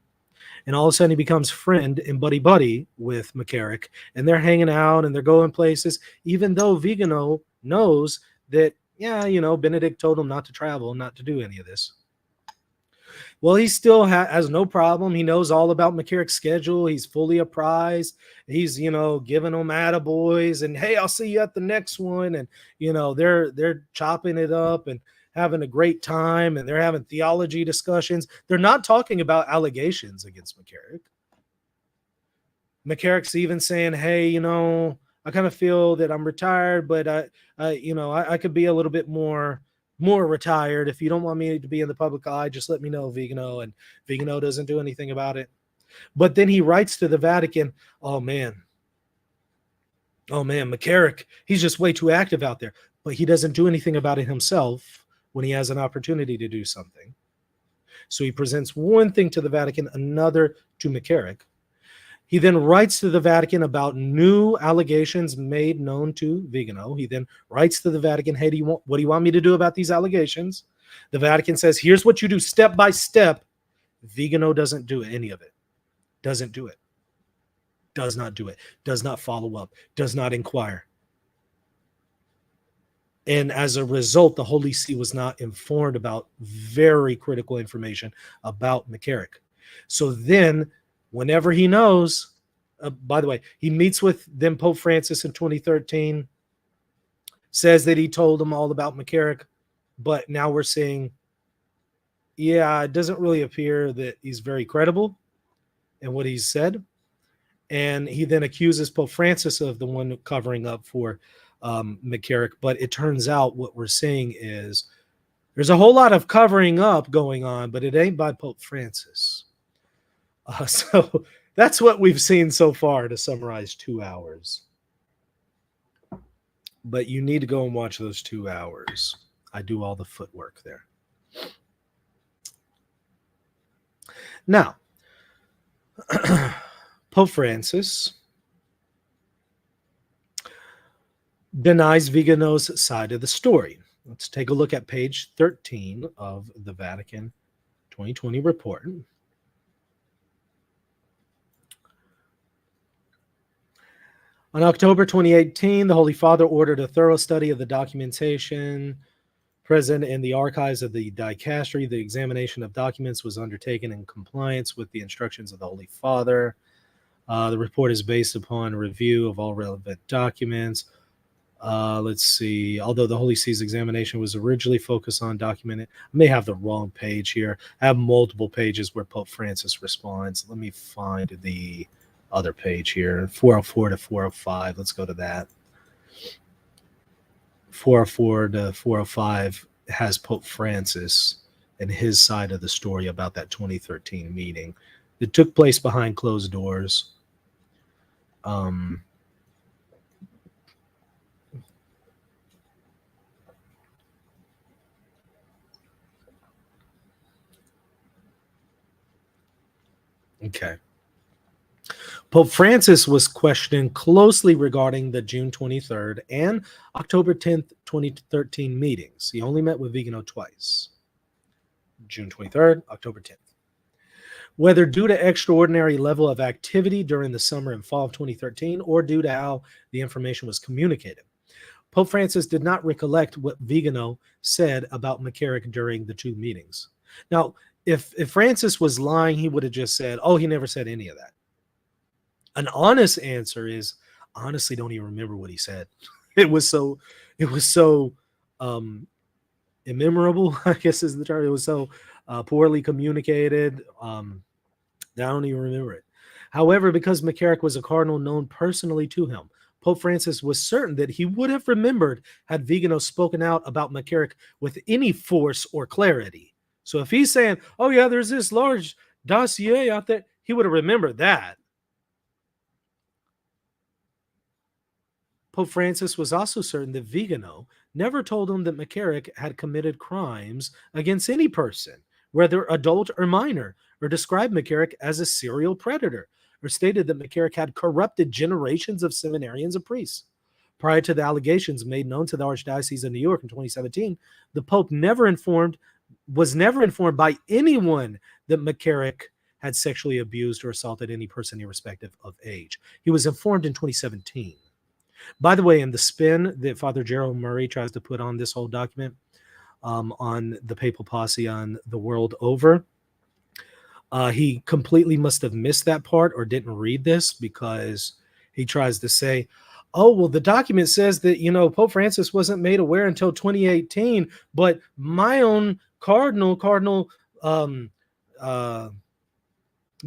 And all of a sudden, he becomes friend and buddy-buddy with McCarrick. And they're hanging out and they're going places, even though Vigano knows that, yeah, Benedict told him not to travel, not to do any of this. Well, he still has no problem. He knows all about McCarrick's schedule. He's fully apprised. He's, giving them attaboys and, hey, I'll see you at the next one. And, they're chopping it up and having a great time. And they're having theology discussions. They're not talking about allegations against McCarrick. McCarrick's even saying, hey, I kind of feel that I'm retired, but I could be a little bit more retired. If you don't want me to be in the public eye, just let me know, Vigano. And Vigano doesn't do anything about it. But then he writes to the Vatican, oh man, McCarrick, he's just way too active out there. But he doesn't do anything about it himself when he has an opportunity to do something. So he presents one thing to the Vatican, another to McCarrick. He then writes to the Vatican about new allegations made known to Vigano. He then writes to the Vatican, hey, what do you want me to do about these allegations? The Vatican says, here's what you do step by step. Vigano doesn't do any of it. Doesn't do it. Does not do it. Does not follow up. Does not inquire. And as a result, the Holy See was not informed about very critical information about McCarrick. So then, whenever he knows, by the way, he meets with then Pope Francis in 2013, says that he told him all about McCarrick, but now we're seeing, yeah, it doesn't really appear that he's very credible in what he's said. And he then accuses Pope Francis of the one covering up for McCarrick. But it turns out what we're seeing is there's a whole lot of covering up going on, but it ain't by Pope Francis. So that's what we've seen so far, to summarize 2 hours. But you need to go and watch those 2 hours. I do all the footwork there. Now, Pope Francis denies Vigano's side of the story. Let's take a look at page 13 of the Vatican 2020 report. On October 2018, the Holy Father ordered a thorough study of the documentation present in the archives of the dicastery. The examination of documents was undertaken in compliance with the instructions of the Holy Father. The report is based upon a review of all relevant documents. Let's see. Although the Holy See's examination was originally focused on documenting, I may have the wrong page here. I have multiple pages where Pope Francis responds. Let me find the other page here, 404 to 405. Let's go to that. 404 to 405 has Pope Francis and his side of the story about that 2013 meeting that took place behind closed doors. Okay. Pope Francis was questioned closely regarding the June 23rd and October 10th, 2013 meetings. He only met with Vigano twice. June 23rd, October 10th. Whether due to extraordinary level of activity during the summer and fall of 2013 or due to how the information was communicated. Pope Francis did not recollect what Vigano said about McCarrick during the two meetings. Now, if Francis was lying, he would have just said, oh, he never said any of that. An honest answer is, honestly, don't even remember what he said. It was so immemorable, I guess is the term. It was so poorly communicated that I don't even remember it. However, because McCarrick was a cardinal known personally to him, Pope Francis was certain that he would have remembered had Vigano spoken out about McCarrick with any force or clarity. So if he's saying, oh yeah, there's this large dossier out there, he would have remembered that. Pope Francis was also certain that Vigano never told him that McCarrick had committed crimes against any person, whether adult or minor, or described McCarrick as a serial predator, or stated that McCarrick had corrupted generations of seminarians and priests. Prior to the allegations made known to the Archdiocese of New York in 2017, the Pope was never informed by anyone that McCarrick had sexually abused or assaulted any person irrespective of age. He was informed in 2017. By the way, in the spin that Father Gerald Murray tries to put on this whole document, on the papal posse on the world over, he completely must have missed that part or didn't read this, because he tries to say, oh, well, the document says that, Pope Francis wasn't made aware until 2018, but my own Cardinal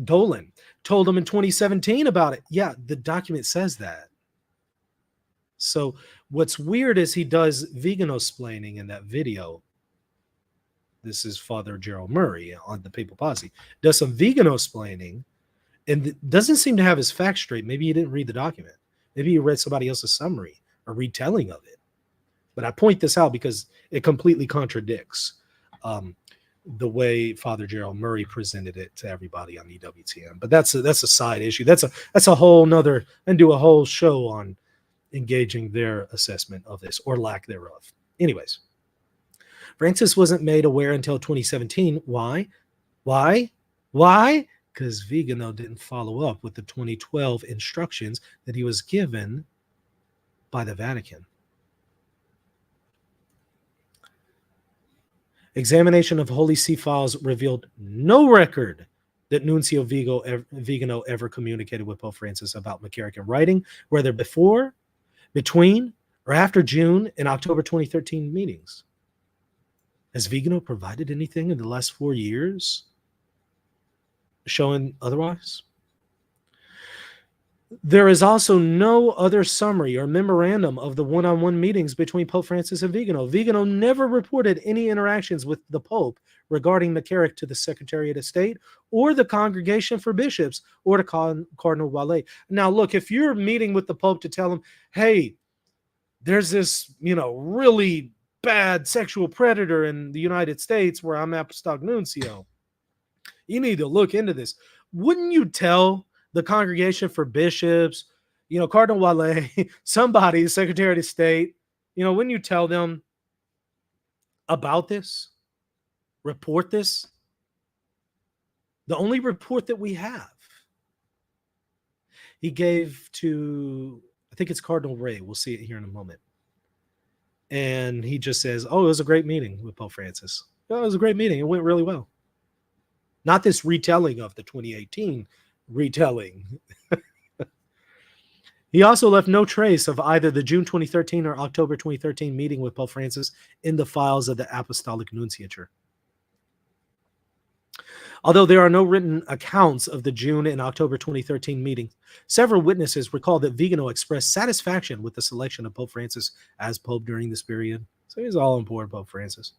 Dolan told him in 2017 about it. Yeah, the document says that. So what's weird is he does Vigano-splaining in that video. This is Father Gerald Murray on the Papal Posse. Does some Vigano-splaining and doesn't seem to have his facts straight. Maybe he didn't read the document. Maybe he read somebody else's summary or retelling of it. But I point this out because it completely contradicts the way Father Gerald Murray presented it to everybody on EWTN. But that's a side issue. That's a whole nother, and do a whole show on engaging their assessment of this or lack thereof. Anyways, Francis wasn't made aware until 2017. Why? Because Vigano didn't follow up with the 2012 instructions that he was given by the Vatican. Examination of Holy See files revealed no record that Nuncio Vigano ever communicated with Pope Francis about McCarrick in writing, whether before, between, or after June and October 2013 meetings. Has Vigano provided anything in the last 4 years showing otherwise? There is also no other summary or memorandum of the one-on-one meetings between Pope Francis and Vigano. Vigano never reported any interactions with the Pope regarding McCarrick to the Secretariat of State or the Congregation for Bishops or to Cardinal W. Now, look, if you're meeting with the Pope to tell him, hey, there's this, really bad sexual predator in the United States where I'm Apostolic Nuncio, you need to look into this. Wouldn't you tell the Congregation for Bishops, Cardinal W, somebody, Secretary of State, wouldn't you tell them about this? Report this? The only report that we have, he gave to, I think it's Cardinal Ray. We'll see it here in a moment. And he just says, oh, it was a great meeting with Pope Francis. Oh, it was a great meeting. It went really well. Not this retelling of the 2018 retelling. He also left no trace of either the June 2013 or October 2013 meeting with Pope Francis in the files of the Apostolic Nunciature. Although there are no written accounts of the June and October 2013 meetings, several witnesses recall that Vigano expressed satisfaction with the selection of Pope Francis as Pope during this period. So he's all on board Pope Francis.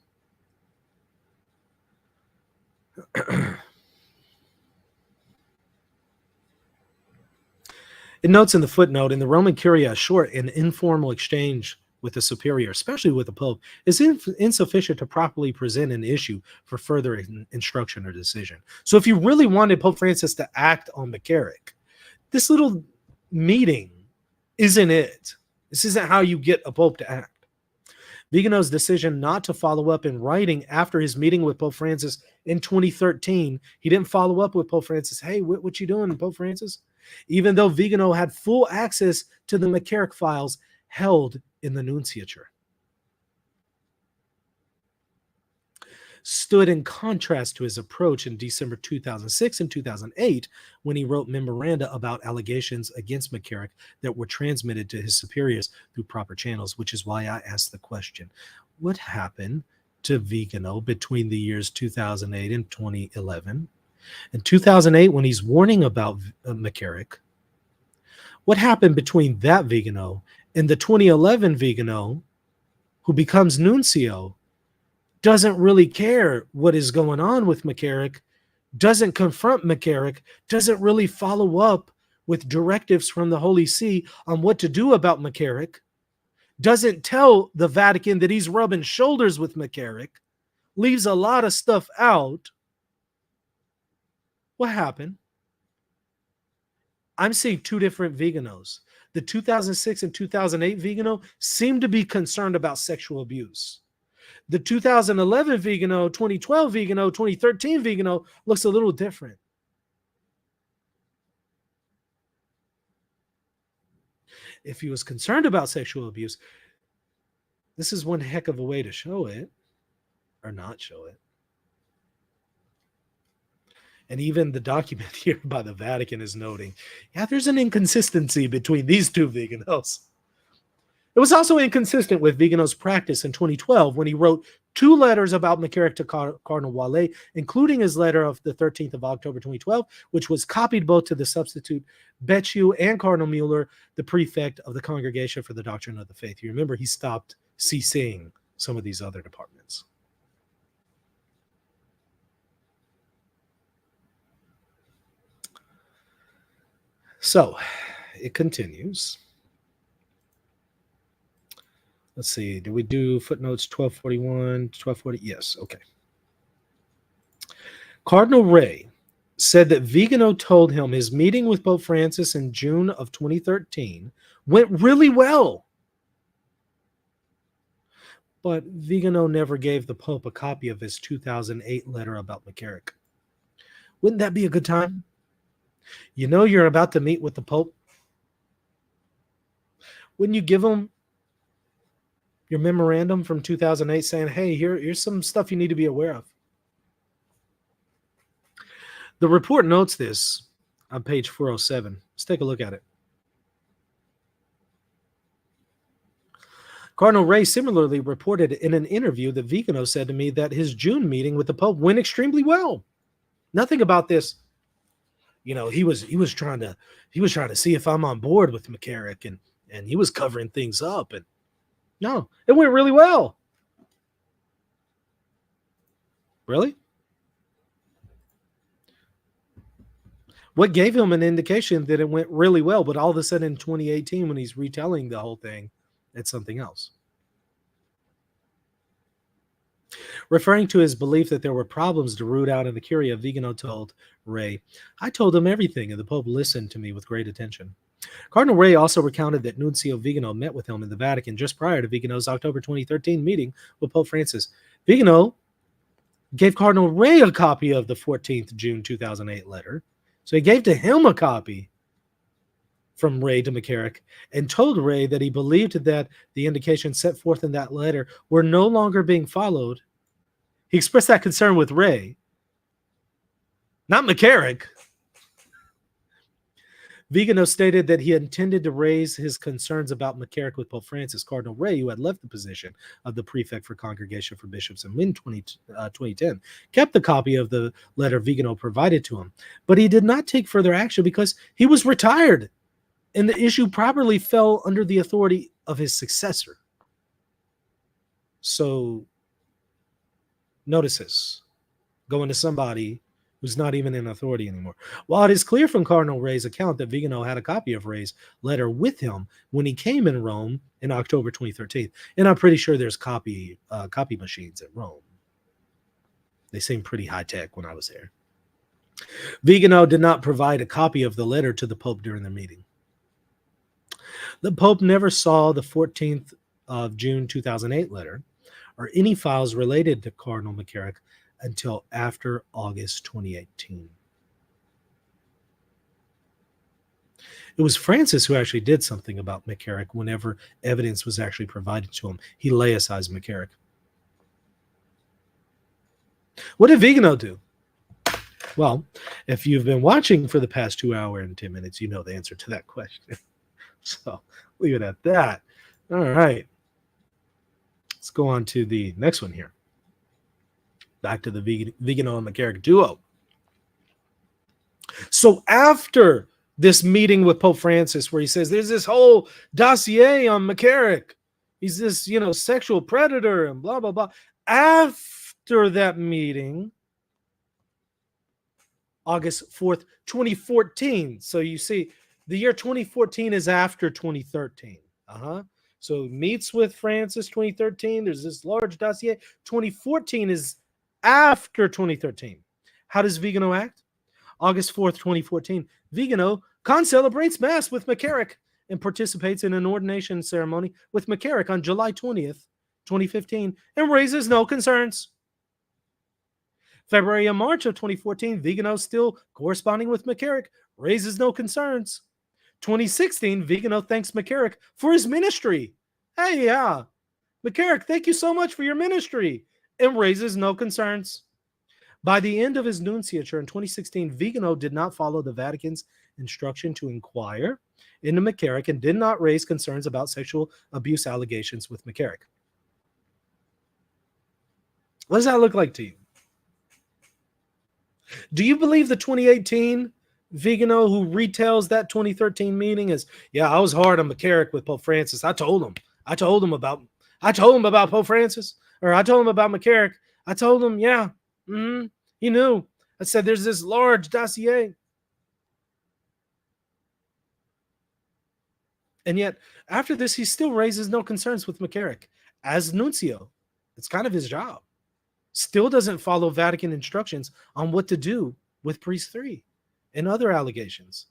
It notes in the footnote, in the Roman Curia, a short and informal exchange with the superior, especially with the Pope, is insufficient to properly present an issue for further instruction or decision. So if you really wanted Pope Francis to act on McCarrick, this little meeting isn't it. This isn't how you get a Pope to act. Vigano's decision not to follow up in writing after his meeting with Pope Francis in 2013, he didn't follow up with Pope Francis. Hey, what you doing, Pope Francis? Even though Vigano had full access to the McCarrick files held in the nunciature, stood in contrast to his approach in December 2006 and 2008 when he wrote memoranda about allegations against McCarrick that were transmitted to his superiors through proper channels, which is why I asked the question, what happened to Vigano between the years 2008 and 2011? In 2008, when he's warning about McCarrick, what happened between that Vigano and the 2011 Vigano, who becomes nuncio, doesn't really care what is going on with McCarrick, doesn't confront McCarrick, doesn't really follow up with directives from the Holy See on what to do about McCarrick, doesn't tell the Vatican that he's rubbing shoulders with McCarrick, leaves a lot of stuff out. What happened? I'm seeing two different Viganos. The 2006 and 2008 Vigano seem to be concerned about sexual abuse. The 2011 Vigano, 2012 Vigano, 2013 Vigano looks a little different. If he was concerned about sexual abuse, this is one heck of a way to show it or not show it. And even the document here by the Vatican is noting, yeah, there's an inconsistency between these two Viganos. It was also inconsistent with Vigano's practice in 2012 when he wrote two letters about McCarrick to Cardinal W, including his letter of the 13th of October 2012, which was copied both to the substitute Becciu and Cardinal Mueller, the prefect of the Congregation for the Doctrine of the Faith. You remember he stopped CCing some of these other departments. So it continues. Let's see. Did we do footnotes 1241, 1240? Yes. Okay. Cardinal Ray said that Vigano told him his meeting with Pope Francis in June of 2013 went really well. But Vigano never gave the Pope a copy of his 2008 letter about McCarrick. Wouldn't that be a good time? You know you're about to meet with the Pope. Wouldn't you give him your memorandum from 2008 saying, hey, here's some stuff you need to be aware of? The report notes this on page 407. Let's take a look at it. Cardinal Ray similarly reported in an interview that Vigano said to me that his June meeting with the Pope went extremely well. Nothing about this. You know, he was trying to see if I'm on board with McCarrick, and he was covering things up. And no, it went really well. Really? What gave him an indication that it went really well, but all of a sudden in 2018, when he's retelling the whole thing, it's something else? Referring to his belief that there were problems to root out in the Curia, Vigano told Ray, I told him everything, and the Pope listened to me with great attention. Cardinal Ray also recounted that Nuncio Vigano met with him in the Vatican just prior to Vigano's October 2013 meeting with Pope Francis. Vigano gave Cardinal Ray a copy of the 14th June 2008 letter, so he gave to him a copy from Ray to McCarrick and told Ray that he believed that the indications set forth in that letter were no longer being followed. He expressed that concern with Ray, not McCarrick. Vigano stated that he intended to raise his concerns about McCarrick with Pope Francis. Cardinal Ray, who had left the position of the prefect for Congregation for Bishops in mid-2010, kept the copy of the letter Vigano provided to him, but he did not take further action because he was retired, and the issue properly fell under the authority of his successor. So, notice this. Going to somebody who's not even in authority anymore. While it is clear from Cardinal Ray's account that Vigano had a copy of Ray's letter with him when he came in Rome in October 2013, and I'm pretty sure there's copy machines at Rome. They seem pretty high-tech when I was there. Vigano did not provide a copy of the letter to the Pope during the meeting. The Pope never saw the 14th of June 2008 letter or any files related to Cardinal McCarrick until after August 2018. It was Francis who actually did something about McCarrick whenever evidence was actually provided to him. He laicized McCarrick. What did Vigano do? Well, if you've been watching for the past 2 hours and 10 minutes, you know the answer to that question. So leave it at that. All right. Let's go on to the next one here. Back to the Vigano and McCarrick duo. So after this meeting with Pope Francis, where he says there's this whole dossier on McCarrick, he's this, sexual predator and blah, blah, blah. After that meeting, August 4th, 2014. So you see, the year 2014 is after 2013. So meets with Francis 2013. There's this large dossier. 2014 is after 2013. How does Vigano act? August 4th, 2014, Vigano concelebrates Mass with McCarrick and participates in an ordination ceremony with McCarrick on July 20th, 2015, and raises no concerns. February and March of 2014, Vigano, still corresponding with McCarrick, raises no concerns. 2016, Vigano thanks McCarrick for his ministry. Hey, yeah, McCarrick, thank you so much for your ministry, and raises no concerns. By the end of his nunciature in 2016, Vigano did not follow the Vatican's instruction to inquire into McCarrick and did not raise concerns about sexual abuse allegations with McCarrick. What does that look like to you? Do you believe the 2018 Vigano who retells that 2013 meeting as, yeah, I was hard on McCarrick with Pope Francis. I told him about Pope Francis, or I told him about McCarrick. I told him, yeah, he knew. I said, there's this large dossier. And yet, after this, he still raises no concerns with McCarrick as nuncio. It's kind of his job. still doesn't follow Vatican instructions on what to do with priest 3 and other allegations.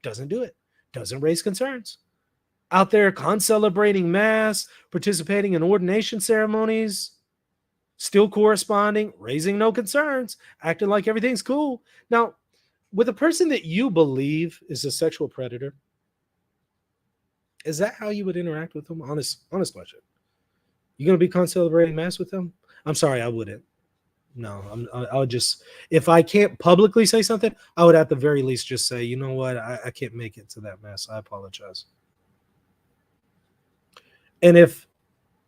Doesn't do it. Doesn't raise concerns. Out there concelebrating mass, participating in ordination ceremonies, still corresponding, raising no concerns, acting like everything's cool. Now, with a person that you believe is a sexual predator, is that how you would interact with them? Honest question. You going to be concelebrating mass with them? I'm sorry, I wouldn't. No, I would just, if I can't publicly say something, I would at the very least just say, you know what, I can't make it to that mass. I apologize. And if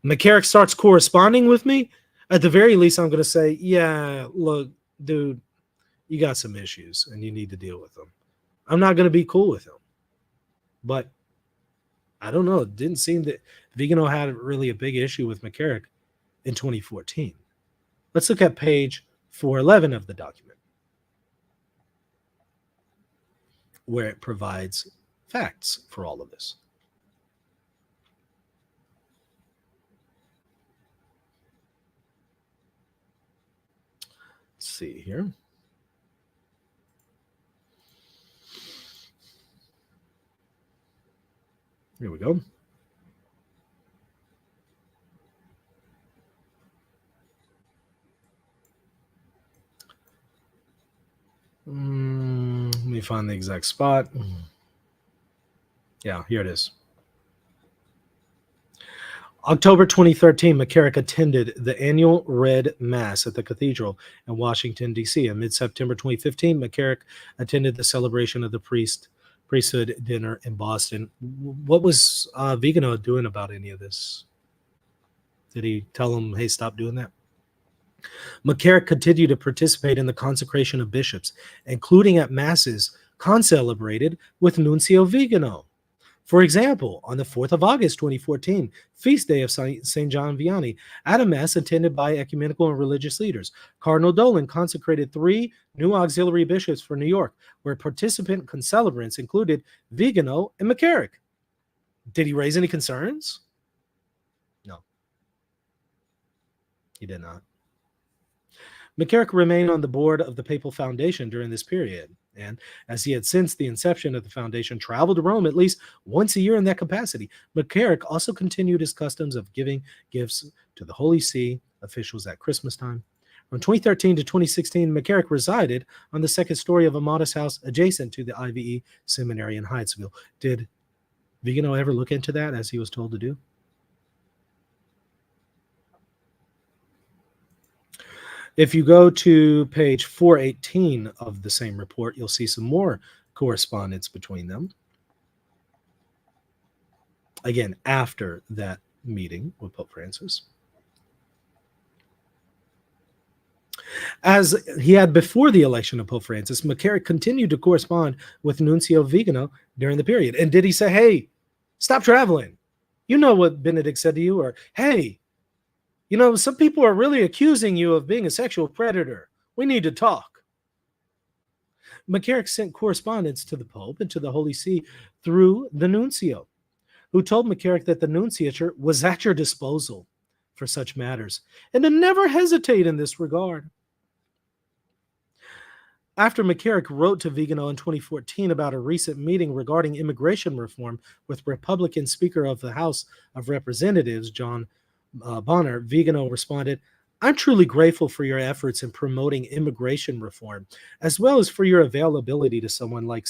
McCarrick starts corresponding with me, at the very least, I'm going to say, yeah, look, dude, you got some issues and you need to deal with them. I'm not going to be cool with him. But I don't know. It didn't seem that Vigano had really a big issue with McCarrick in 2014. Let's look at page 411 of the document, where it provides facts for all of this. Let's see here. Here we go. Let me find the exact spot. Yeah, here it is. October 2013, McCarrick attended the annual Red Mass at the Cathedral in Washington, D.C. In mid-September 2015, McCarrick attended the celebration of the priesthood dinner in Boston. What was Vigano doing about any of this? Did he tell him, hey, stop doing that? McCarrick continued to participate in the consecration of bishops, including at masses concelebrated with Nuncio Vigano. For example, on the 4th of August 2014, feast day of St. John Vianney, at a mass attended by ecumenical and religious leaders, Cardinal W consecrated 3 new auxiliary bishops for New York, where participant concelebrants included Vigano and McCarrick. Did he raise any concerns? No, he did not. McCarrick remained on the board of the Papal Foundation during this period, and as he had since the inception of the foundation traveled to Rome at least once a year in that capacity, McCarrick also continued his customs of giving gifts to the Holy See officials at Christmas time. From 2013 to 2016, McCarrick resided on the second story of a modest house adjacent to the IVE Seminary in Hyattsville. Did Vigano ever look into that as he was told to do? If you go to page 418 of the same report, you'll see some more correspondence between them. Again, after that meeting with Pope Francis. As he had before the election of Pope Francis, McCarrick continued to correspond with Nuncio Vigano during the period. And did he say, hey, stop traveling? You know what Benedict said to you, or hey, you know, some people are really accusing you of being a sexual predator. We need to talk. McCarrick sent correspondence to the Pope and to the Holy See through the nuncio, who told McCarrick that the nunciature was at your disposal for such matters and to never hesitate in this regard. After McCarrick wrote to Vigano in 2014 about a recent meeting regarding immigration reform with Republican Speaker of the House of Representatives, John Bonner, Vigano responded, I'm truly grateful for your efforts in promoting immigration reform, as well as for your availability to someone like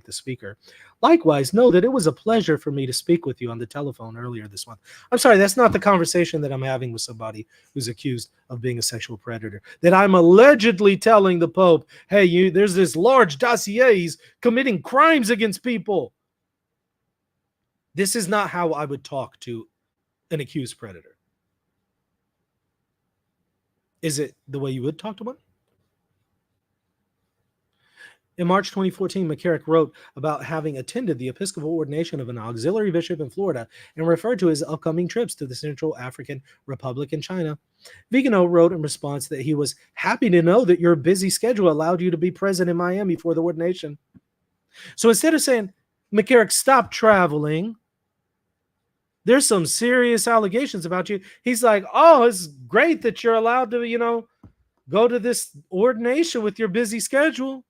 the speaker. Likewise, know that it was a pleasure for me to speak with you on the telephone earlier this month. I'm sorry, that's not the conversation that I'm having with somebody who's accused of being a sexual predator. That I'm allegedly telling the Pope, hey, there's this large dossier, he's committing crimes against people. This is not how I would talk to an accused predator. Is it the way you would talk to one? In March 2014, McCarrick wrote about having attended the Episcopal ordination of an auxiliary bishop in Florida and referred to his upcoming trips to the Central African Republic and China. Vigano wrote in response that he was happy to know that your busy schedule allowed you to be present in Miami for the ordination. So instead of saying, McCarrick, stop traveling, There's some serious allegations about you. He's like, oh, it's great that you're allowed to, go to this ordination with your busy schedule.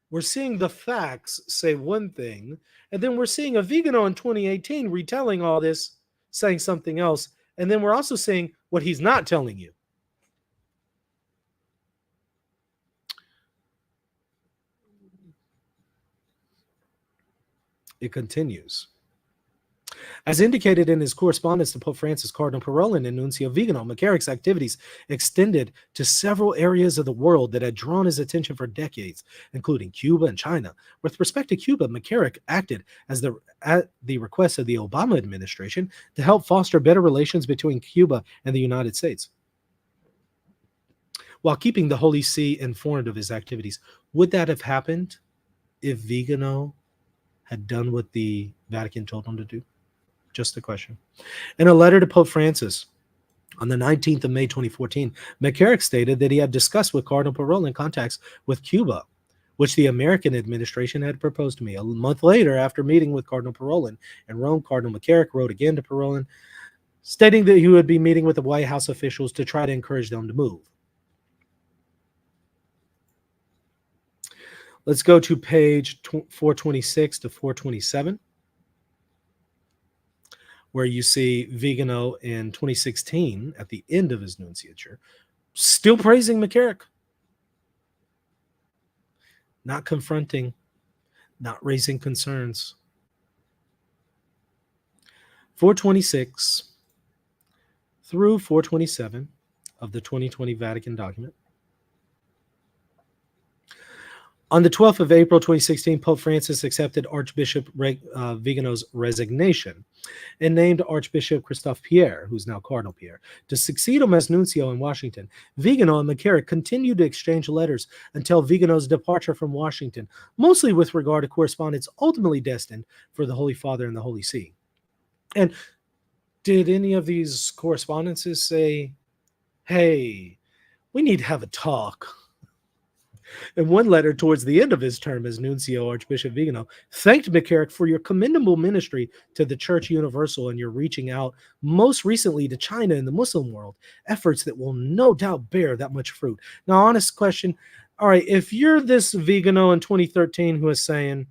We're seeing the facts say one thing, and then we're seeing a Vigano in 2018 retelling all this, saying something else, and then we're also seeing what he's not telling you. It continues. As indicated in his correspondence to Pope Francis, Cardinal Parolin and Nuncio Vigano, McCarrick's activities extended to several areas of the world that had drawn his attention for decades, including Cuba and China. With respect to Cuba, McCarrick acted at the request of the Obama administration to help foster better relations between Cuba and the United States, while keeping the Holy See informed of his activities. Would that have happened if Vigano had done what the Vatican told him to do? Just a question. In a letter to Pope Francis on the 19th of May 2014, McCarrick stated that he had discussed with Cardinal Parolin contacts with Cuba, which the American administration had proposed to me. A month later, after meeting with Cardinal Parolin in Rome, Cardinal McCarrick wrote again to Parolin, stating that he would be meeting with the White House officials to try to encourage them to move. Let's go to page 426 to 427. Where you see Vigano in 2016 at the end of his nunciature, still praising McCarrick, not confronting, not raising concerns. 426 through 427 of the 2020 Vatican document. On the 12th of April 2016, Pope Francis accepted Archbishop Vigano's resignation and named Archbishop Christophe Pierre, who's now Cardinal Pierre, to succeed him as nuncio in Washington. Vigano and McCarrick continued to exchange letters until Vigano's departure from Washington, mostly with regard to correspondence ultimately destined for the Holy Father and the Holy See. And did any of these correspondences say, hey, we need to have a talk? In one letter towards the end of his term as nuncio, Archbishop Vigano thanked McCarrick for your commendable ministry to the Church Universal and your reaching out most recently to China and the Muslim world, efforts that will no doubt bear that much fruit. Now, honest question. All right, if you're this Vigano in 2013 who is saying,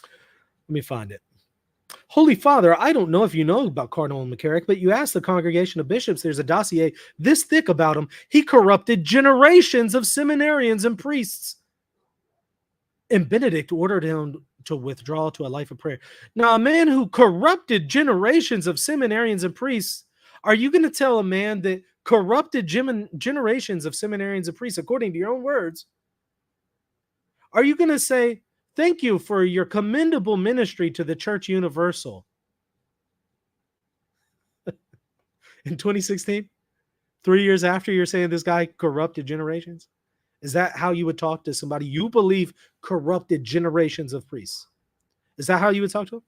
let me find it. Holy Father, I don't know if you know about Cardinal McCarrick, but you asked the congregation of bishops, there's a dossier this thick about him. He corrupted generations of seminarians and priests. And Benedict ordered him to withdraw to a life of prayer. Now, a man who corrupted generations of seminarians and priests, are you going to tell a man that corrupted generations of seminarians and priests, according to your own words, are you going to say, thank you for your commendable ministry to the Church Universal? In 2016, 3 years after you're saying this guy corrupted generations? Is that how you would talk to somebody you believe corrupted generations of priests? Is that how you would talk to him?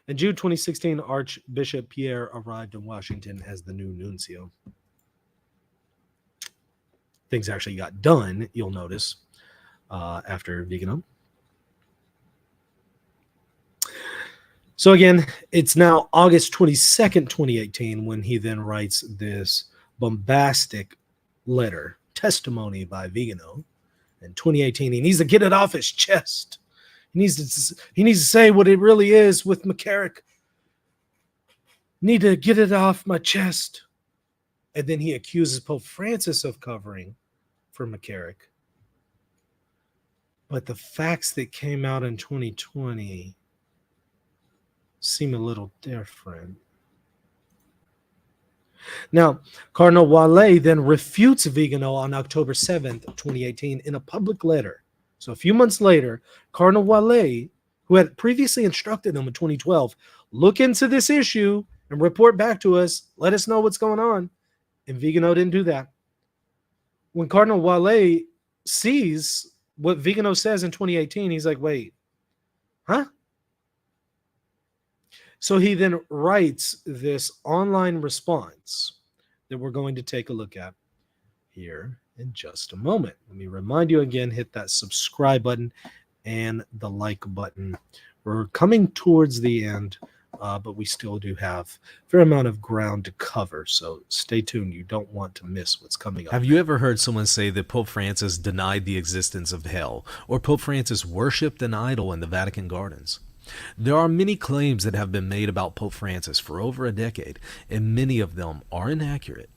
In June 2016, Archbishop Pierre arrived in Washington as the new nuncio. Things actually got done, you'll notice, after Vigano. So again, it's now August 22nd, 2018, when he then writes this bombastic letter, testimony by Vigano. In 2018, he needs to get it off his chest. He needs to say what it really is with McCarrick. Need to get it off my chest. And then he accuses Pope Francis of covering for McCarrick. But the facts that came out in 2020 seem a little different. Now, Cardinal Wale then refutes Vigano on October 7th, 2018 in a public letter. So a few months later, Cardinal Wale, who had previously instructed him in 2012, look into this issue and report back to us, let us know what's going on. And Vigano didn't do that. When Cardinal Wale sees what Vigano says in 2018, he's like, wait, huh? So he then writes this online response that we're going to take a look at here in just a moment. Let me remind you again, hit that subscribe button and the like button. We're coming towards the end, but we still do have a fair amount of ground to cover, so stay tuned. You don't want to miss what's coming up. Have you ever heard someone say that Pope Francis denied the existence of hell, or Pope Francis worshipped an idol in the Vatican gardens? There are many claims that have been made about Pope Francis for over a decade, and many of them are inaccurate.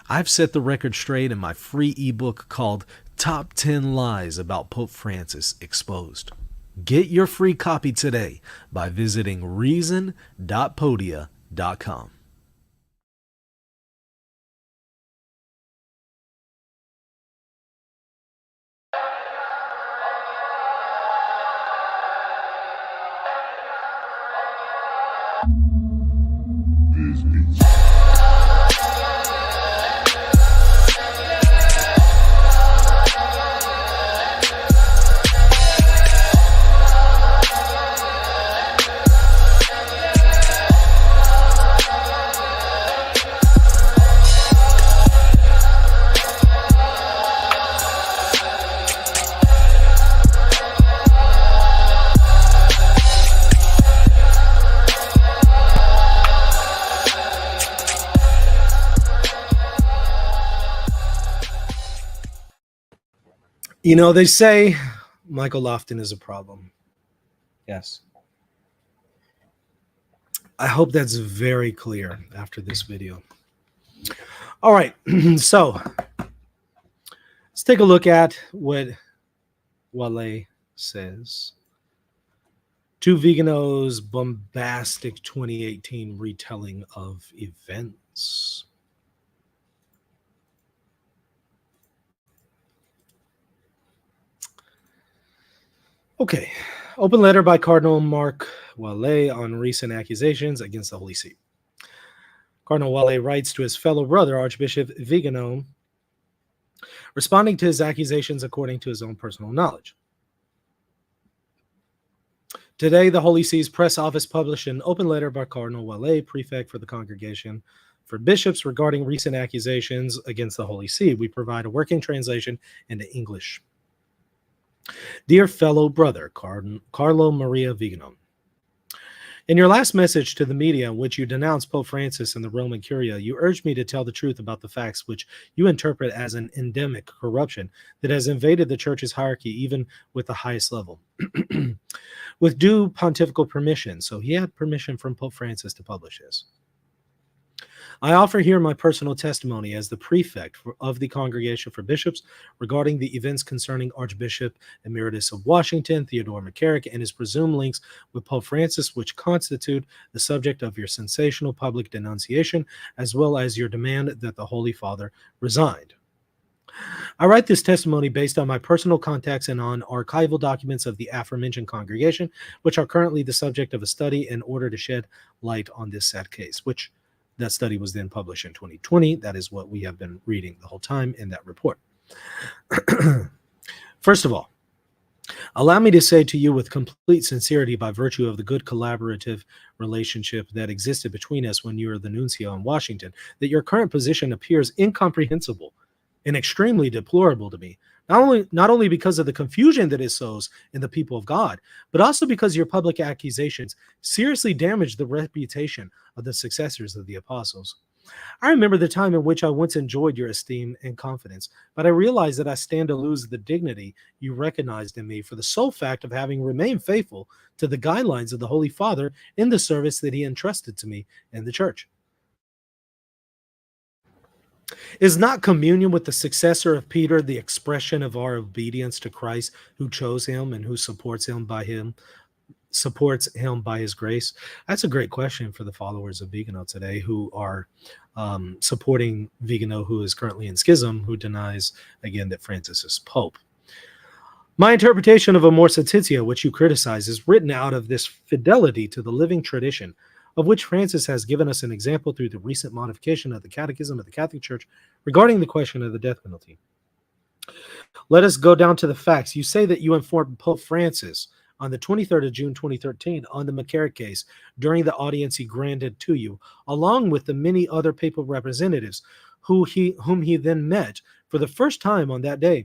I've set the record straight in my free ebook called Top 10 Lies About Pope Francis Exposed. Get your free copy today by visiting reason.podia.com. You know, they say Michael Lofton is a problem. Yes. I hope that's very clear after this video. All right, so let's take a look at what Wale says to Vigano's bombastic 2018 retelling of events. Okay, open letter by Cardinal Mark Wale on recent accusations against the Holy See. Cardinal Wale writes to his fellow brother, Archbishop Vigano, responding to his accusations according to his own personal knowledge. Today, the Holy See's press office published an open letter by Cardinal Wale, prefect for the Congregation for Bishops, regarding recent accusations against the Holy See. We provide a working translation into English. Dear fellow brother, Carlo Maria Vigano, in your last message to the media in which you denounced Pope Francis and the Roman Curia, you urged me to tell the truth about the facts which you interpret as an endemic corruption that has invaded the Church's hierarchy even with the highest level. With due pontifical permission, so he had permission from Pope Francis to publish this. I offer here my personal testimony as the prefect of the Congregation for Bishops regarding the events concerning Archbishop Emeritus of Washington, Theodore McCarrick, and his presumed links with Pope Francis, which constitute the subject of your sensational public denunciation, as well as your demand that the Holy Father resigned. I write this testimony based on my personal contacts and on archival documents of the aforementioned congregation, which are currently the subject of a study in order to shed light on this sad case, which that study was then published in 2020. That is what we have been reading the whole time in that report. First of all, allow me to say to you with complete sincerity, by virtue of the good collaborative relationship that existed between us when you were the nuncio in Washington, that your current position appears incomprehensible and extremely deplorable to me. Not only because of the confusion that it sows in the people of God, but also because your public accusations seriously damage the reputation of the successors of the apostles. I remember the time in which I once enjoyed your esteem and confidence, but I realize that I stand to lose the dignity you recognized in me for the sole fact of having remained faithful to the guidelines of the Holy Father in the service that he entrusted to me in the Church. Is not communion with the successor of Peter the expression of our obedience to Christ, who chose him and who supports him by his grace? That's a great question for the followers of Vigano today, who are supporting Vigano, who is currently in schism, who denies again that Francis is Pope. My interpretation of Amor Laetitia, which you criticize, is written out of this fidelity to the living tradition, of which Francis has given us an example through the recent modification of the Catechism of the Catholic Church regarding the question of the death penalty. Let us go down to the facts. You say that you informed Pope Francis on the 23rd of June 2013 on the McCarrick case during the audience he granted to you, along with the many other papal representatives whom he then met for the first time on that day.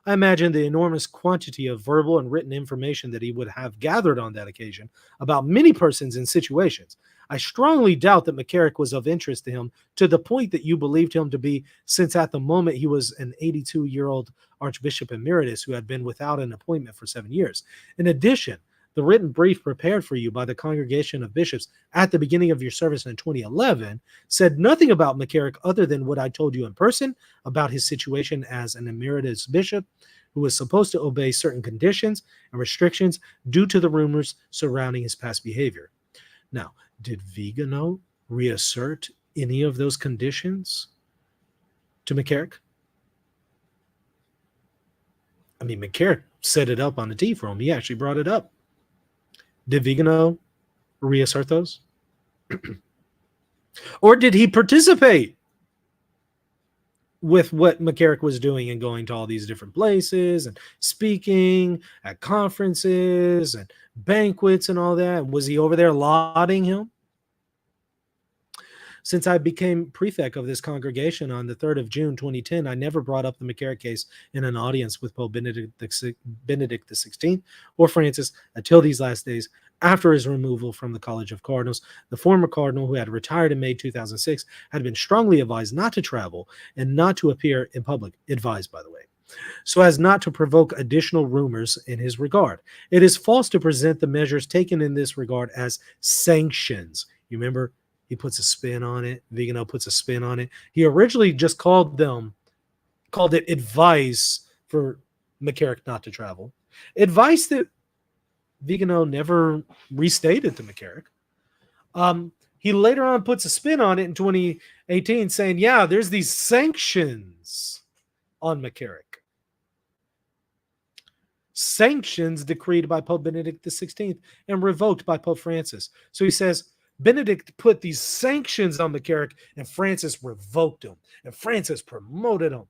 I imagine the enormous quantity of verbal and written information that he would have gathered on that occasion about many persons and situations. I strongly doubt that McCarrick was of interest to him to the point that you believed him to be, since at the moment he was an 82-year-old Archbishop Emeritus who had been without an appointment for 7 years. In addition, the written brief prepared for you by the Congregation of Bishops at the beginning of your service in 2011 said nothing about McCarrick other than what I told you in person about his situation as an emeritus bishop who was supposed to obey certain conditions and restrictions due to the rumors surrounding his past behavior. Now, did Vigano reassert any of those conditions to McCarrick? I mean, McCarrick set it up on the tee for him. He actually brought it up. Did Vigano reassert those? Or did he participate with what McCarrick was doing and going to all these different places and speaking at conferences and banquets and all that? Was he over there lauding him? Since I became prefect of this congregation on the 3rd of June, 2010, I never brought up the McCarrick case in an audience with Pope Benedict XVI or Francis until these last days after his removal from the College of Cardinals. The former cardinal, who had retired in May 2006, had been strongly advised not to travel and not to appear in public, advised, by the way, so as not to provoke additional rumors in his regard. It is false to present the measures taken in this regard as sanctions. You remember? He puts a spin on it. Vigano puts a spin on it. He originally just called it advice for McCarrick not to travel. Advice that Vigano never restated to McCarrick. He later on puts a spin on it in 2018 saying, yeah, there's these sanctions on McCarrick. Sanctions decreed by Pope Benedict XVI and revoked by Pope Francis. So he says, Benedict put these sanctions on McCarrick and Francis revoked him and Francis promoted him.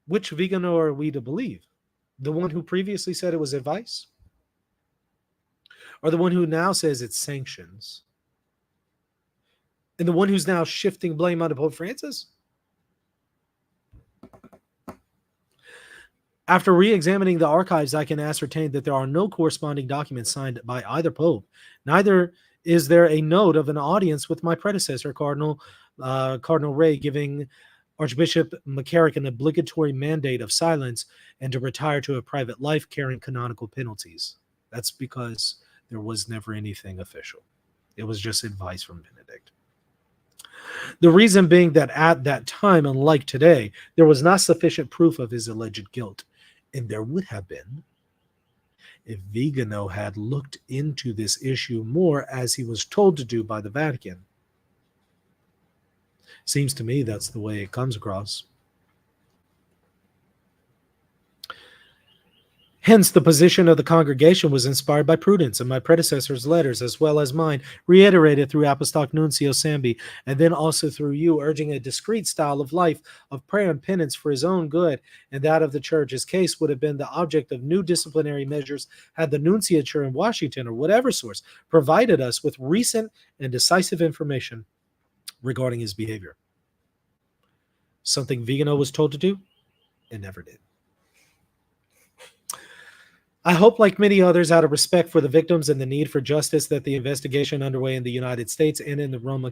Which Vigano are we to believe? The one who previously said it was advice? Or the one who now says it's sanctions? And the one who's now shifting blame onto Pope Francis? After re-examining the archives, I can ascertain that there are no corresponding documents signed by either pope. Neither is there a note of an audience with my predecessor, Cardinal Ray, giving Archbishop McCarrick an obligatory mandate of silence and to retire to a private life carrying canonical penalties. That's because there was never anything official. It was just advice from Benedict. The reason being that at that time, unlike today, there was not sufficient proof of his alleged guilt. And there would have been if Vigano had looked into this issue more as he was told to do by the Vatican. Seems to me that's the way it comes across. Hence, the position of the congregation was inspired by prudence, and my predecessor's letters, as well as mine, reiterated through Apostolic Nuncio Sambi, and then also through you, urging a discreet style of life, of prayer and penance for his own good and that of the church. His case would have been the object of new disciplinary measures had the nunciature in Washington or whatever source provided us with recent and decisive information regarding his behavior. Something Vigano was told to do and never did. I hope, like many others, out of respect for the victims and the need for justice, that the investigation underway in the United States and in the Roman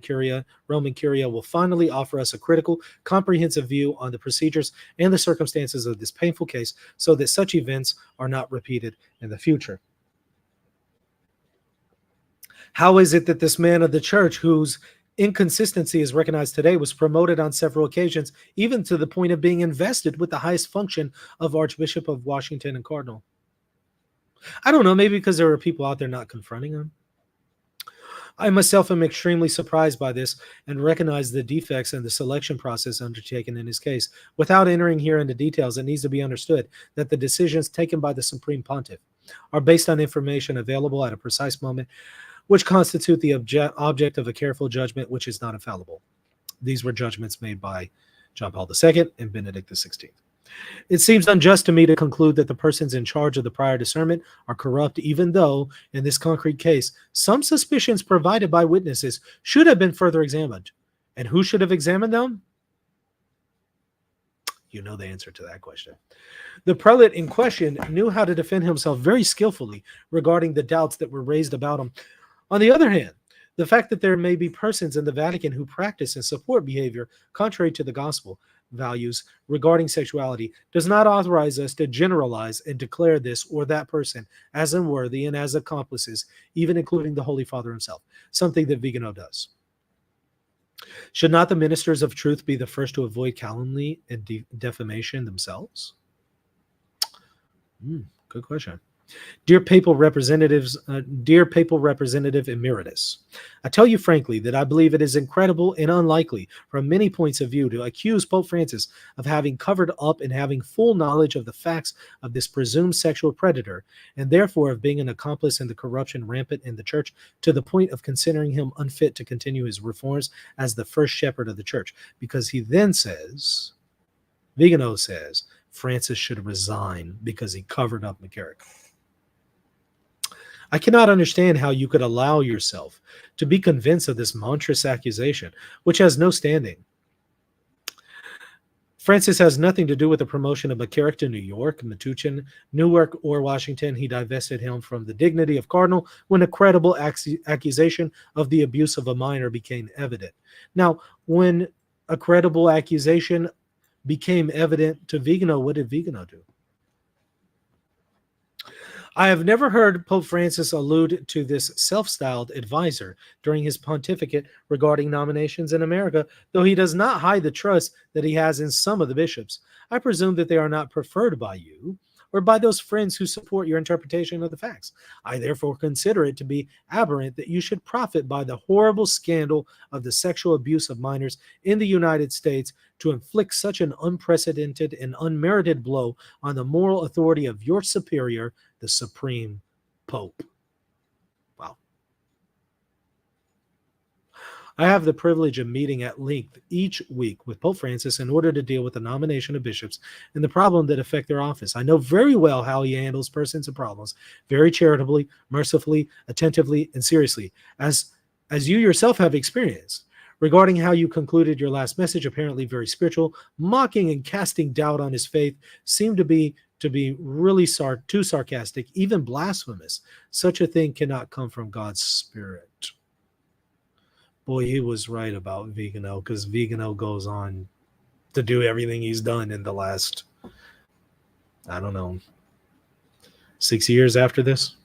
Curia will finally offer us a critical, comprehensive view on the procedures and the circumstances of this painful case so that such events are not repeated in the future. How is it that this man of the church, whose inconsistency is recognized today, was promoted on several occasions, even to the point of being invested with the highest function of Archbishop of Washington and Cardinal? I don't know, maybe because there were people out there not confronting him. I myself am extremely surprised by this and recognize the defects in the selection process undertaken in his case. Without entering here into details, it needs to be understood that the decisions taken by the Supreme Pontiff are based on information available at a precise moment, which constitute the object of a careful judgment, which is not infallible. These were judgments made by John Paul II and Benedict XVI. It seems unjust to me to conclude that the persons in charge of the prior discernment are corrupt, even though, in this concrete case, some suspicions provided by witnesses should have been further examined. And who should have examined them? You know the answer to that question. The prelate in question knew how to defend himself very skillfully regarding the doubts that were raised about him. On the other hand, the fact that there may be persons in the Vatican who practice and support behavior contrary to the gospel values regarding sexuality does not authorize us to generalize and declare this or that person as unworthy and as accomplices, even including the Holy Father himself, something that Vigano does. Should not the ministers of truth be the first to avoid calumny and defamation themselves? Good question. Dear Papal Representative Emeritus, I tell you frankly that I believe it is incredible and unlikely from many points of view to accuse Pope Francis of having covered up and having full knowledge of the facts of this presumed sexual predator, and therefore of being an accomplice in the corruption rampant in the Church to the point of considering him unfit to continue his reforms as the first shepherd of the Church, because he then says, Vigano says, Francis should resign because he covered up McCarrick. I cannot understand how you could allow yourself to be convinced of this monstrous accusation, which has no standing. Francis has nothing to do with the promotion of McCarrick to New York, Metuchen, Newark, or Washington. He divested him from the dignity of cardinal when a credible accusation of the abuse of a minor became evident. Now, when a credible accusation became evident to Vigano, what did Vigano do? I have never heard Pope Francis allude to this self-styled advisor during his pontificate regarding nominations in America, though he does not hide the trust that he has in some of the bishops. I presume that they are not preferred by you or by those friends who support your interpretation of the facts. I therefore consider it to be aberrant that you should profit by the horrible scandal of the sexual abuse of minors in the United States to inflict such an unprecedented and unmerited blow on the moral authority of your superior, the Supreme Pope. Wow. I have the privilege of meeting at length each week with Pope Francis in order to deal with the nomination of bishops and the problem that affect their office. I know very well how he handles persons and problems, very charitably, mercifully, attentively, and seriously, as you yourself have experienced. Regarding how you concluded your last message, apparently very spiritual, mocking and casting doubt on his faith, seemed to be really too sarcastic, even blasphemous. Such a thing cannot come from God's Spirit. Boy, he was right about Vigano, because Vigano goes on to do everything he's done in the last, 6 years after this,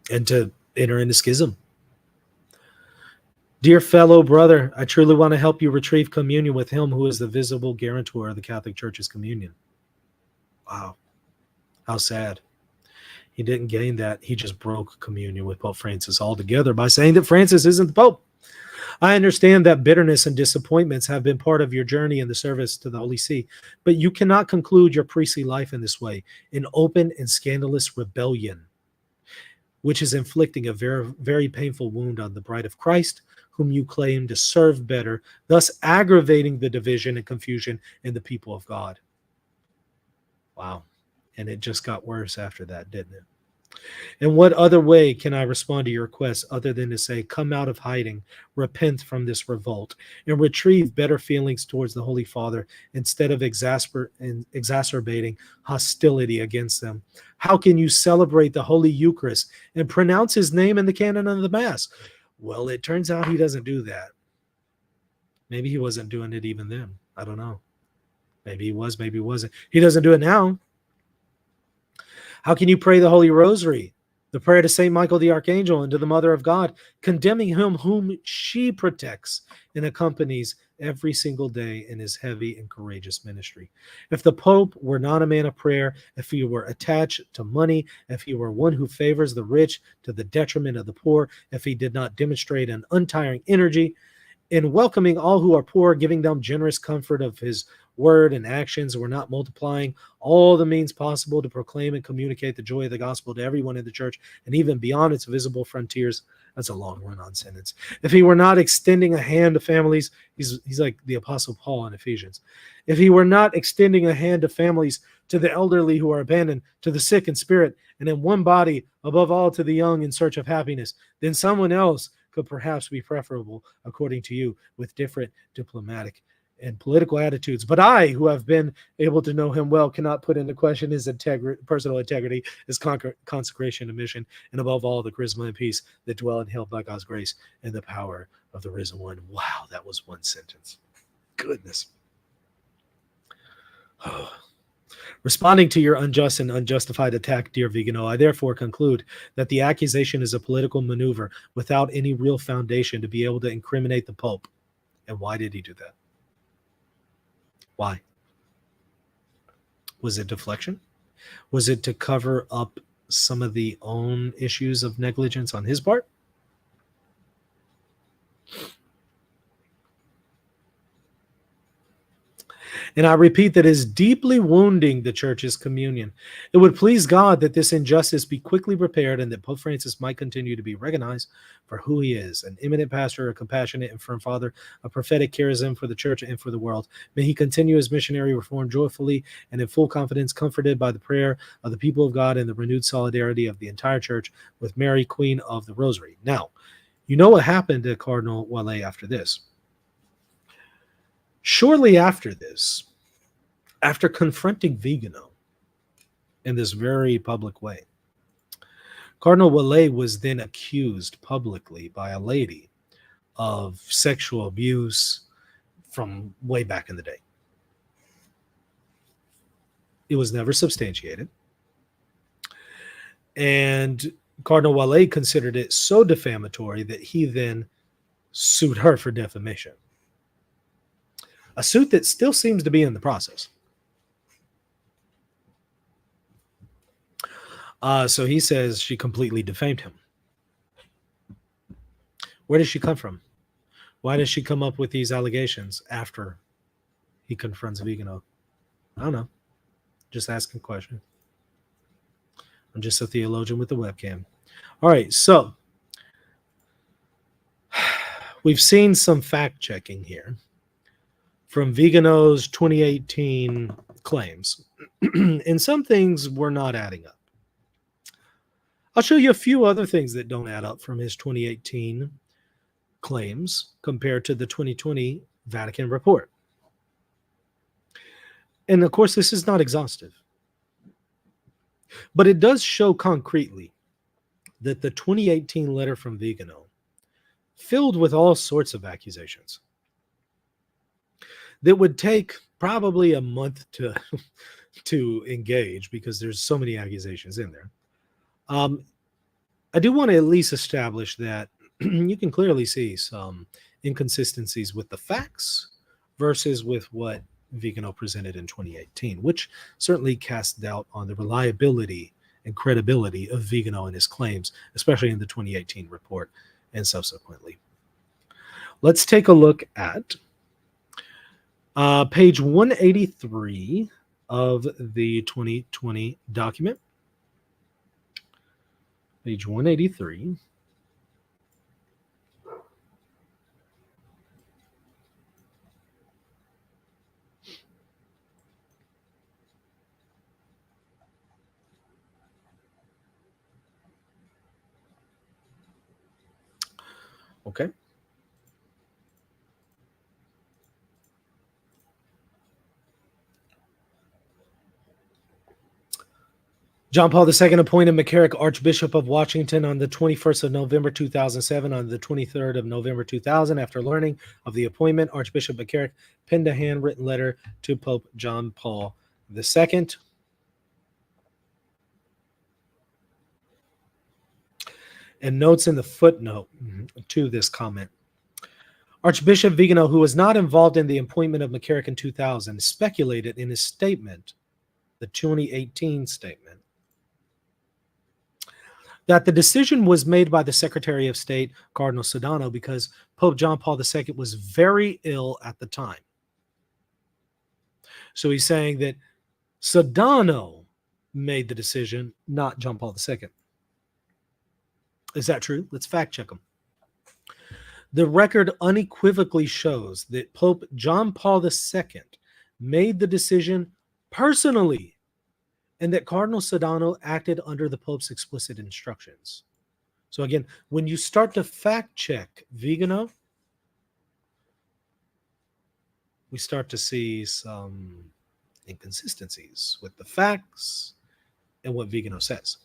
and to enter into schism. Dear fellow brother, I truly want to help you retrieve communion with him who is the visible guarantor of the Catholic Church's communion. Wow. How sad. He didn't gain that. He just broke communion with Pope Francis altogether by saying that Francis isn't the Pope. I understand that bitterness and disappointments have been part of your journey in the service to the Holy See, but you cannot conclude your priestly life in this way, in open and scandalous rebellion, which is inflicting a very, very painful wound on the bride of Christ, whom you claim to serve better, thus aggravating the division and confusion in the people of God. Wow. And it just got worse after that, didn't it? In what other way can I respond to your request other than to say, come out of hiding, repent from this revolt, and retrieve better feelings towards the Holy Father instead of exacerbating hostility against them? How can you celebrate the Holy Eucharist and pronounce his name in the canon of the Mass? Well, it turns out he doesn't do that. Maybe he wasn't doing it even then. I don't know. Maybe he was, maybe he wasn't. He doesn't do it now. How can you pray the Holy Rosary, the prayer to St. Michael the Archangel and to the Mother of God, condemning him whom she protects and accompanies every single day in his heavy and courageous ministry? If the Pope were not a man of prayer, if he were attached to money, if he were one who favors the rich to the detriment of the poor, if he did not demonstrate an untiring energy in welcoming all who are poor, giving them generous comfort of his word and actions, were not multiplying all the means possible to proclaim and communicate the joy of the gospel to everyone in the church and even beyond its visible frontiers. That's a long run-on sentence. If he were not extending a hand to families, he's like the Apostle Paul in Ephesians. If he were not extending a hand to families, to the elderly who are abandoned, to the sick in spirit, and in one body, above all to the young in search of happiness, then someone else could perhaps be preferable, according to you, with different diplomatic and political attitudes. But I, who have been able to know him well, cannot put into question his personal integrity, his consecration and mission, and above all, the charisma and peace that dwell and held by God's grace and the power of the risen one. Wow, that was one sentence. Goodness. Oh. Responding to your unjust and unjustified attack, dear Vigano, I therefore conclude that the accusation is a political maneuver without any real foundation to be able to incriminate the Pope. And why did he do that? Why? Was it deflection? Was it to cover up some of the own issues of negligence on his part? And I repeat that is deeply wounding the church's communion. It would please God that this injustice be quickly repaired and that Pope Francis might continue to be recognized for who he is, an eminent pastor, a compassionate and firm father, a prophetic charism for the church and for the world. May he continue his missionary reform joyfully and in full confidence, comforted by the prayer of the people of God and the renewed solidarity of the entire church with Mary, Queen of the Rosary. Now, you know what happened to Cardinal Wallet after this. Shortly after this, after confronting Vigano in this very public way, Cardinal Wallet was then accused publicly by a lady of sexual abuse from way back in the day. It was never substantiated. And Cardinal Wallet considered it so defamatory that he then sued her for defamation. A suit that still seems to be in the process. So he says she completely defamed him. Where does she come from? Why does she come up with these allegations after he confronts Vigano? I don't know. Just asking a question. I'm just a theologian with a webcam. All right, so we've seen some fact checking here from Vigano's 2018 claims, and some things were not adding up. I'll show you a few other things that don't add up from his 2018 claims compared to the 2020 Vatican report. And of course, this is not exhaustive, but it does show concretely that the 2018 letter from Vigano, filled with all sorts of accusations, that would take probably a month to engage because there's so many accusations in there. I do want to at least establish that you can clearly see some inconsistencies with the facts versus with what Vigano presented in 2018, which certainly casts doubt on the reliability and credibility of Vigano and his claims, especially in the 2018 report and subsequently. Let's take a look at page 183 of the 2020 document. Page 183. Okay. John Paul II appointed McCarrick Archbishop of Washington on the 21st of November 2007. On the 23rd of November 2000, after learning of the appointment, Archbishop McCarrick penned a handwritten letter to Pope John Paul II. And notes in the footnote to this comment. Archbishop Vigano, who was not involved in the appointment of McCarrick in 2000, speculated in his statement, the 2018 statement, that the decision was made by the Secretary of State, Cardinal Sodano, because Pope John Paul II was very ill at the time. So he's saying that Sodano made the decision, not John Paul II. Is that true? Let's fact check them. The record unequivocally shows that Pope John Paul II made the decision personally, and that Cardinal Sodano acted under the Pope's explicit instructions. So again, when you start to fact check Vigano, we start to see some inconsistencies with the facts and what Vigano says.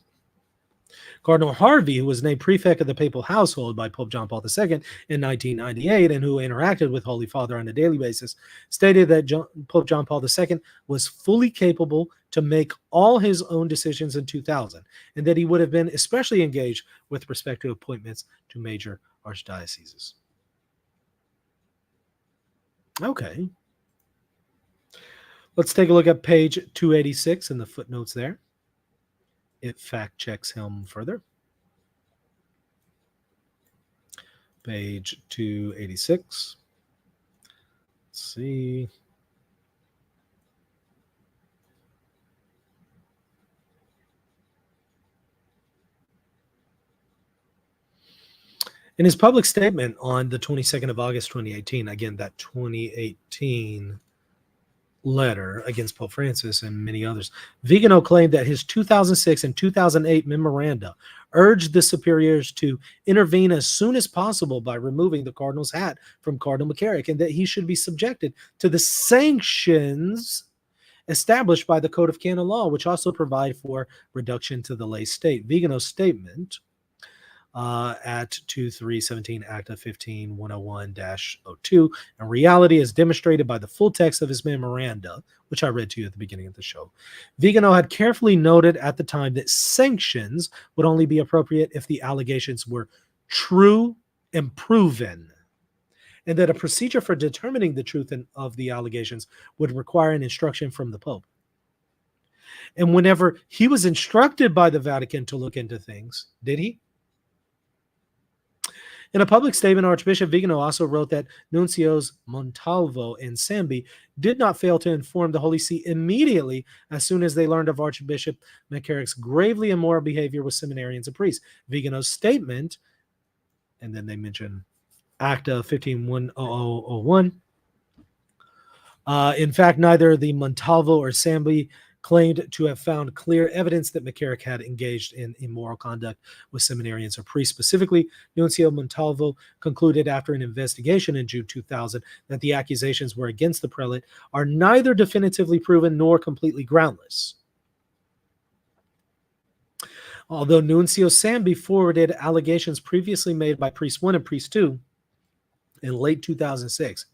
Cardinal Harvey, who was named prefect of the papal household by Pope John Paul II in 1998 and who interacted with Holy Father on a daily basis, stated that Pope John Paul II was fully capable to make all his own decisions in 2000, and that he would have been especially engaged with respect to appointments to major archdioceses. Okay. Let's take a look at page 286 and the footnotes there. It fact checks him further. Page 286. Let's see. In his public statement on the 22nd of August, 2018, again, that 2018 letter against Pope Francis and many others, Vigano claimed that his 2006 and 2008 memoranda urged the superiors to intervene as soon as possible by removing the cardinal's hat from Cardinal McCarrick, and that he should be subjected to the sanctions established by the Code of Canon Law, which also provide for reduction to the lay state. Vigano's statement at 2317 Acta 15101-02, in reality, as demonstrated by the full text of his memoranda, which I read to you at the beginning of the show. Vigano had carefully noted at the time that sanctions would only be appropriate if the allegations were true and proven, and that a procedure for determining the truth of the allegations would require an instruction from the Pope. And whenever he was instructed by the Vatican to look into things, did he? In a public statement, Archbishop Vigano also wrote that nuncios Montalvo and Sambi did not fail to inform the Holy See immediately as soon as they learned of Archbishop McCarrick's gravely immoral behavior with seminarians and priests. Vigano's statement, and then they mention Acta 15-10001. In fact, neither the Montalvo or Sambi claimed to have found clear evidence that McCarrick had engaged in immoral conduct with seminarians or priests. Specifically, Nuncio Montalvo concluded after an investigation in June 2000 that the accusations were against the prelate are neither definitively proven nor completely groundless. Although Nuncio Sambi forwarded allegations previously made by Priest 1 and Priest 2 in late 2006,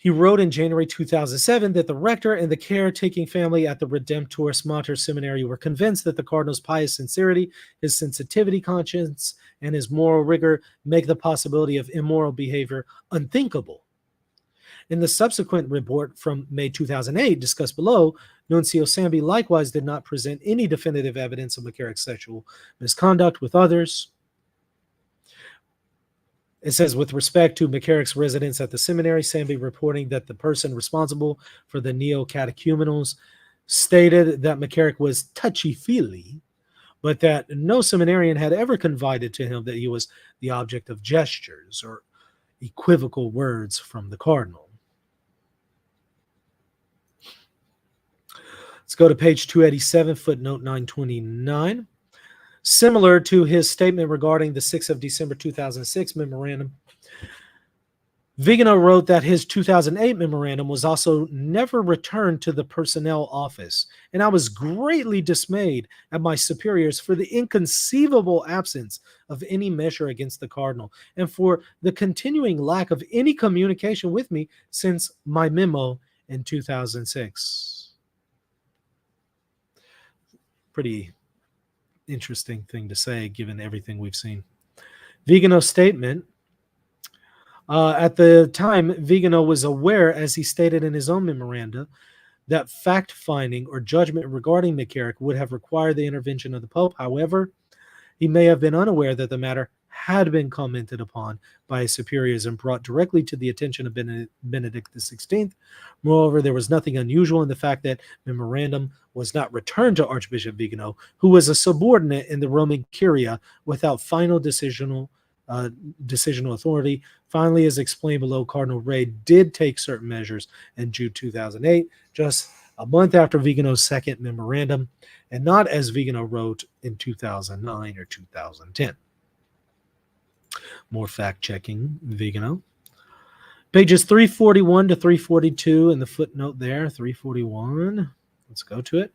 he wrote in January 2007 that the rector and the caretaking family at the Redemptoris Mater Seminary were convinced that the cardinal's pious sincerity, his sensitivity, conscience, and his moral rigor make the possibility of immoral behavior unthinkable. In the subsequent report from May 2008, discussed below, Nuncio Sambi likewise did not present any definitive evidence of McCarrick's sexual misconduct with others. It says, with respect to McCarrick's residence at the seminary, Sambi reporting that the person responsible for the neo-catechumenals stated that McCarrick was touchy-feely, but that no seminarian had ever confided to him that he was the object of gestures or equivocal words from the cardinal. Let's go to page 287, footnote 929. Similar to his statement regarding the 6th of December 2006 memorandum, Vigano wrote that his 2008 memorandum was also never returned to the personnel office, and I was greatly dismayed at my superiors for the inconceivable absence of any measure against the cardinal and for the continuing lack of any communication with me since my memo in 2006. Pretty interesting thing to say, given everything we've seen. Vigano's statement, at the time, Vigano was aware, as he stated in his own memoranda, that fact-finding or judgment regarding McCarrick would have required the intervention of the Pope. However, he may have been unaware that the matter had been commented upon by his superiors and brought directly to the attention of Benedict XVI. Moreover, there was nothing unusual in the fact that memorandum was not returned to Archbishop Vigano, who was a subordinate in the Roman Curia without final decisional authority. Finally, as explained below, Cardinal Ray did take certain measures in June 2008, just a month after Vigano's second memorandum, and not as Vigano wrote in 2009 or 2010. More fact-checking, Vigano. Pages 341 to 342 in the footnote there, 341. Let's go to it.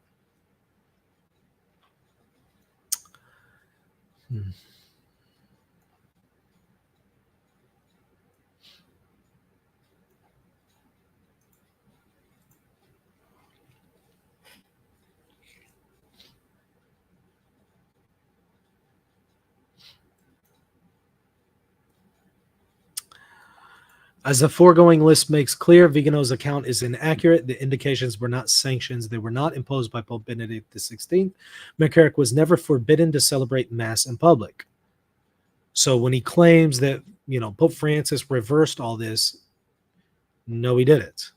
As the foregoing list makes clear, Vigano's account is inaccurate. The indications were not sanctions. They were not imposed by Pope Benedict XVI. McCarrick was never forbidden to celebrate Mass in public. So when he claims that, Pope Francis reversed all this, no, he didn't.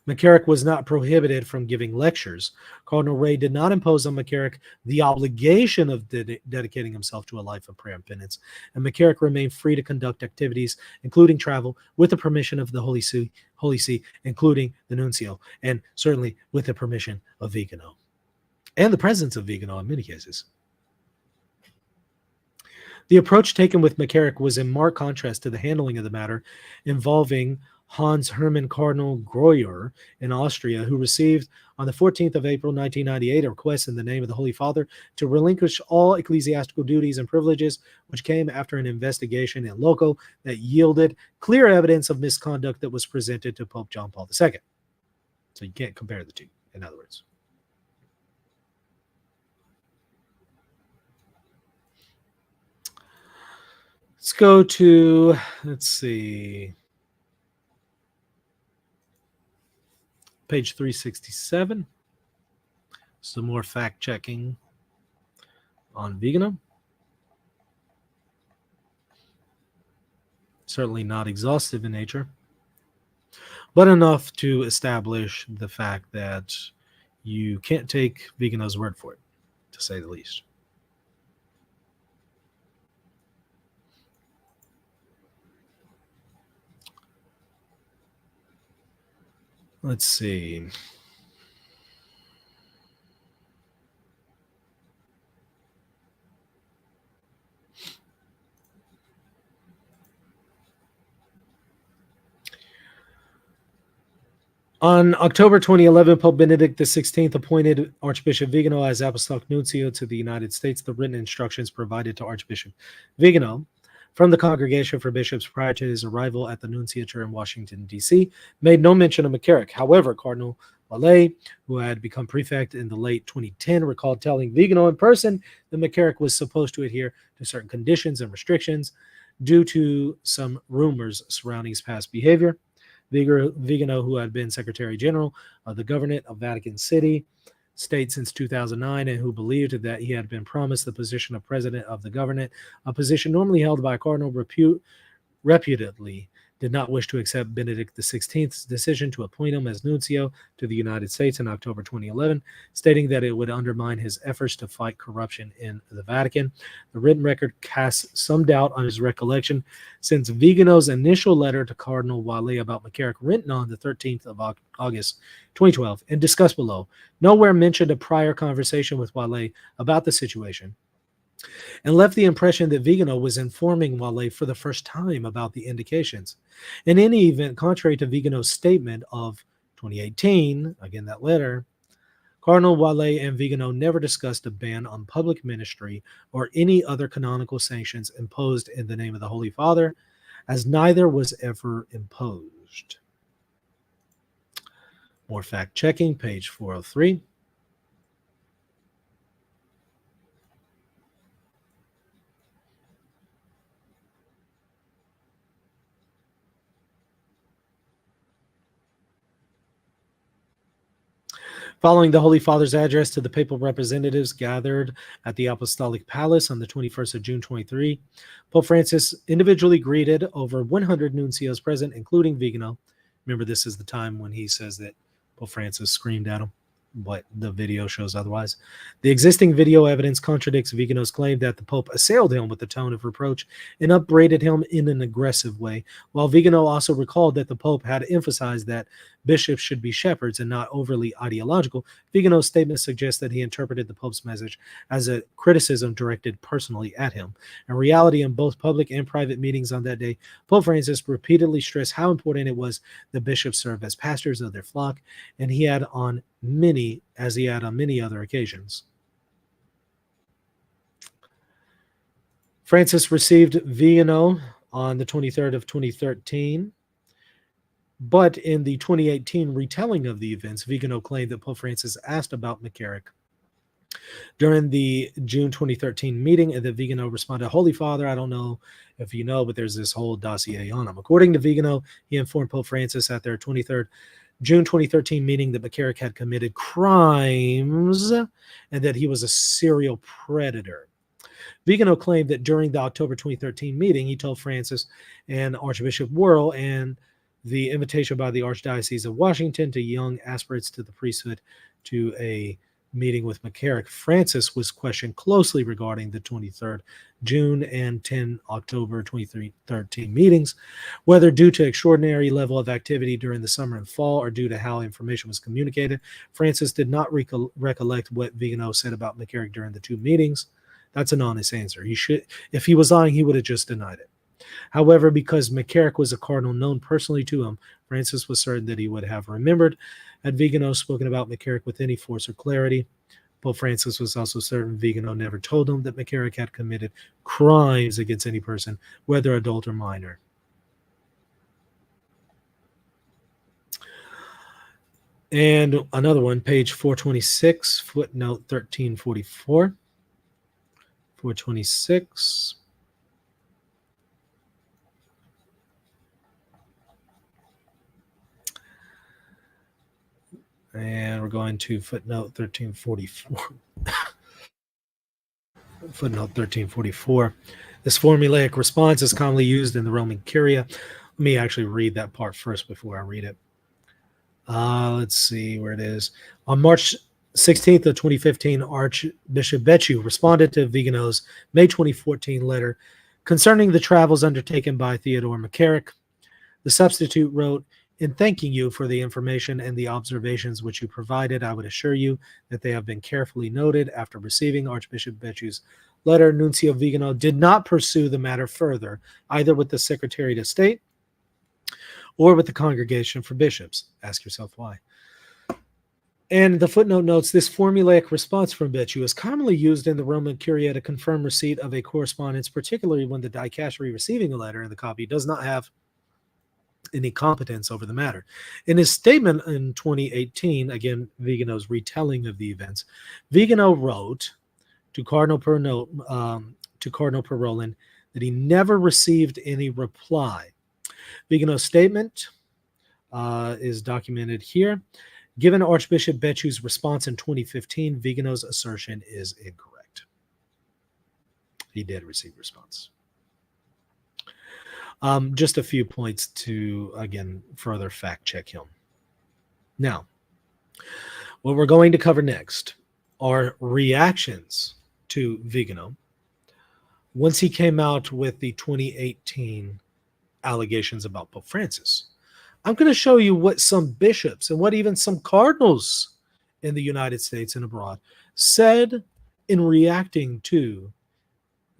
McCarrick was not prohibited from giving lectures. Cardinal Ray did not impose on McCarrick the obligation of dedicating himself to a life of prayer and penance, and McCarrick remained free to conduct activities, including travel, with the permission of the Holy See, including the nuncio, and certainly with the permission of Vigano, and the presence of Vigano in many cases. The approach taken with McCarrick was in marked contrast to the handling of the matter involving Hans Hermann Cardinal Greuer in Austria, who received on the 14th of April 1998 a request in the name of the Holy Father to relinquish all ecclesiastical duties and privileges, which came after an investigation in loco that yielded clear evidence of misconduct that was presented to Pope John Paul II. So you can't compare the two, in other words. Let's go to, page 367. Some more fact-checking on Vigano. Certainly not exhaustive in nature, but enough to establish the fact that you can't take Vigano's word for it, to say the least. Let's see. On October 2011, Pope Benedict XVI appointed Archbishop Vigano as Apostolic Nuncio to the United States. The written instructions provided to Archbishop Vigano from the Congregation for Bishops prior to his arrival at the nunciature in Washington, D.C., made no mention of McCarrick. However, Cardinal W, who had become prefect in the late 2010, recalled telling Vigano in person that McCarrick was supposed to adhere to certain conditions and restrictions due to some rumors surrounding his past behavior. Vigano, who had been Secretary General of the Government of Vatican City State since 2009, and who believed that he had been promised the position of President of the Government, a position normally held by a cardinal, reputedly did not wish to accept Benedict XVI's decision to appoint him as nuncio to the United States in October 2011, stating that it would undermine his efforts to fight corruption in the Vatican. The written record casts some doubt on his recollection, since Vigano's initial letter to Cardinal W about McCarrick, written on the 13th of August 2012, and discussed below, nowhere mentioned a prior conversation with W about the situation, and left the impression that Vigano was informing W for the first time about the indications. In any event, contrary to Vigano's statement of 2018, again that letter, Cardinal W and Vigano never discussed a ban on public ministry or any other canonical sanctions imposed in the name of the Holy Father, as neither was ever imposed. More fact-checking, page 403. Following the Holy Father's address to the papal representatives gathered at the Apostolic Palace on the 21st of June 23, Pope Francis individually greeted over 100 nuncios present, including Vigano. Remember, this is the time when he says that Pope Francis screamed at him, but the video shows otherwise. The existing video evidence contradicts Vigano's claim that the Pope assailed him with a tone of reproach and upbraided him in an aggressive way, while Vigano also recalled that the Pope had emphasized that bishops should be shepherds and not overly ideological, Vigano's statement suggests that he interpreted the Pope's message as a criticism directed personally at him. In reality, in both public and private meetings on that day, Pope Francis repeatedly stressed how important it was that bishops serve as pastors of their flock, and he had on many other occasions. Francis received Vigano on the 23rd of 2013, but in the 2018 retelling of the events, Vigano claimed that Pope Francis asked about McCarrick during the June 2013 meeting, and that Vigano responded, "Holy Father, I don't know if you know, but there's this whole dossier on him." According to Vigano, he informed Pope Francis at their June 2013 meeting that McCarrick had committed crimes and that he was a serial predator. Vigano claimed that during the October 2013 meeting, he told Francis and Archbishop Worrell and the invitation by the Archdiocese of Washington to young aspirants to the priesthood to a meeting with McCarrick. Francis was questioned closely regarding the 23rd June and 10 October 2013 meetings, whether due to extraordinary level of activity during the summer and fall or due to how information was communicated. Francis did not recollect what Vigano said about McCarrick during the two meetings. That's an honest answer. If he was lying, he would have just denied it. However, because McCarrick was a cardinal known personally to him, Francis was certain that he would have remembered had Vigano spoken about McCarrick with any force or clarity. Pope Francis was also certain Vigano never told him that McCarrick had committed crimes against any person, whether adult or minor. And another one, page 426, footnote 1344. 426. And we're going to footnote 1344. Footnote 1344. This formulaic response is commonly used in the Roman Curia. Let me actually read that part first before I read it. Let's see where it is. On March 16th of 2015, Archbishop Becciu responded to Vigano's May 2014 letter concerning the travels undertaken by Theodore McCarrick. The substitute wrote, "In thanking you for the information and the observations which you provided, I would assure you that they have been carefully noted. After receiving Archbishop Becciu's letter, Nuncio Vigano did not pursue the matter further, either with the Secretary of State or with the Congregation for Bishops." Ask yourself why. And the footnote notes, this formulaic response from Becciu is commonly used in the Roman Curia to confirm receipt of a correspondence, particularly when the dicastery receiving a letter and the copy does not have any competence over the matter. In his statement in 2018, again, Vigano's retelling of the events, Vigano wrote to Cardinal Parolin that he never received any reply. Vigano's statement is documented here. Given Archbishop Becciu's response in 2015, Vigano's assertion is incorrect. He did receive response. Just a few points to, again, further fact check him. Now, what we're going to cover next are reactions to Vigano once he came out with the 2018 allegations about Pope Francis. I'm going to show you what some bishops and what even some cardinals in the United States and abroad said in reacting to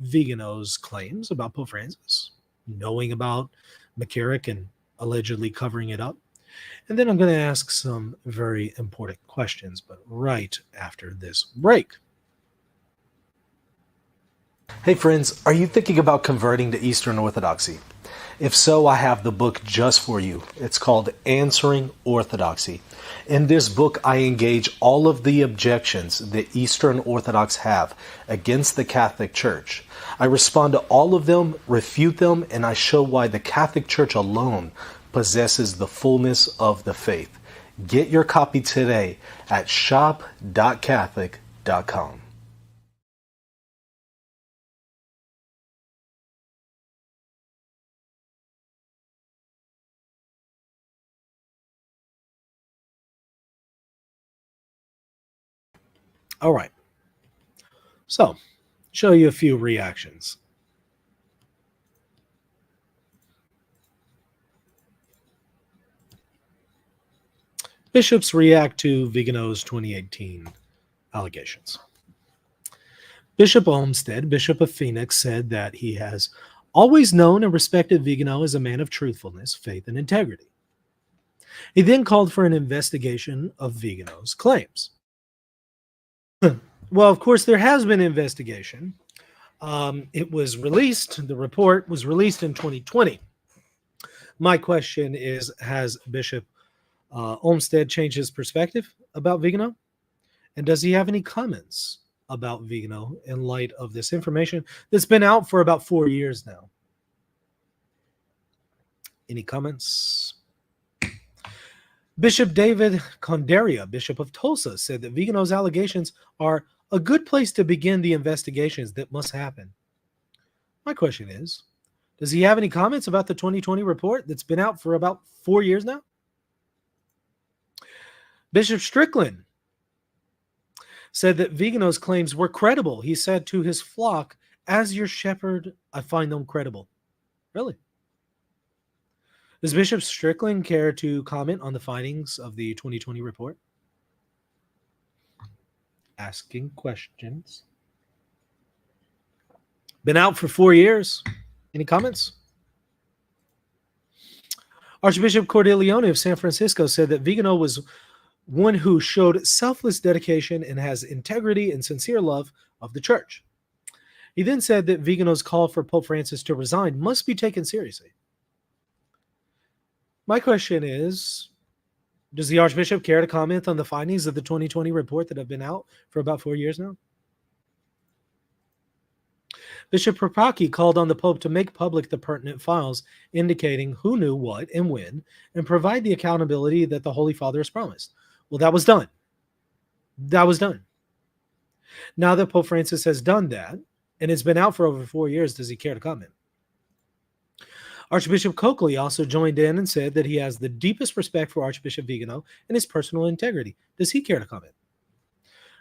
Vigano's claims about Pope Francis, knowing about McCarrick and allegedly covering it up. And then I'm going to ask some very important questions, but right after this break. Hey friends, are you thinking about converting to Eastern Orthodoxy? If so, I have the book just for you. It's called Answering Orthodoxy. In this book, I engage all of the objections that Eastern Orthodox have against the Catholic Church. I respond to all of them, refute them, and I show why the Catholic Church alone possesses the fullness of the faith. Get your copy today at shop.catholic.com. All right. So, show you a few reactions. Bishops react to Vigano's 2018 allegations. Bishop Olmsted, Bishop of Phoenix, said that he has always known and respected Vigano as a man of truthfulness, faith, and integrity. He then called for an investigation of Vigano's claims. Well, of course, there has been an investigation. It was released, the report was released in 2020. My question is, has Bishop Olmsted changed his perspective about Vigano? And does he have any comments about Vigano in light of this information that's been out for about 4 years now? Any comments? Bishop David Condaria, Bishop of Tulsa, said that Vigano's allegations are a good place to begin the investigations that must happen. My question is, does he have any comments about the 2020 report that's been out for about 4 years now? Bishop Strickland said that Vigano's claims were credible. He said to his flock, "As your shepherd, I find them credible." Really? Does Bishop Strickland care to comment on the findings of the 2020 report? Asking questions. Been out for 4 years. Any comments? Archbishop Cordeleone of San Francisco said that Vigano was one who showed selfless dedication and has integrity and sincere love of the church. He then said that Vigano's call for Pope Francis to resign must be taken seriously. My question is, does the Archbishop care to comment on the findings of the 2020 report that have been out for about 4 years now? Bishop Propaki called on the Pope to make public the pertinent files indicating who knew what and when, and provide the accountability that the Holy Father has promised. Well, that was done. That was done. Now that Pope Francis has done that, and it's been out for over 4 years, does he care to comment? Archbishop Coakley also joined in and said that he has the deepest respect for Archbishop Vigano and his personal integrity. Does he care to comment?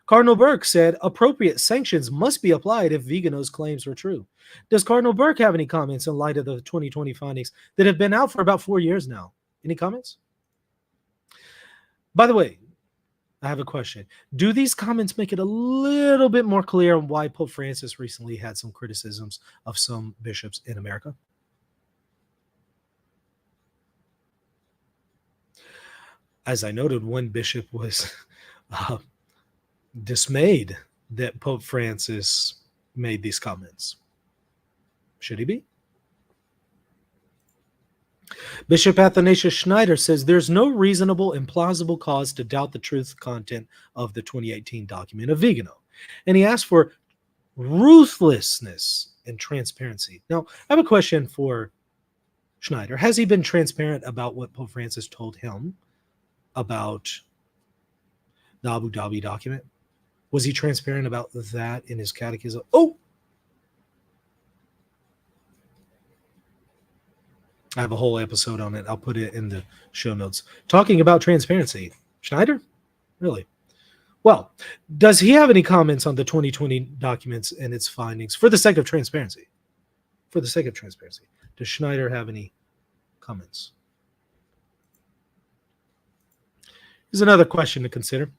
Cardinal Burke said appropriate sanctions must be applied if Vigano's claims were true. Does Cardinal Burke have any comments in light of the 2020 findings that have been out for about 4 years now? Any comments? By the way, I have a question. Do these comments make it a little bit more clear on why Pope Francis recently had some criticisms of some bishops in America? As I noted, one bishop was dismayed that Pope Francis made these comments. Should he be? Bishop Athanasius Schneider says there's no reasonable and plausible cause to doubt the truth content of the 2018 document of Vigano. And he asked for ruthlessness and transparency. Now, I have a question for Schneider. Has he been transparent about what Pope Francis told him about the Abu Dhabi document? Was he transparent about that in his catechism? Oh! I have a whole episode on it. I'll put it in the show notes. Talking about transparency. Schneider? Really? Well, does he have any comments on the 2020 documents and its findings for the sake of transparency? For the sake of transparency. Does Schneider have any comments? Here's another question to consider.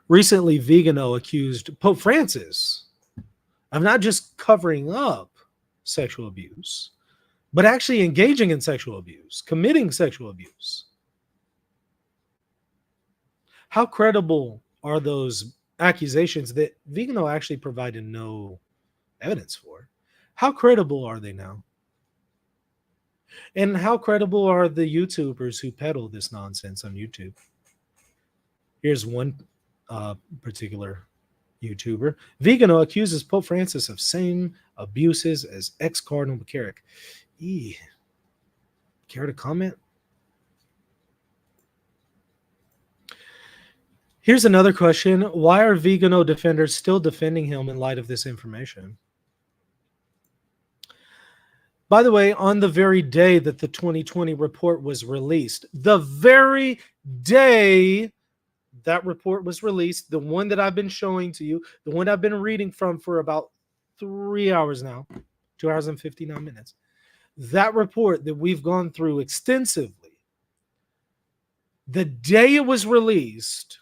Recently, Vigano accused Pope Francis of not just covering up sexual abuse, but actually engaging in sexual abuse, committing sexual abuse. How credible are those accusations that Vigano actually provided no evidence for? How credible are they now? And how credible are the YouTubers who peddle this nonsense on YouTube? Here's one particular YouTuber. Vigano accuses Pope Francis of same abuses as ex-Cardinal McCarrick. Care to comment? Here's another question. Why are Vigano defenders still defending him in light of this information? By the way, on the very day that the 2020 report was released, the very day that report was released, the one that I've been showing to you, the one I've been reading from for about 3 hours now, 2 hours and 59 minutes, that report that we've gone through extensively, The day it was released,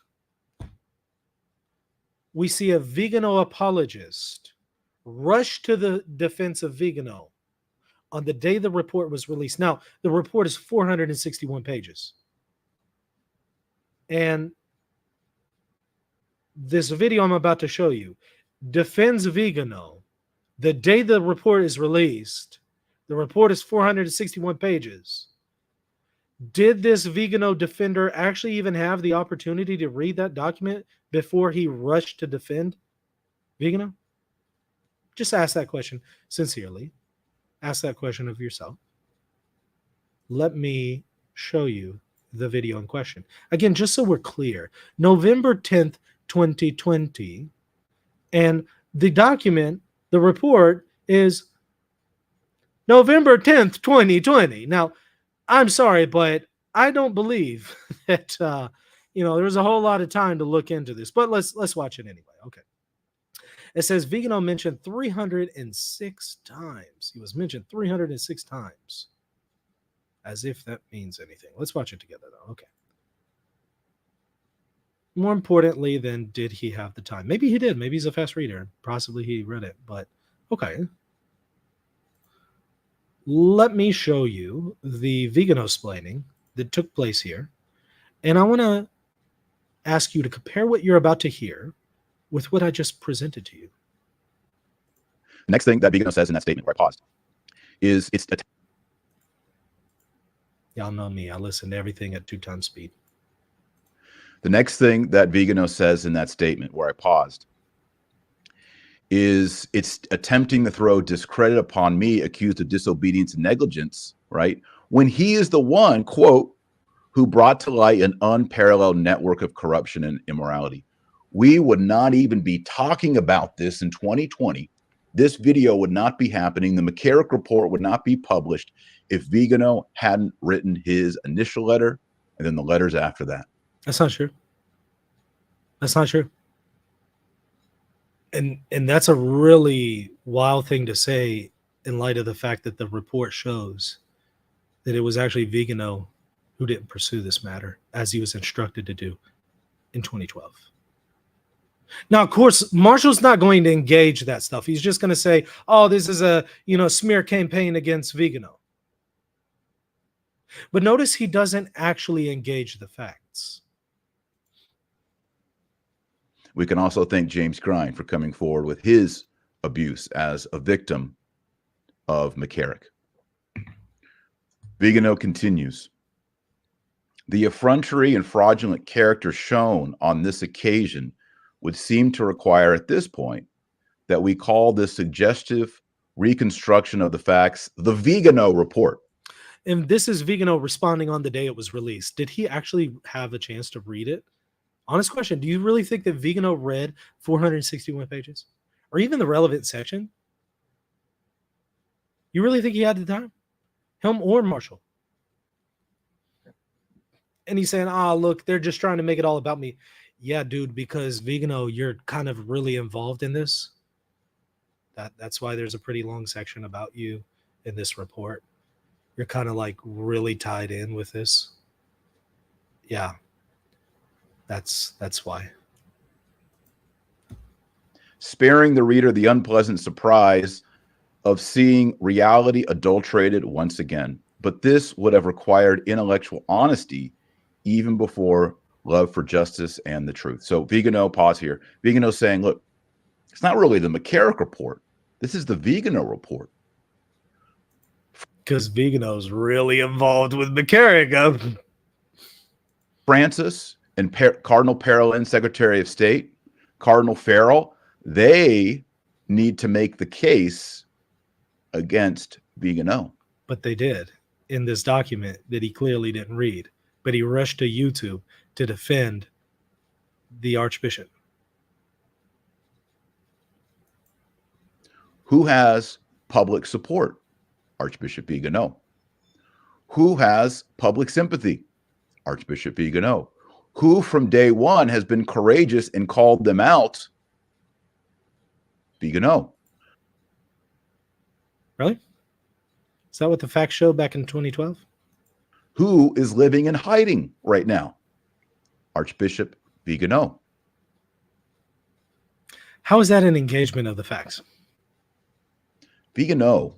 we see a Vigano apologist rush to the defense of Vigano on the day the report was released. Now, the report is 461 pages. And this video I'm about to show you defends Vigano the day the report is released. The report is 461 pages. Did this Vigano defender actually even have the opportunity to read that document before he rushed to defend Vigano? Just ask that question sincerely. Ask that question of yourself. Let me show you the video in question. Again, just so we're clear, November 10th, 2020, and the document, the report is November 10th, 2020. Now, I'm sorry, but I don't believe that, there was a whole lot of time to look into this, but let's watch it anyway. Okay. It says Vigano mentioned 306 times. He was mentioned 306 times. As if that means anything. Let's watch it together, though. Okay. More importantly, then, did he have the time? Maybe he did. Maybe he's a fast reader. Possibly he read it, but okay. Let me show you the Vigano splaining that took place here. And I want to ask you to compare what you're about to hear with what I just presented to you. The next thing that Vigano says in that statement where I paused is Y'all know me. I listen to everything at 2 times speed. the next thing that Vigano says in that statement where I paused is it's attempting to throw discredit upon me, accused of disobedience and negligence, right? When he is the one, quote, who brought to light an unparalleled network of corruption and immorality. We would not even be talking about this in 2020. This video would not be happening. The McCarrick report would not be published if Vigano hadn't written his initial letter and then the letters after that. That's not true. That's not true. And that's a really wild thing to say in light of the fact that the report shows that it was actually Vigano who didn't pursue this matter as he was instructed to do in 2012. Now, of course, Marshall's not going to engage that stuff. He's just going to say, oh, this is a smear campaign against Vigano. But notice he doesn't actually engage the facts. We can also thank James Grind for coming forward with his abuse as a victim of McCarrick. Vigano continues. The effrontery and fraudulent character shown on this occasion would seem to require at this point that we call this suggestive reconstruction of the facts the Vigano report. And this is Vigano responding on the day it was released. Did he actually have a chance to read it? Honest question. Do you really think that Vigano read 461 pages or even the relevant section? You really think he had the time? Him or Marshall? And he's saying, look, they're just trying to make it all about me. Yeah, dude, because Vigano, you're kind of really involved in this. That's why there's a pretty long section about you in this report. You're kind of like really tied in with this. Yeah, that's why. Sparing the reader the unpleasant surprise of seeing reality adulterated once again. But this would have required intellectual honesty even before love for justice and the truth. So Vigano, pause here. Vigano saying, look, it's not really the McCarrick report. This is the Vigano report. Because Vigano's really involved with McCarrick. Francis and Cardinal Parolin, Secretary of State, Cardinal Farrell, they need to make the case against Vigano. But they did in this document that he clearly didn't read. But he rushed to YouTube to defend the Archbishop. Who has public support? Archbishop Vigano. Who has public sympathy? Archbishop Vigano. Who from day one has been courageous and called them out? Vigano. Really? Is that what the facts showed back in 2012? Who is living in hiding right now? Archbishop Vigano. How is that an engagement of the facts? Vigano.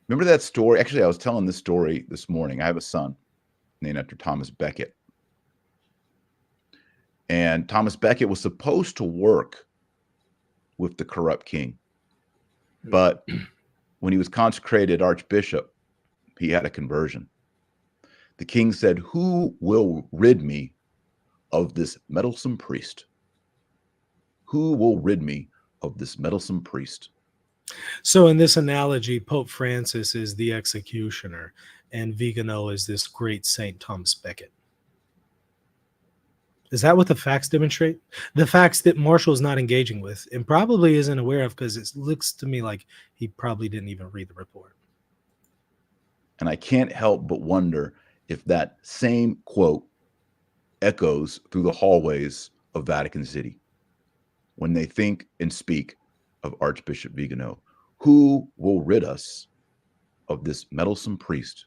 Remember that story? Actually, I was telling this story this morning. I have a son named after Thomas Becket. And Thomas Becket was supposed to work with the corrupt king. But when he was consecrated archbishop, he had a conversion. The king said, "Who will rid me of this meddlesome priest? Who will rid me of this meddlesome priest?" So in this analogy, Pope Francis is the executioner and Vigano is this great Saint Thomas Becket. Is that what the facts demonstrate? The facts that Marshall's not engaging with and probably isn't aware of, because it looks to me like he probably didn't even read the report. And I can't help but wonder if that same quote echoes through the hallways of Vatican City when they think and speak of Archbishop Vigano. Who will rid us of this meddlesome priest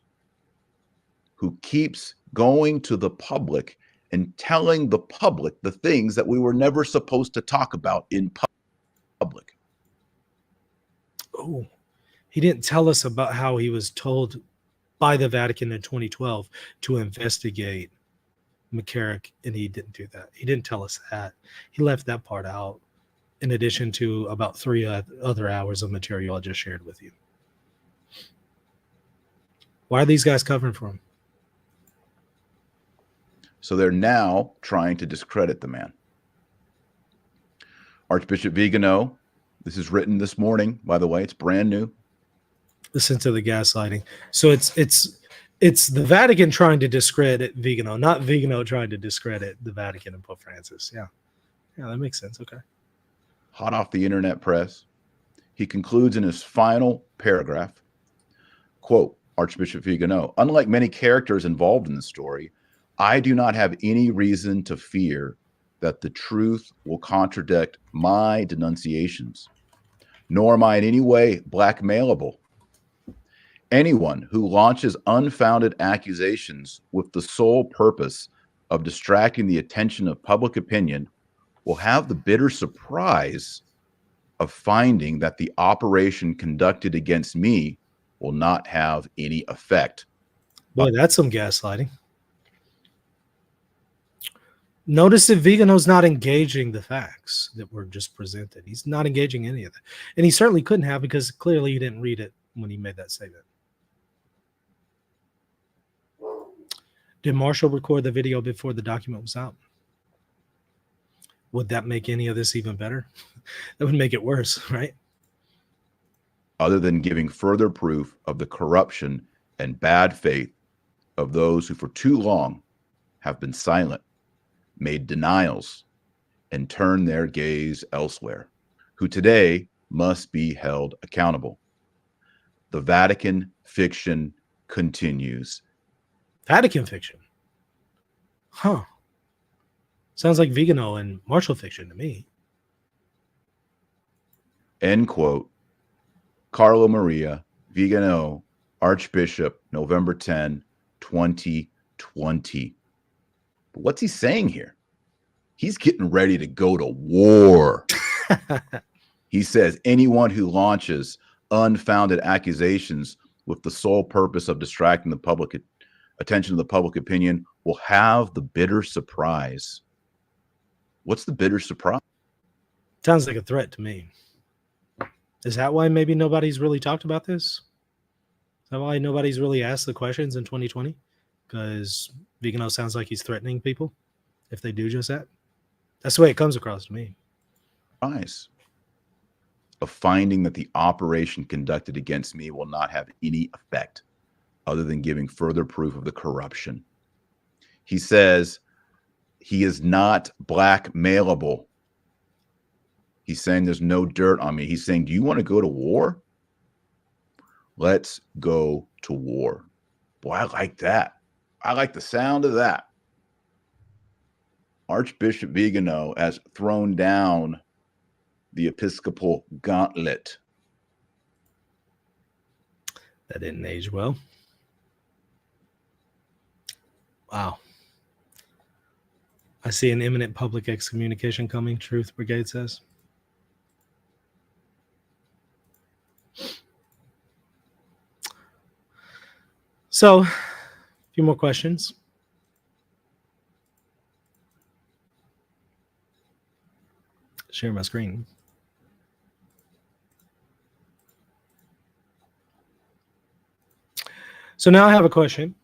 who keeps going to the public and telling the public the things that we were never supposed to talk about in public? Oh, he didn't tell us about how he was told by the Vatican in 2012 to investigate McCarrick, and he didn't do that. He didn't tell us that. He left that part out, in addition to about 3 other hours of material I just shared with you. Why are these guys covering for him? So they're now trying to discredit the man. Archbishop Vigano, this is written this morning, by the way, it's brand new. Listen to the gaslighting. So it's the Vatican trying to discredit Vigano, not Vigano trying to discredit the Vatican and Pope Francis. Yeah, that makes sense. Okay. Hot off the internet press. He concludes in his final paragraph, quote, Archbishop Vigano, "Unlike many characters involved in the story, I do not have any reason to fear that the truth will contradict my denunciations, nor am I in any way blackmailable. Anyone who launches unfounded accusations with the sole purpose of distracting the attention of public opinion will have the bitter surprise of finding that the operation conducted against me will not have any effect." Boy, that's some gaslighting. Notice that Vigano's not engaging the facts that were just presented. He's not engaging any of that. And he certainly couldn't have, because clearly he didn't read it when he made that statement. Did Marshall record the video before the document was out? Would that make any of this even better? That would make it worse, right? Other than giving further proof of the corruption and bad faith of those who for too long have been silent, made denials, and turned their gaze elsewhere, who today must be held accountable. The Vatican fiction continues. Vatican fiction? Huh. Sounds like Vigano and Marshall fiction to me. End quote. Carlo Maria Vigano, Archbishop, November 10, 2020. But what's he saying here? He's getting ready to go to war. He says anyone who launches unfounded accusations with the sole purpose of distracting the public attention of the public opinion will have the bitter surprise. What's the bitter surprise? Sounds like a threat to me. Is that why maybe nobody's really talked about this? Is that why nobody's really asked the questions in 2020? Because Vigano sounds like he's threatening people if they do just that. That's the way it comes across to me. Surprise of finding that the operation conducted against me will not have any effect other than giving further proof of the corruption. He says he is not blackmailable. He's saying there's no dirt on me. He's saying, do you want to go to war? Let's go to war. Boy, I like that. I like the sound of that. Archbishop Vigano has thrown down the episcopal gauntlet. That didn't age well. Wow. I see an imminent public excommunication coming, Truth Brigade says. So, a few more questions. Share my screen. So now I have a question.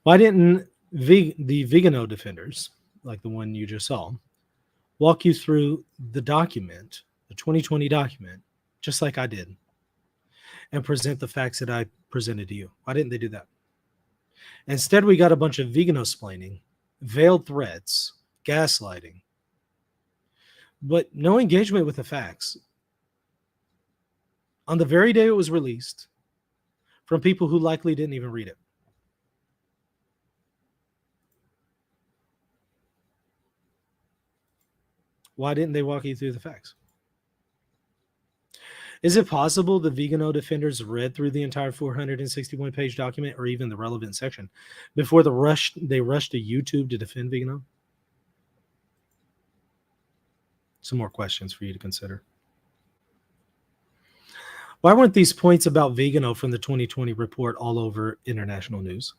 Why didn't the Vigano defenders, like the one you just saw, walk you through the document, the 2020 document, just like I did, and present the facts that I presented to you? Why didn't they do that? Instead, we got a bunch of Vigano-splaining, veiled threats, gaslighting, but no engagement with the facts. On the very day it was released, from people who likely didn't even read it. Why didn't they walk you through the facts? Is it possible the Vigano defenders read through the entire 461-page document or even the relevant section before they rushed to YouTube to defend Vigano? Some more questions for you to consider. Why weren't these points about Vigano from the 2020 report all over international news?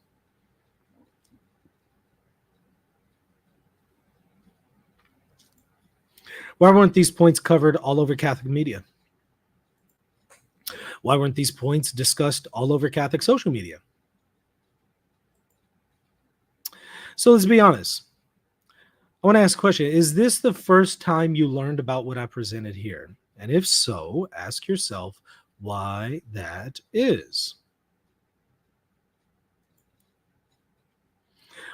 Why weren't these points covered all over Catholic media? Why weren't these points discussed all over Catholic social media? So let's be honest. I want to ask a question. Is this the first time you learned about what I presented here? And if so, ask yourself why that is.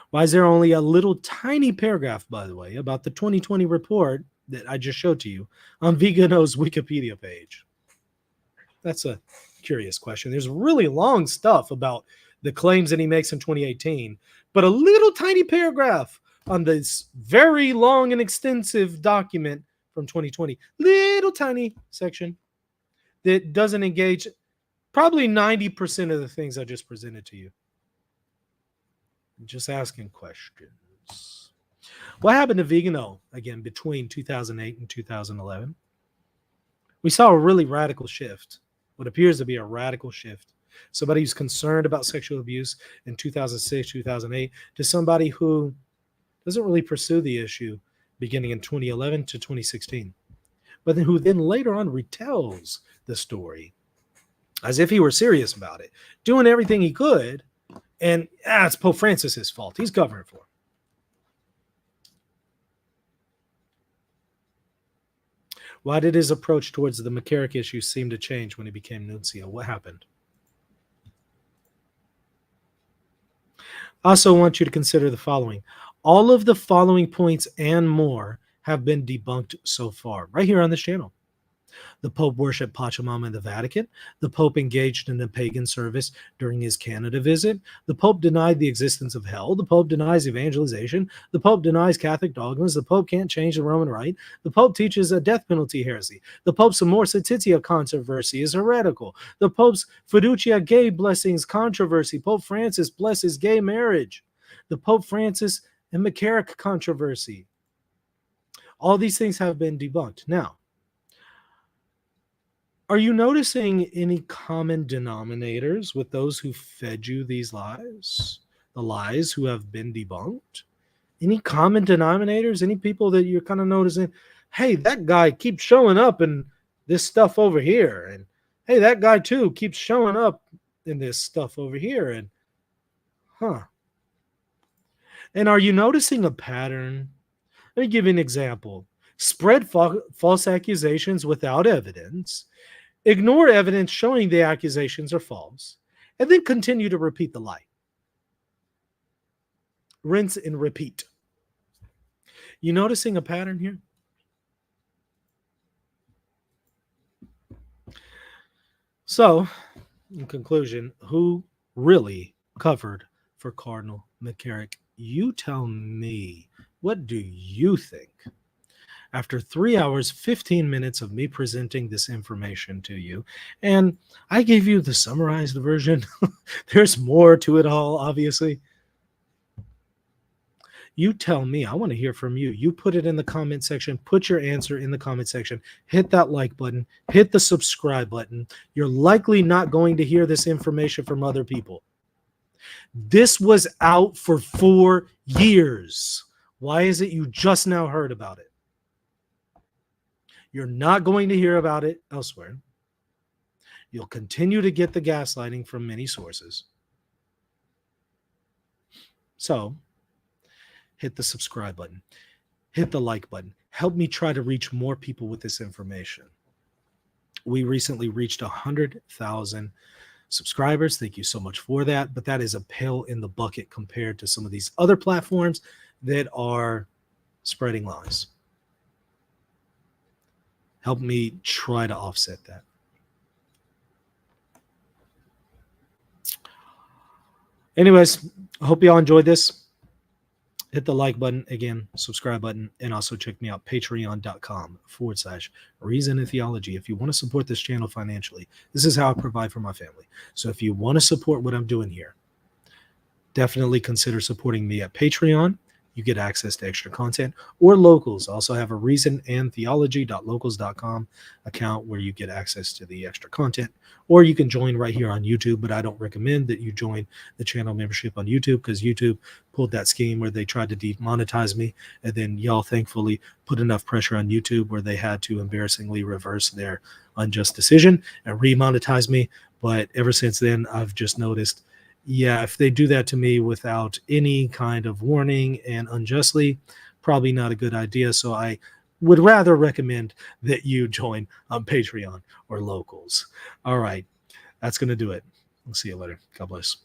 Why is there only a little tiny paragraph, by the way, about the 2020 report that I just showed to you on Vigano's Wikipedia page? That's a curious question. There's really long stuff about the claims that he makes in 2018, but a little tiny paragraph on this very long and extensive document from 2020, little tiny section that doesn't engage probably 90% of the things I just presented to you. I'm just asking questions. What happened to Vigano, again, between 2008 and 2011? We saw a really radical shift, what appears to be a radical shift. Somebody who's concerned about sexual abuse in 2006, 2008, to somebody who doesn't really pursue the issue beginning in 2011 to 2016, but then who then later on retells the story as if he were serious about it, doing everything he could, and it's Pope Francis's fault. He's covering for it. Why did his approach towards the McCarrick issue seem to change when he became nuncio? What happened? I also want you to consider the following. All of the following points and more have been debunked so far, right here on this channel. The Pope worshipped Pachamama in the Vatican. The Pope engaged in a pagan service during his Canada visit. The Pope denied the existence of hell. The Pope denies evangelization. The Pope denies Catholic dogmas. The Pope can't change the Roman Rite. The Pope teaches a death penalty heresy. The Pope's Amor Laetitia controversy is heretical. The Pope's Fiducia gay blessings controversy. Pope Francis blesses gay marriage. The Pope Francis and McCarrick controversy. All these things have been debunked. Now, are you noticing any common denominators with those who fed you these lies? The lies who have been debunked? Any common denominators? Any people that you're kind of noticing, hey, that guy keeps showing up in this stuff over here. And hey, that guy too keeps showing up in this stuff over here. And And are you noticing a pattern? Let me give you an example. Spread false accusations without evidence. Ignore evidence showing the accusations are false, and then continue to repeat the lie. Rinse and repeat. You noticing a pattern here? So, in conclusion, who really covered for Cardinal McCarrick? You tell me. What do you think? after 3 hours, 15 minutes of me presenting this information to you. And I gave you the summarized version. There's more to it all, obviously. You tell me. I want to hear from you. You put it in the comment section. Put your answer in the comment section. Hit that like button. Hit the subscribe button. You're likely not going to hear this information from other people. This was out for 4 years. Why is it you just now heard about it? You're not going to hear about it elsewhere. You'll continue to get the gaslighting from many sources. So, hit the subscribe button. Hit the like button. Help me try to reach more people with this information. We recently reached 100,000 subscribers. Thank you so much for that. But that is a pale in the bucket compared to some of these other platforms that are spreading lies. Help me try to offset that. Anyways, I hope you all enjoyed this. Hit the like button, again, subscribe button, and also check me out, patreon.com/Reason and Theology. If you want to support this channel financially, this is how I provide for my family. So if you want to support what I'm doing here, definitely consider supporting me at Patreon. You get access to extra content, or Locals. I also have a reasonandtheology.locals.com account where you get access to the extra content, or you can join right here on YouTube. But I don't recommend that you join the channel membership on YouTube, because YouTube pulled that scheme where they tried to demonetize me, and then y'all thankfully put enough pressure on YouTube where they had to embarrassingly reverse their unjust decision and remonetize me. But ever since then, I've just noticed, yeah, if they do that to me without any kind of warning and unjustly, probably not a good idea. So I would rather recommend that you join on Patreon or Locals. All right, that's going to do it. We'll see you later. God bless.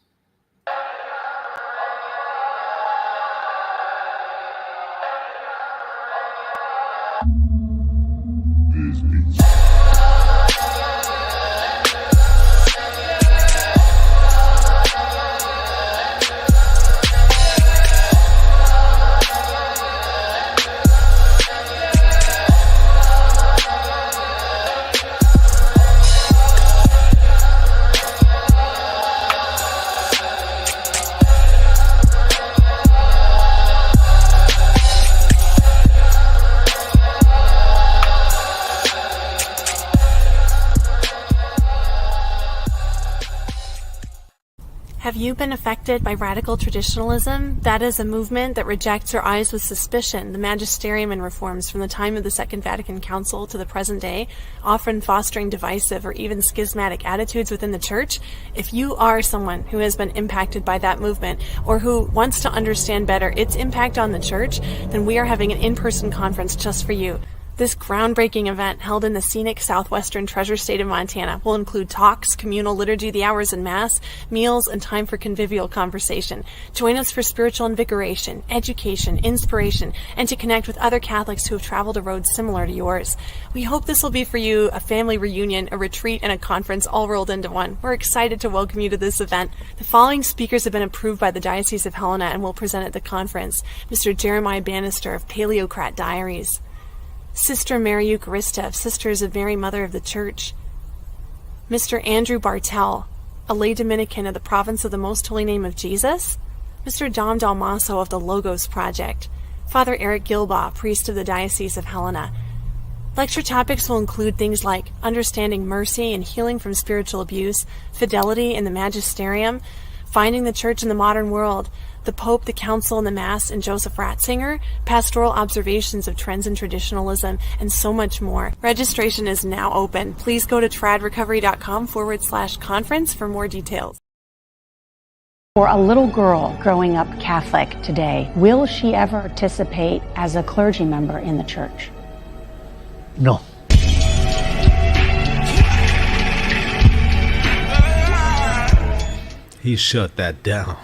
Have you been affected by radical traditionalism? That is a movement that rejects or eyes with suspicion the magisterium and reforms from the time of the Second Vatican Council to the present day, often fostering divisive or even schismatic attitudes within the Church. If you are someone who has been impacted by that movement, or who wants to understand better its impact on the Church, then we are having an in-person conference just for you. This groundbreaking event, held in the scenic southwestern Treasure State of Montana, will include talks, communal liturgy, the hours in Mass, meals, and time for convivial conversation. Join us for spiritual invigoration, education, inspiration, and to connect with other Catholics who have traveled a road similar to yours. We hope this will be for you a family reunion, a retreat, and a conference all rolled into one. We're excited to welcome you to this event. The following speakers have been approved by the Diocese of Helena and will present at the conference: Mr. Jeremiah Bannister of Paleocrat Diaries, Sister Mary Eucharista of Sisters of Mary, Mother of the Church, Mr. Andrew Bartel, a lay Dominican of the Province of the Most Holy Name of Jesus, Mr. Dom Dalmaso of the Logos Project, Father Eric Gilbaugh, priest of the Diocese of Helena. Lecture topics will include things like understanding mercy and healing from spiritual abuse, fidelity in the magisterium, finding the Church in the modern world, the Pope, the Council, and the Mass, and Joseph Ratzinger, pastoral observations of trends in traditionalism, and so much more. Registration is now open. Please go to tradrecovery.com/conference for more details. For a little girl growing up Catholic today, will she ever participate as a clergy member in the Church? No. He shut that down.